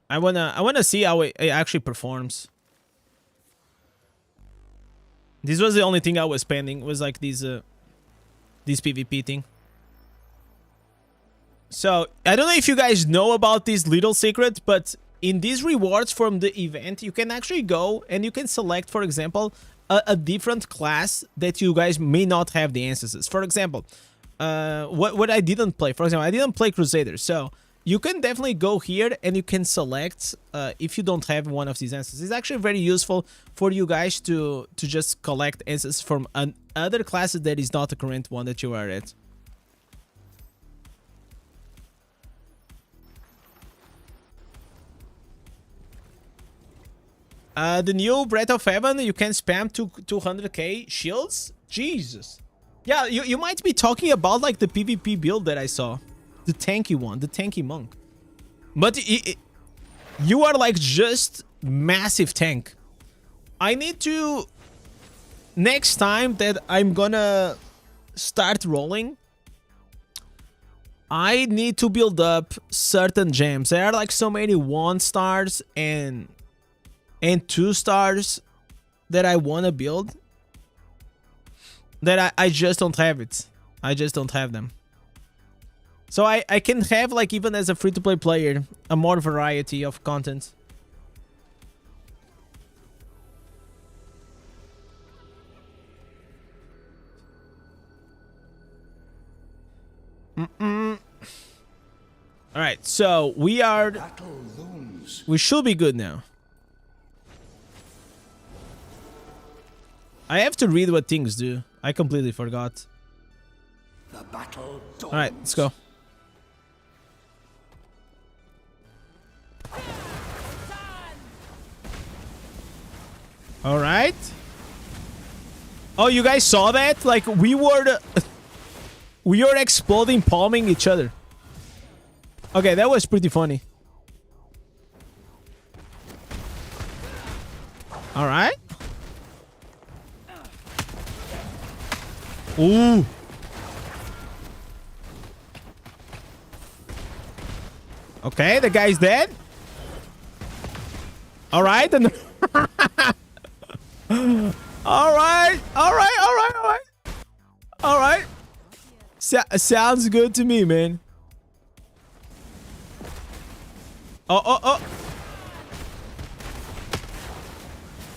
I wanna see how it actually performs. This was the only thing I was spending, was like this PvP thing. So I don't know if you guys know about this little secret, but in these rewards from the event, you can actually go and you can select, for example, a different class that you guys may not have the instances. For example, what I didn't play. For example, I didn't play Crusader, so you can definitely go here and you can select if you don't have one of these instances. It's actually very useful for you guys to just collect instances from other classes that is not the current one that you are at. The new Breath of Heaven, you can spam 200k shields? Jesus. Yeah, you might be talking about like the PvP build that I saw. The tanky one, the tanky monk. But you are like just massive tank. I need to... Next time that I'm gonna start rolling, I need to build up certain gems. There are like so many 1 stars and 2 stars that I want to build that I just don't have it. I just don't have them. So I can have, like, even as a free-to-play player, a more variety of content. Alright, so we should be good now. I have to read what things do. I completely forgot. Alright, let's go. Alright. Oh, you guys saw that? Like, we were exploding, palming each other. Okay, that was pretty funny. Alright. Ooh. Okay, the guy's dead. All right. And all right. All right. All right. All right. All right. Sounds good to me, man. Oh, oh, oh.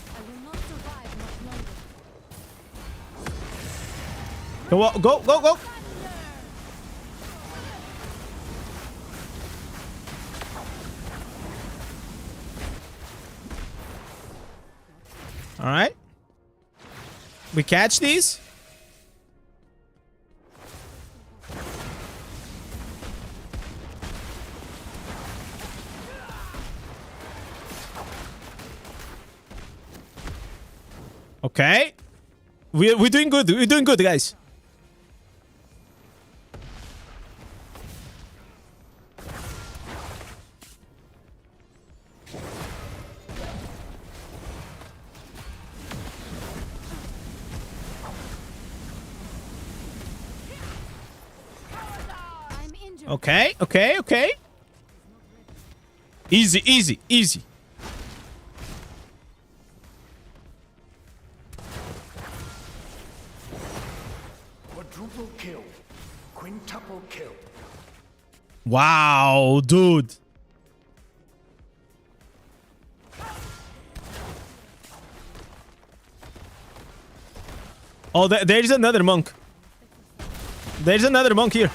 I will not survive much longer. Go, go, go, go. All right. We catch these. Okay. We're doing good. We're doing good, guys. I'm injured. Okay, okay, okay. Easy, easy, easy. Quadruple kill. Quintuple kill. Wow, dude. Oh, there's another monk. There's another monk here.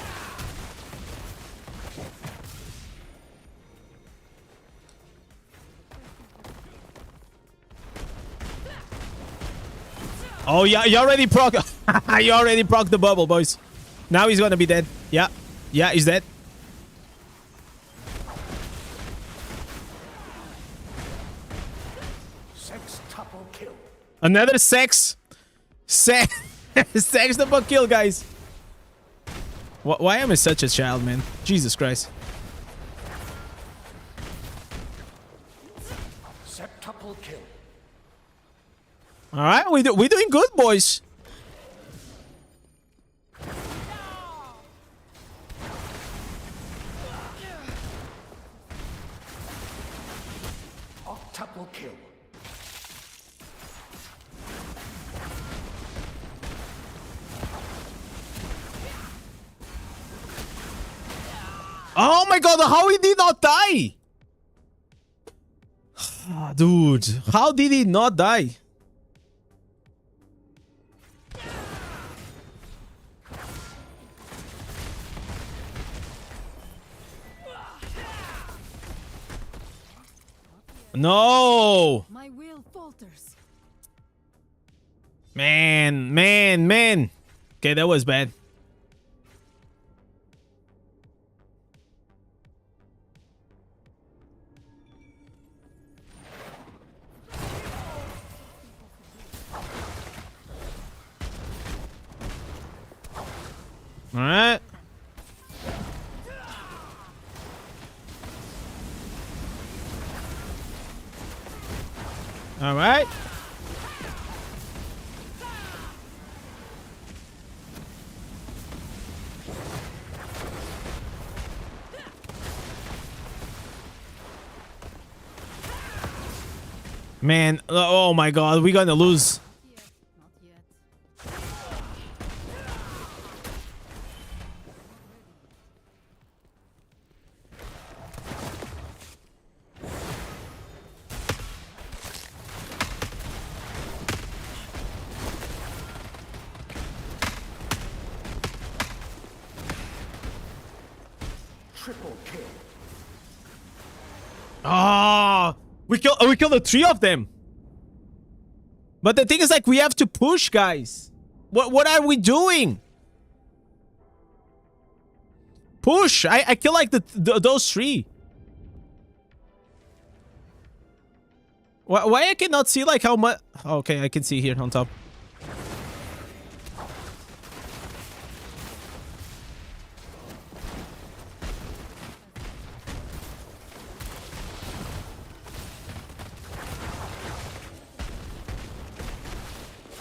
Oh, yeah, you already proc. You already proc the bubble, boys. Now he's gonna be dead. Yeah, yeah, he's dead. Sextuple kill. Another sex double kill, guys. Why am I such a child, man? Jesus Christ. Septuple kill. All right, we're doing good, boys. Octuple kill. Oh my god, how he did not die? Dude, how did he not die? No! My will falters. Man, man, man. Okay, that was bad. All right. All right. Man, oh my god, we're gonna lose. Not yet. Triple kill. Oh, we killed the three of them. But the thing is, like, we have to push, guys. What are we doing? Push. I kill like those three. Why I cannot see like how much? Okay, I can see here on top.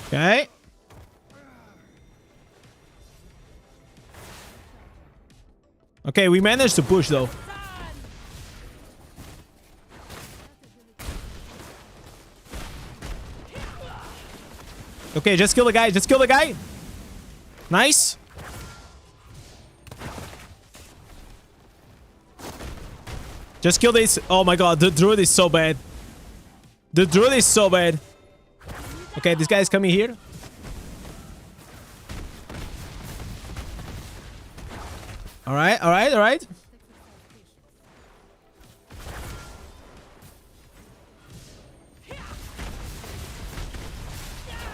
Okay. Okay, we managed to push though. Okay, just kill the guy. Just kill the guy. Nice. Just kill this. Oh my god, the druid is so bad. The druid is so bad. Okay, this guy is coming here. Alright, alright, alright.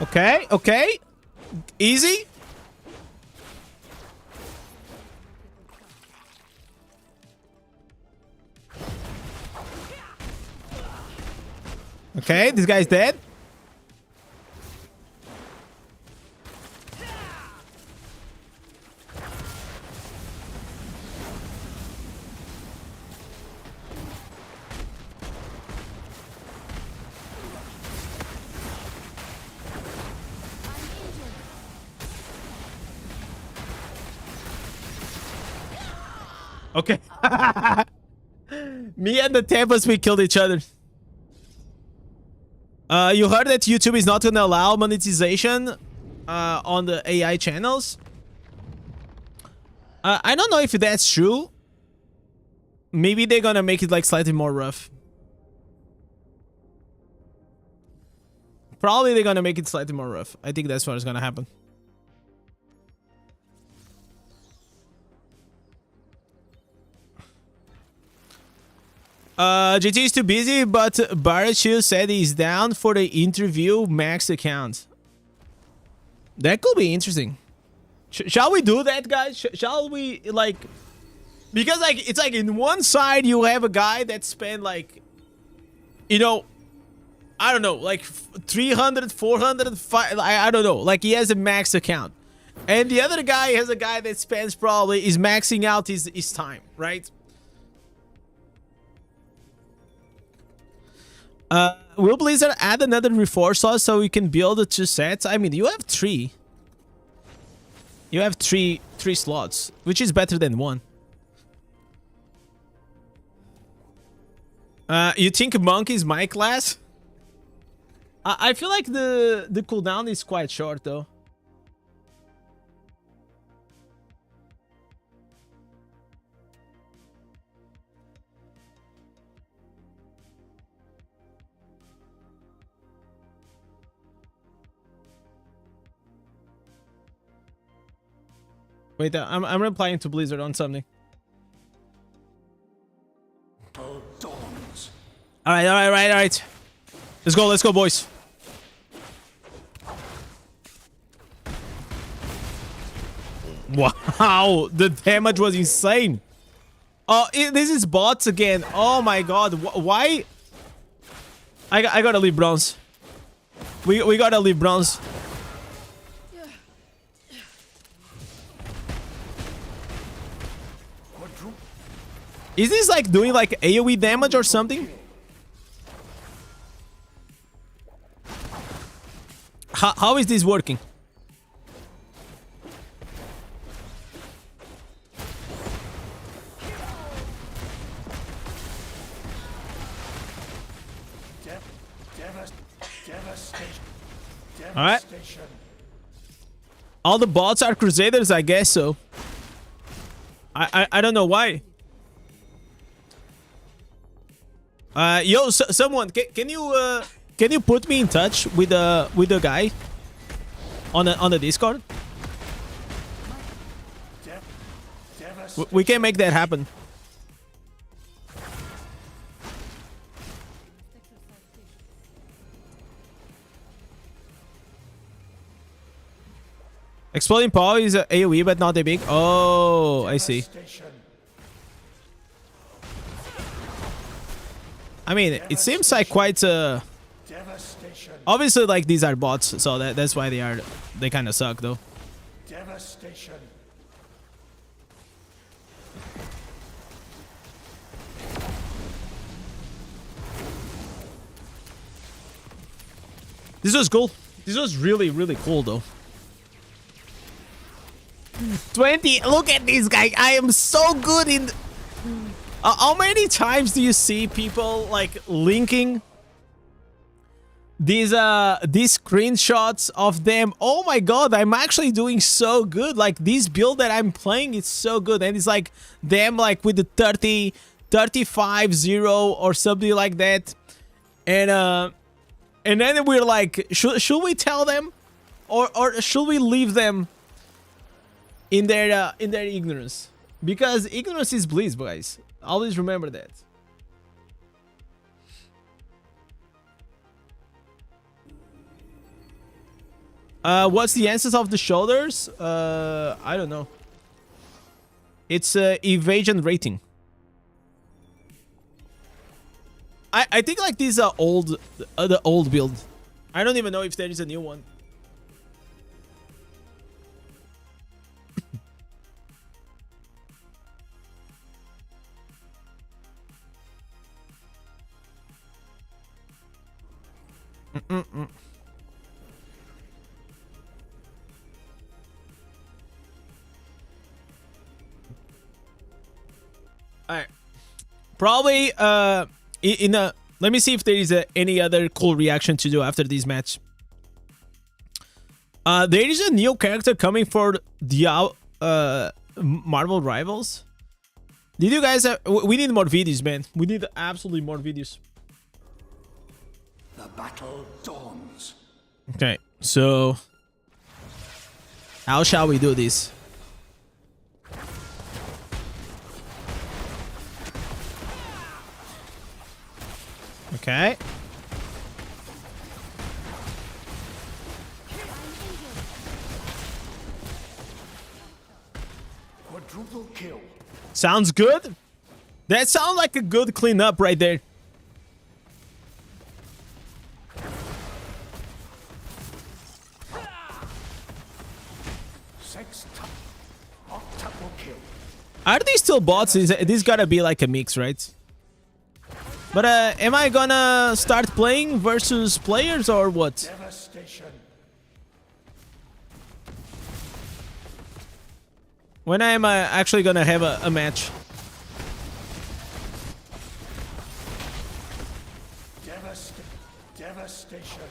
Okay, okay. Easy. Okay, this guy's dead. Okay. Me and the Tempest, we killed each other. You heard that YouTube is not going to allow monetization on the AI channels. I don't know if that's true. Maybe they're going to make it like slightly more rough. Probably they're going to make it slightly more rough. I think that's what's going to happen. JT is too busy, but Barachu said he's down for the interview max account. That could be interesting. Shall we do that, guys? Shall we, like... Because, like, it's like in one side you have a guy that spent, like... You know... I don't know, like 300, 400, I don't know. Like, he has a max account. And the other guy has a guy that spends probably... Is maxing out his time, right? Will Blizzard add another reforce sauce so we can build the 2 sets? I mean, you have 3. You have three slots, which is better than 1. You think Monk is my class? I feel like the cooldown is quite short though. Wait, I'm replying to Blizzard on something. Alright. Let's go, boys. Wow, the damage was insane. Oh, this is bots again. Oh my god, why? I gotta leave bronze. We gotta leave bronze. Is this like doing like AoE damage or something? How is this working? All right. All the bots are Crusaders, I guess so. I don't know why. Yo, someone, can you put me in touch with the guy on the Discord? We can make that happen. Exploding Paw is a AoE, but not that big. Oh, I see. I mean, it seems like quite obviously, like, these are bots, so that's why they kind of suck though. Devastation. This was cool. This was really, really cool though. 20. Look at this guy. I am so good in... how many times do you see people like linking these screenshots of them? Oh my god, I'm actually doing so good. Like this build that I'm playing is so good, and it's like them like with the 30, 35, 0 or something like that. And then we're like, should we tell them, or should we leave them in their ignorance? Because ignorance is bliss, guys. Always remember that. What's the answers of the shoulders? I don't know. It's evasion rating. I think like these are old, the old build. I don't even know if there is a new one. Alright. Probably in a, let me see if there is any other cool reaction to do after this match. There is a new character coming for Diablo Marvel Rivals. Did you guys we need more videos, man. We need absolutely more videos. The battle dawns. Okay, so how shall we do this? Okay. Quadruple kill. Sounds good. That sounds like a good cleanup right there. Octuple kill. Are these still bots? This gotta be like a mix, right? But am I gonna start playing versus players or what? Devastation. When am I actually gonna have a match? Devastation.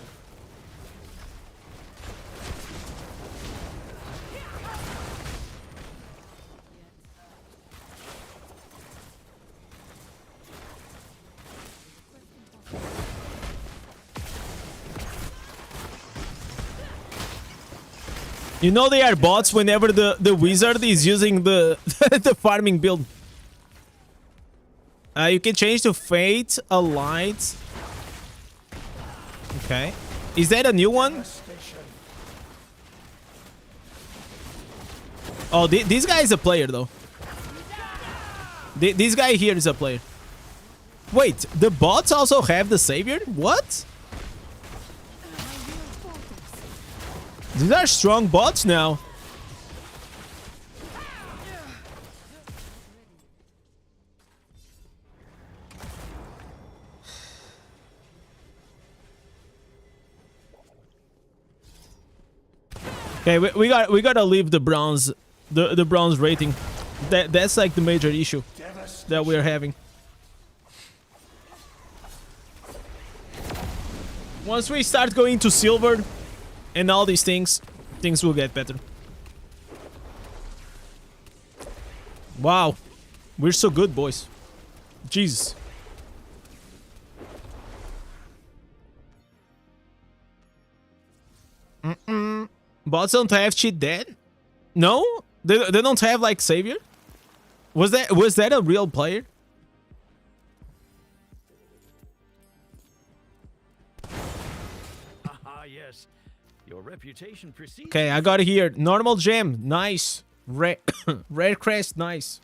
You know they are bots whenever the wizard is using the the farming build. You can change to Fate Alight. Okay. Is that a new one? Oh, this guy is a player though. This guy here is a player. Wait, the bots also have the savior? What? These are strong bots now. Okay, we gotta leave the bronze, the bronze rating. That's like the major issue that we're having. Once we start going to silver and all these things will get better. Wow, we're so good, boys. Jesus. Bots don't have cheat dead? No? They don't have like savior? Was that a real player? Yes. Your reputation precedes. Okay, I got it here. Normal gem, nice. Rare crest, nice.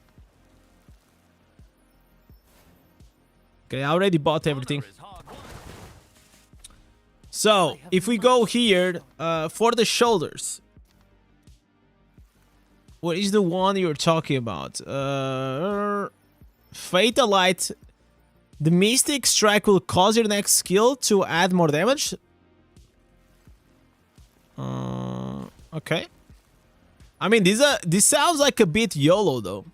Okay, I already bought everything. So, if we go here, for the shoulders. What is the one you're talking about? Fatal Light. The Mystic Strike will cause your next skill to add more damage. Okay. I mean, this sounds like a bit YOLO though.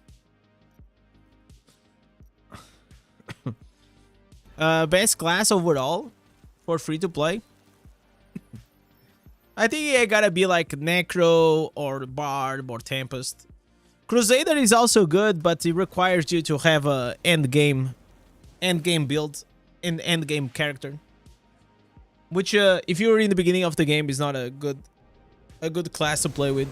Best class overall for free to play. I think it gotta be like Necro or Bard or Tempest. Crusader is also good, but it requires you to have a endgame build, an endgame character. Which, if you're in the beginning of the game, is not a good class to play with.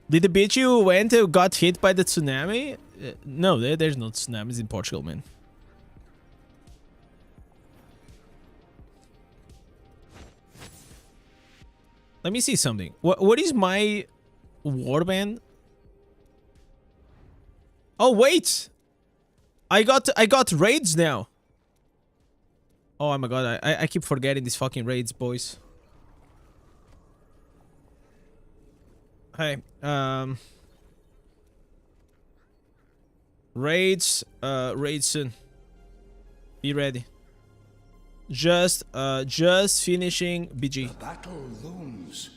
Did the bitch you went got hit by the tsunami? No, there's no tsunamis in Portugal, man. Let me see something. What is my warband? Oh wait, I got raids now. Oh my god, I keep forgetting these fucking raids, boys. Hey, raids soon. Be ready. Just finishing BG. The battle looms.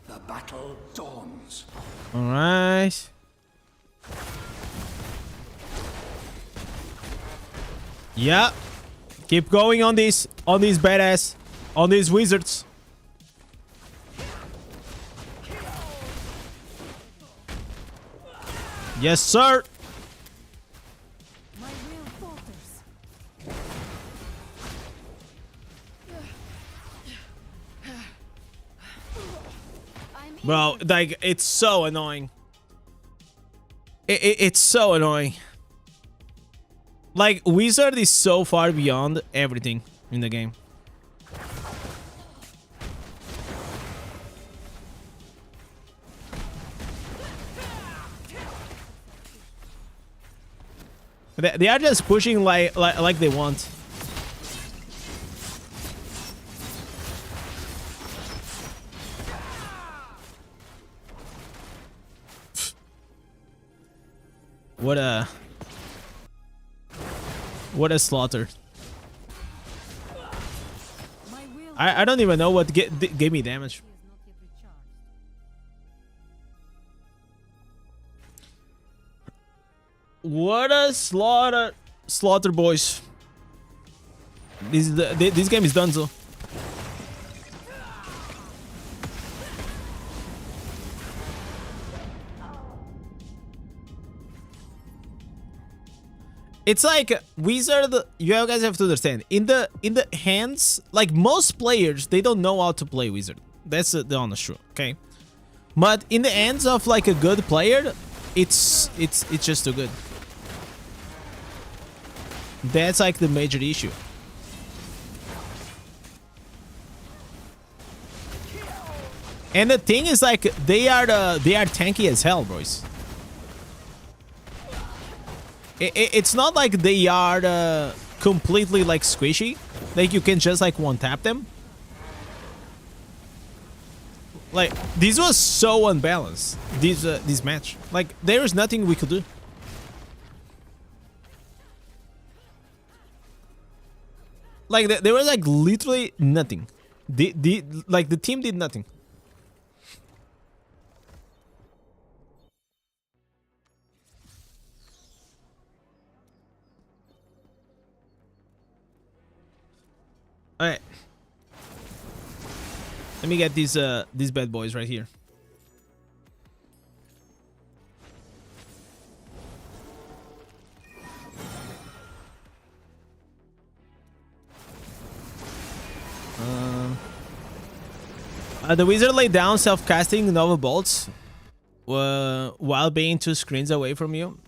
The battle dawns. All right. Yeah. Keep going on these badass, on these wizards. Yes, sir. My will falters. Bro, like, it's so annoying. It's so annoying. Like, Wizard is so far beyond everything in the game. They are just pushing like they want. What a slaughter. I don't even know what gave me damage. What a slaughter, boys. This game is done, so. It's like Wizard. You guys have to understand. In the hands, like most players, they don't know how to play Wizard. That's the honest truth. Okay, but in the hands of like a good player, it's just too good. That's like the major issue. And the thing is, like, they are tanky as hell, boys. It's not like they are completely like squishy. Like you can just like one tap them. Like this was so unbalanced. This match. Like there is nothing we could do. Like there was like literally nothing. The team did nothing. All right. Let me get these bad boys right here. The wizard laid down self-casting Nova Bolts while being 2 screens away from you.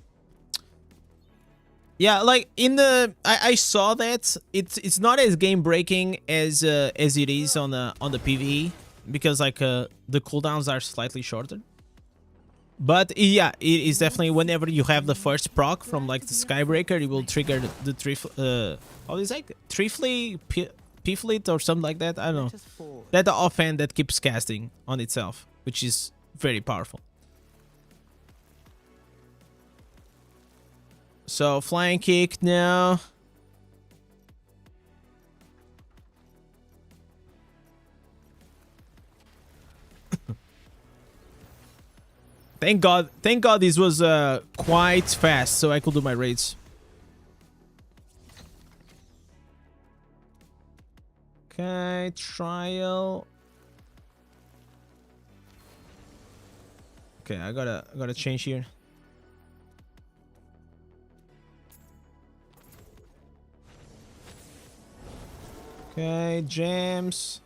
Yeah, like in the I saw that it's not as game breaking as it is on the PvE because like the cooldowns are slightly shorter. But yeah, it is definitely whenever you have the first proc from like the Skybreaker, it will trigger the how is it? Trifly Piflet or something like that. I don't know. That the offhand that keeps casting on itself, which is very powerful. So flying kick now. Thank God this was quite fast so I could do my raids. Okay, trial. Okay, I gotta change here. Okay, gems.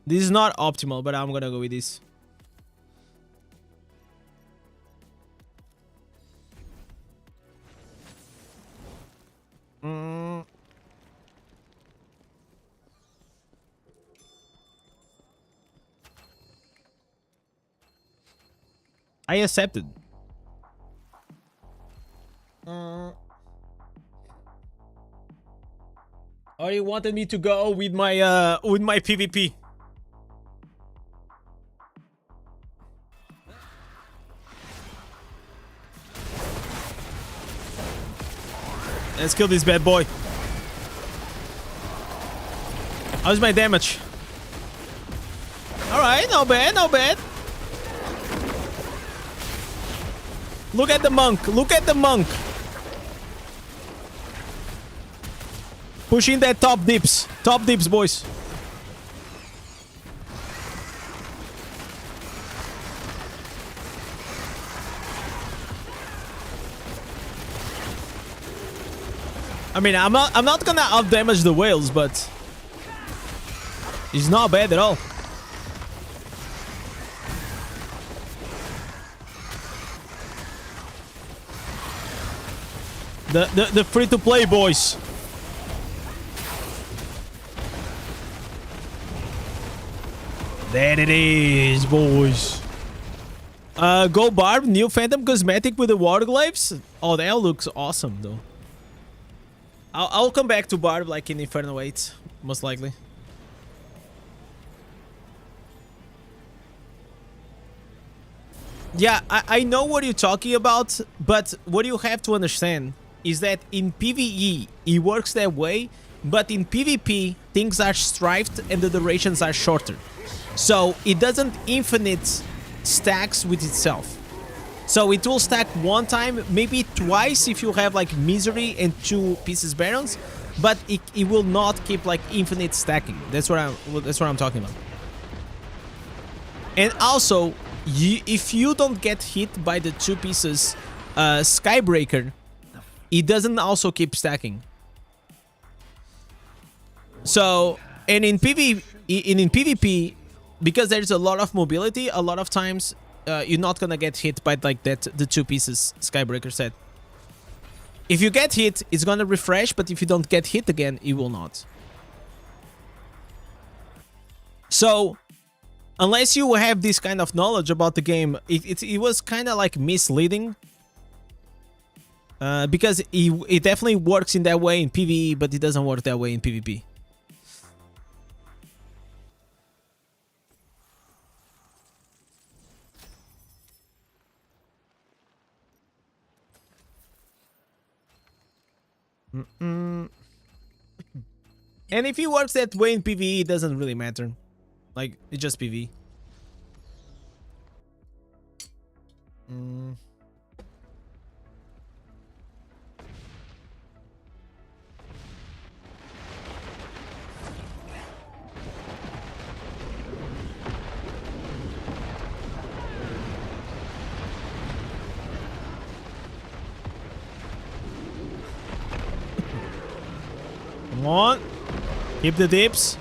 This is not optimal, but I'm gonna go with this. I accepted. Or you wanted me to go with my PvP. Let's kill this bad boy. How's my damage? Alright, not bad, not bad. Look at the monk. Look at the monk. Pushing that top dips. Top dips, boys. I mean, I'm not gonna out damage the whales, but it's not bad at all. The free-to-play boys. There it is, boys. Go Barb, new Phantom cosmetic with the water glaives. Oh, that looks awesome, though. I'll come back to Barb like in Inferno 8, most likely. Yeah, I know what you're talking about, but what you have to understand is that in PvE, it works that way, but in PvP, things are strifed and the durations are shorter. So it doesn't infinite stacks with itself. So it will stack one time, maybe twice if you have like Misery and 2 pieces barons, but it will not keep like infinite stacking. That's what I'm talking about. And also, if you don't get hit by the 2 pieces Skybreaker, it doesn't also keep stacking. So, and in PvP, because there's a lot of mobility, a lot of times you're not gonna get hit by like that the 2 pieces Skybreaker set. If you get hit, it's gonna refresh, but if you don't get hit again, it will not. So, unless you have this kind of knowledge about the game, it was kind of like misleading. Because it definitely works in that way in PvE, but it doesn't work that way in PvP. And if it works that way in PvE, it doesn't really matter. Like, it's just PvE. Come on. Keep the dips.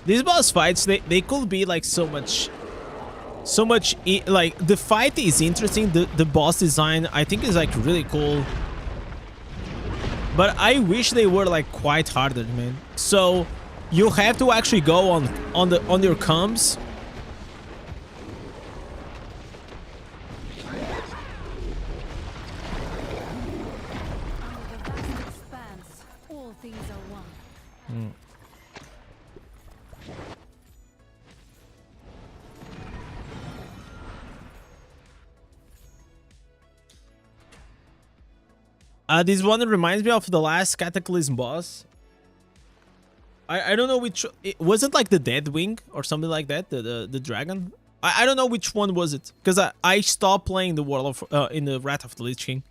These boss fights, they could be like so much like the fight is interesting, the boss design I think is like really cool, but I wish they were like quite harder, man. So you have to actually go on your comms This one reminds me of the last Cataclysm boss. I don't know which... Was it like the Dead Wing or something like that? The dragon? I don't know which one was it. Because I stopped playing the World of... in the Wrath of the Lich King.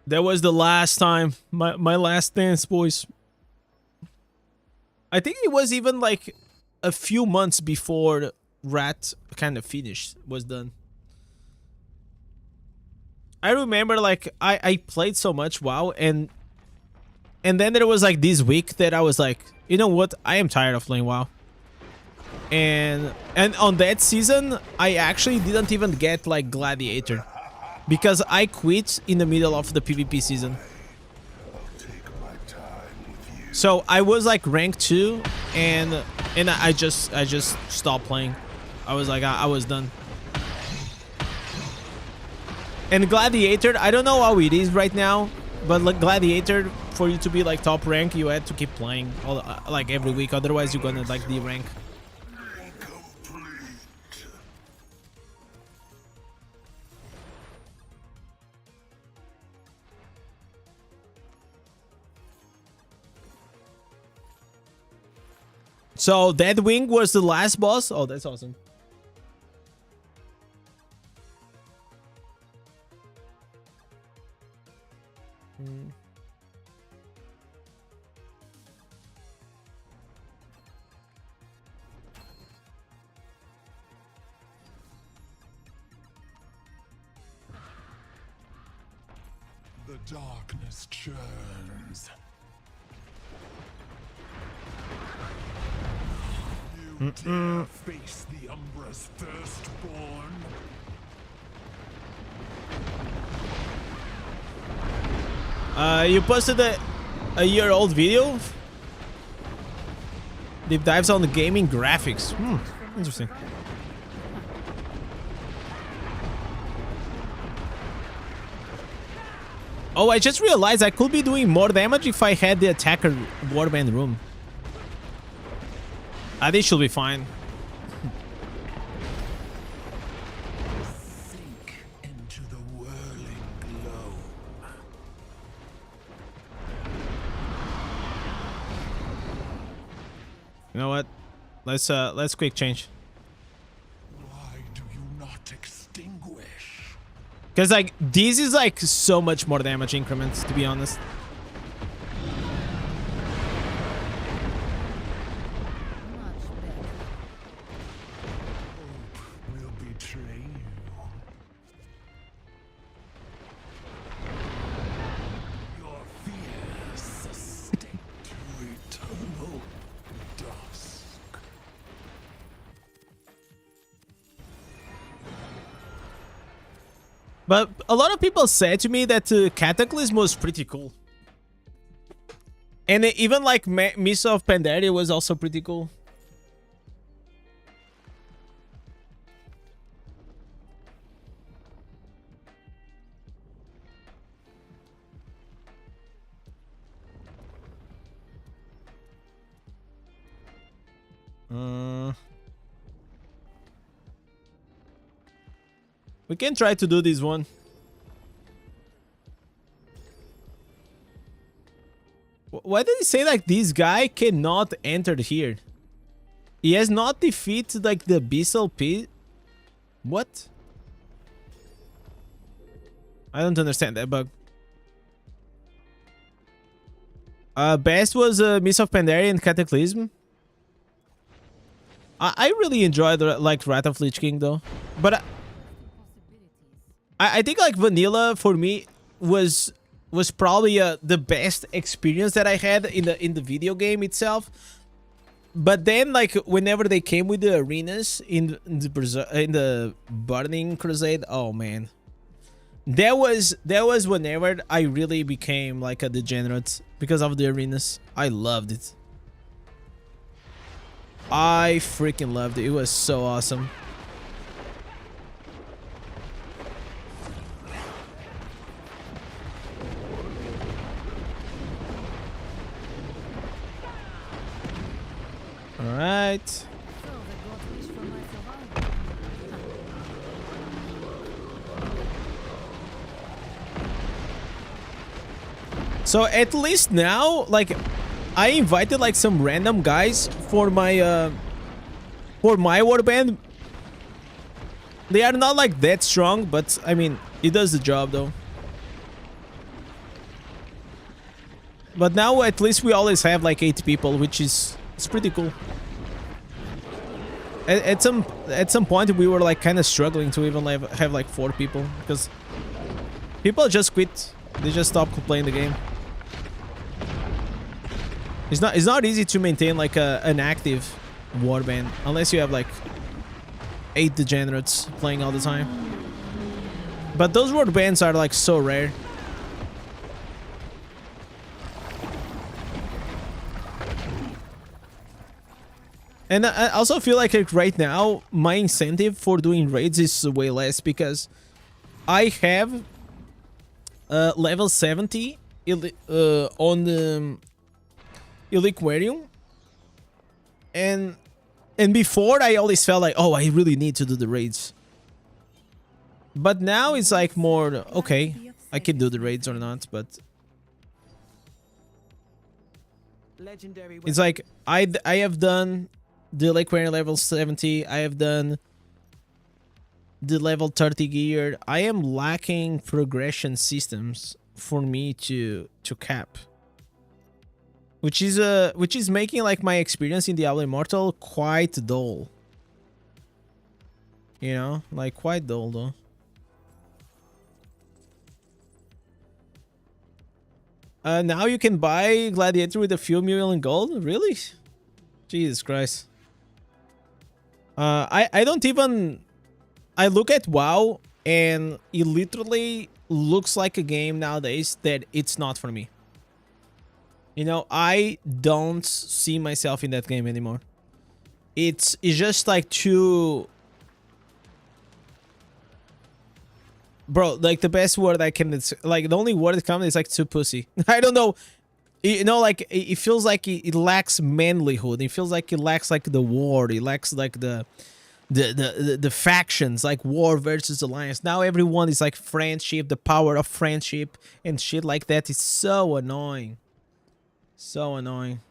That was the last time. My last dance, boys. I think it was even like a few months before Wrath kind of finished. Was done. I remember like I played so much WoW and then there was like this week that I was like, you know what, I am tired of playing WoW. And on that season I actually didn't even get like Gladiator because I quit in the middle of the PvP season. So I was like rank 2 and I just stopped playing. I was like I was done. And Gladiator, I don't know how it is right now, but like Gladiator, for you to be like top rank, you had to keep playing all, like every week, otherwise you're gonna like de-rank. So Dead Wing was the last boss. Oh, that's awesome. The darkness churns. You dare face the Umbra's firstborn? You posted a year-old video? Deep dives on the gaming graphics. Interesting. Oh, I just realized I could be doing more damage if I had the attacker warband room. This should be fine. Sink into the whirling glow. You know what? Let's quick change. Why do you not extinguish? Because like this is like so much more damage increments, to be honest. Will betray you. Your fears sustain to eternal dusk. But a lot of people said to me that Cataclysm was pretty cool. And even like Mists of Pandaria was also pretty cool. We can try to do this one. Why did he say like this guy cannot enter here? He has not defeated like the Abyssal Pit. What? I don't understand that bug. Best was Mists of Pandaria and Cataclysm. I really enjoyed like Wrath of Lich King though, but I think like vanilla for me was probably the best experience that I had in the video game itself. But then like whenever they came with the arenas in the Burning Crusade, oh man, that was whenever I really became like a degenerate because of the arenas. I loved it. I freaking loved it. It was so awesome. All right. So the god wished for my survival. So at least now, like, I invited like some random guys, like, I invited like some random guys for my warband. They are not like that strong, but I mean, it does the job though. But now at least we always have like 8 people, which is it's pretty cool. At some point we were like kind of struggling to even have like 4 people because people just quit. They just stopped playing the game. It's not easy to maintain like an active warband unless you have like 8 degenerates playing all the time. But those warbands are like so rare. And I also feel like right now my incentive for doing raids is way less because I have level 70 on the Illiquarium, and before I always felt like, oh, I really need to do the raids. But now it's like more okay, I can do the raids or not, but it's like I have done the Illiquarium level 70. I have done the level 30 gear. I am lacking progression systems for me to cap, which is making like my experience in Diablo Immortal quite dull. You know, like quite dull though. Now you can buy Gladiator with a few million gold? Really? Jesus Christ. I don't even... I look at WoW and it literally looks like a game nowadays that it's not for me. You know, I don't see myself in that game anymore. It's just like too... Bro, like the best word I can... Like the only word that comes is like too pussy. I don't know. You know, like it feels like it lacks manlyhood. It feels like it lacks like the war. It lacks like the factions, like war versus alliance. Now everyone is like friendship, the power of friendship and shit like that is so annoying. So annoying.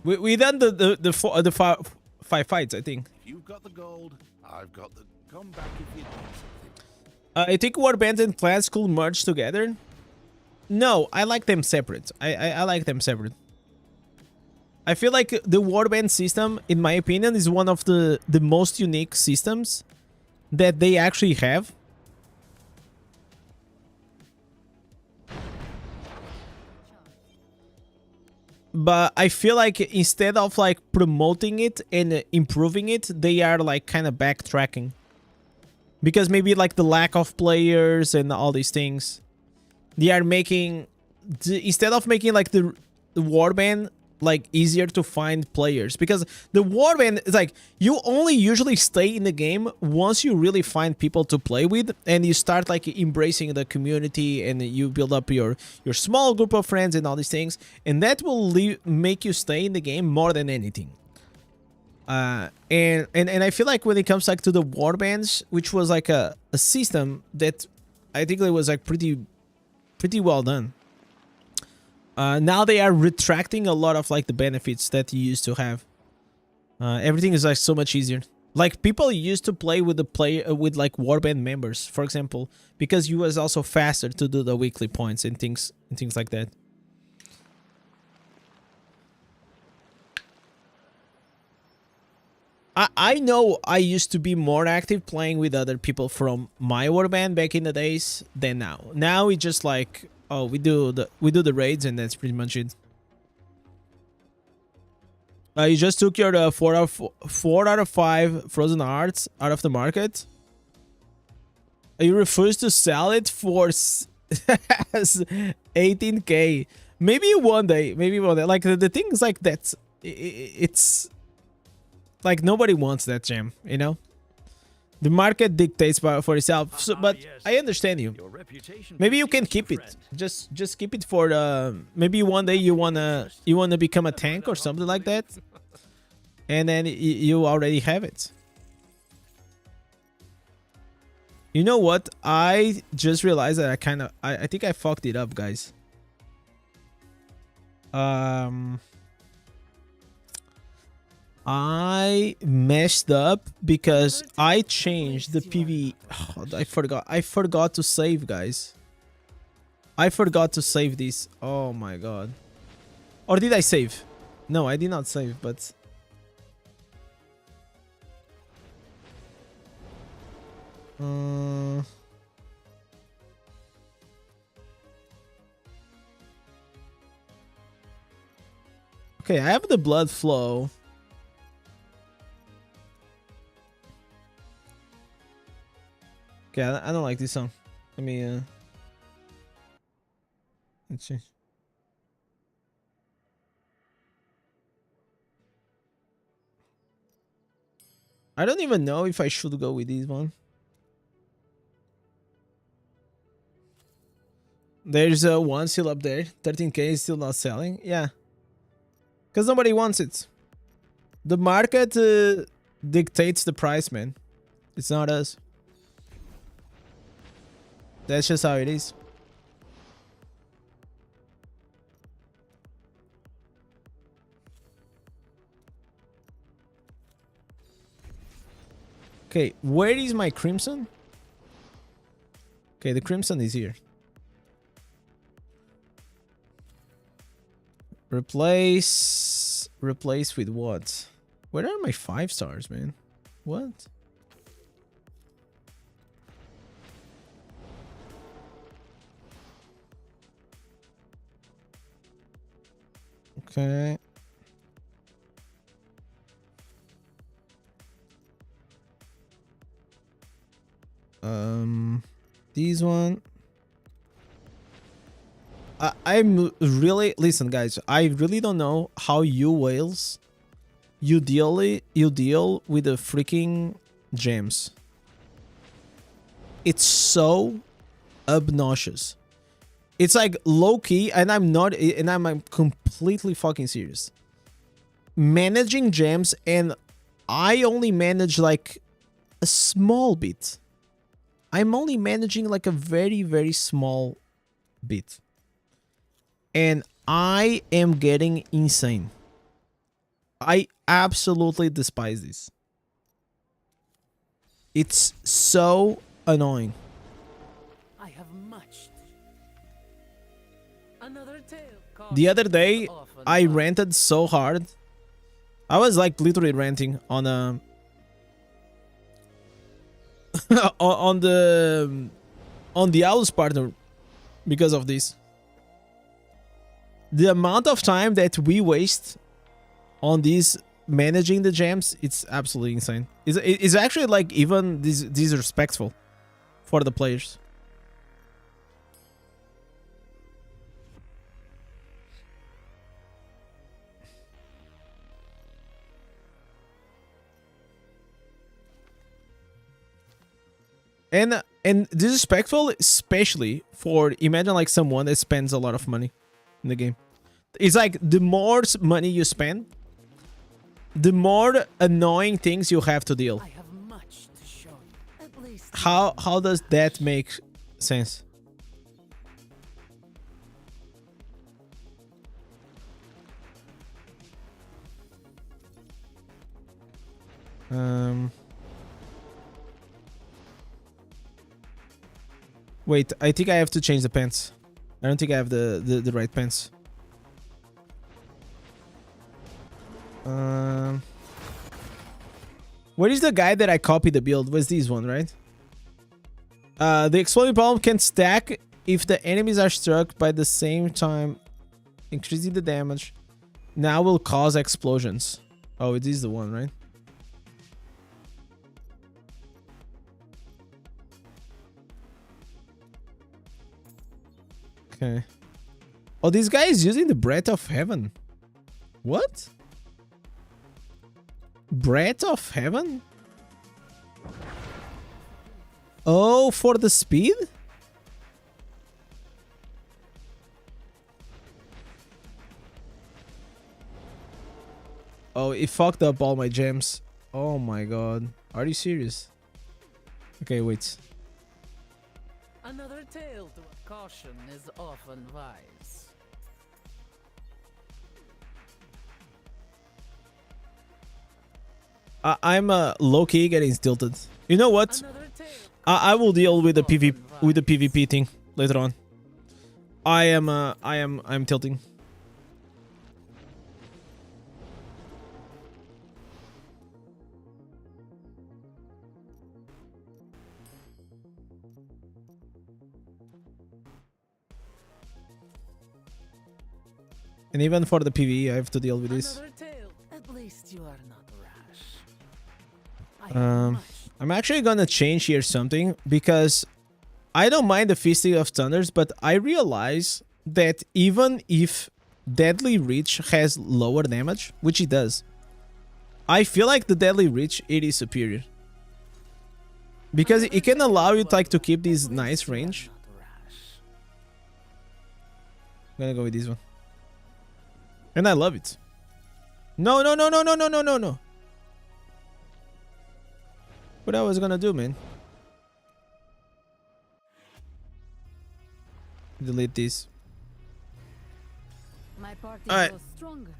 We done the 5 fights, I think. You've got the gold. I've got the. Come back if you need something. I think warbands and clans could merge together. No, I like them separate. I like them separate. I feel like the warband system, in my opinion, is one of the most unique systems that they actually have. But I feel like instead of like promoting it and improving it, they are like kind of backtracking. Because maybe like the lack of players and all these things, they are making, instead of making like the warband like easier to find players, because the warband is like you only usually stay in the game once you really find people to play with and you start like embracing the community and you build up your small group of friends and all these things, and that will make you stay in the game more than anything. And I feel like when it comes like to the warbands, which was like a system that I think it was like pretty well done. Now they are retracting a lot of like the benefits that you used to have. Everything is like so much easier. Like people used to play with with like warband members, for example, because you was also faster to do the weekly points and things like that. I know I used to be more active playing with other people from my warband back in the days than now. Now it's just like, oh, we do the raids and that's pretty much it. You just took your 4 out of 5 frozen hearts out of the market. You refuse to sell it for 18k. Maybe one day. Like the thing is like that. It's like nobody wants that gem, you know. The market dictates for itself. So, but I understand you. Maybe you can keep it. Just keep it for maybe one day you wanna become a tank or something like that, and then you already have it. You know what? I just realized that I think I fucked it up, guys. I messed up because I changed the PV. Oh, I forgot to save, guys. I forgot to save this. Oh my god. Or did I save? No, I did not save, but okay, I have the blood flow. Okay, I don't like this song. Let me let's see. I don't even know if I should go with this one. There's one still up there. 13k is still not selling. Yeah. Because nobody wants it. The market dictates the price, man. It's not us. That's just how it is. Okay, where is my crimson? Okay, the crimson is here. Replace with what? Where are my 5 stars, man? What? Okay. This one. I'm really, listen guys, I really don't know how you whales you deal with the freaking gems. It's so obnoxious. It's like low key, and I'm completely fucking serious. Managing gems, and I only manage like a small bit. I'm only managing like a very, very small bit. And I am getting insane. I absolutely despise this. It's so annoying. I have much. Another tale. The other day, I ranted so hard. I was like literally ranting on a on the Diablo's partner because of this. The amount of time that we waste on these managing the gems, it's absolutely insane. It's actually like even disrespectful for the players. And disrespectful, especially for, imagine like someone that spends a lot of money in the game. It's like the more money you spend, the more annoying things you have to deal. I have much to show you. At least How does that make sense? Wait, I think I have to change the pants. I don't think I have the right pants. Where is the guy that I copied the build? Was this one, right? The exploding bomb can stack if the enemies are struck by the same time, increasing the damage. Now will cause explosions. Oh, it is the one, right? Okay. Oh, this guy is using the Breath of Heaven. What? Breath of Heaven? Oh, for the speed? Oh, it fucked up all my gems. Oh my god. Are you serious? Okay, wait. Another tale to caution is often wise. I'm low-key getting tilted. You know what? I will deal with the PvP thing later on. I'm tilting. And even for the PvE, I have to deal with this. At least you are not rash. I'm actually gonna change here something because I don't mind the Feasting of Thunders, but I realize that even if Deadly Reach has lower damage, which it does, I feel like the Deadly Reach, it is superior. Because it can allow you to keep this nice range. I'm gonna go with this one. And I love it. No. What I was gonna do, man? Delete this. My party All right. grows stronger.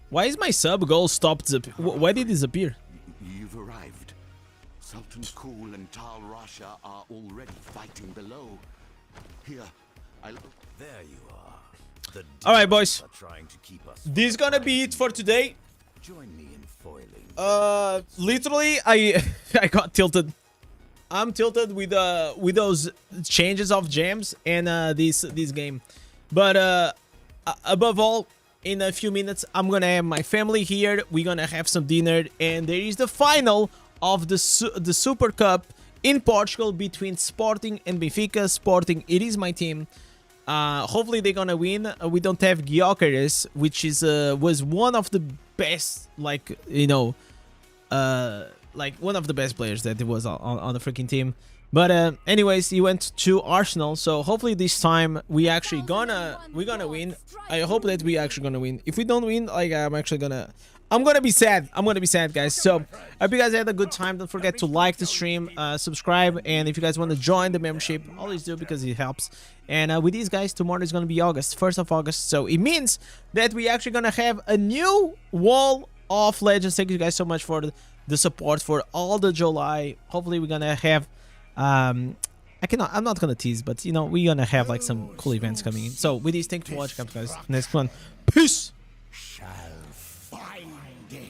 Why is my sub goal stopped? Why did it disappear? You've arrived. Sultan Kul and Tal Rasha are already fighting below. Here, there you are. The All right, boys. are trying to keep us. This is gonna be it for today. Join me in foiling. Literally, I got tilted. I'm tilted with those changes of gems and this game. But above all, in a few minutes, I'm gonna have my family here. We're gonna have some dinner, and there is the final of the Super Cup in Portugal between Sporting and Benfica. Sporting, it is my team. Hopefully they're gonna win. We don't have Gyökeres, which is was one of the best, like, you know, like one of the best players that it was on the freaking team. But anyways, he went to Arsenal, so hopefully this time we're gonna win. I hope that we actually gonna win. If we don't win, like, I'm gonna be sad. I'm gonna be sad, guys. So I hope you guys had a good time. Don't forget to like the stream, subscribe, and if you guys want to join the membership, always do, because it helps. And with these guys, tomorrow is gonna be August, 1st of August, so it means that we actually gonna have a new wall of legends. Thank you guys so much for the support for all the July. Hopefully we're gonna have I'm not gonna tease, but you know, we're gonna have like some cool events coming in. So with these, thanks for watching, guys. Next one, peace. Shall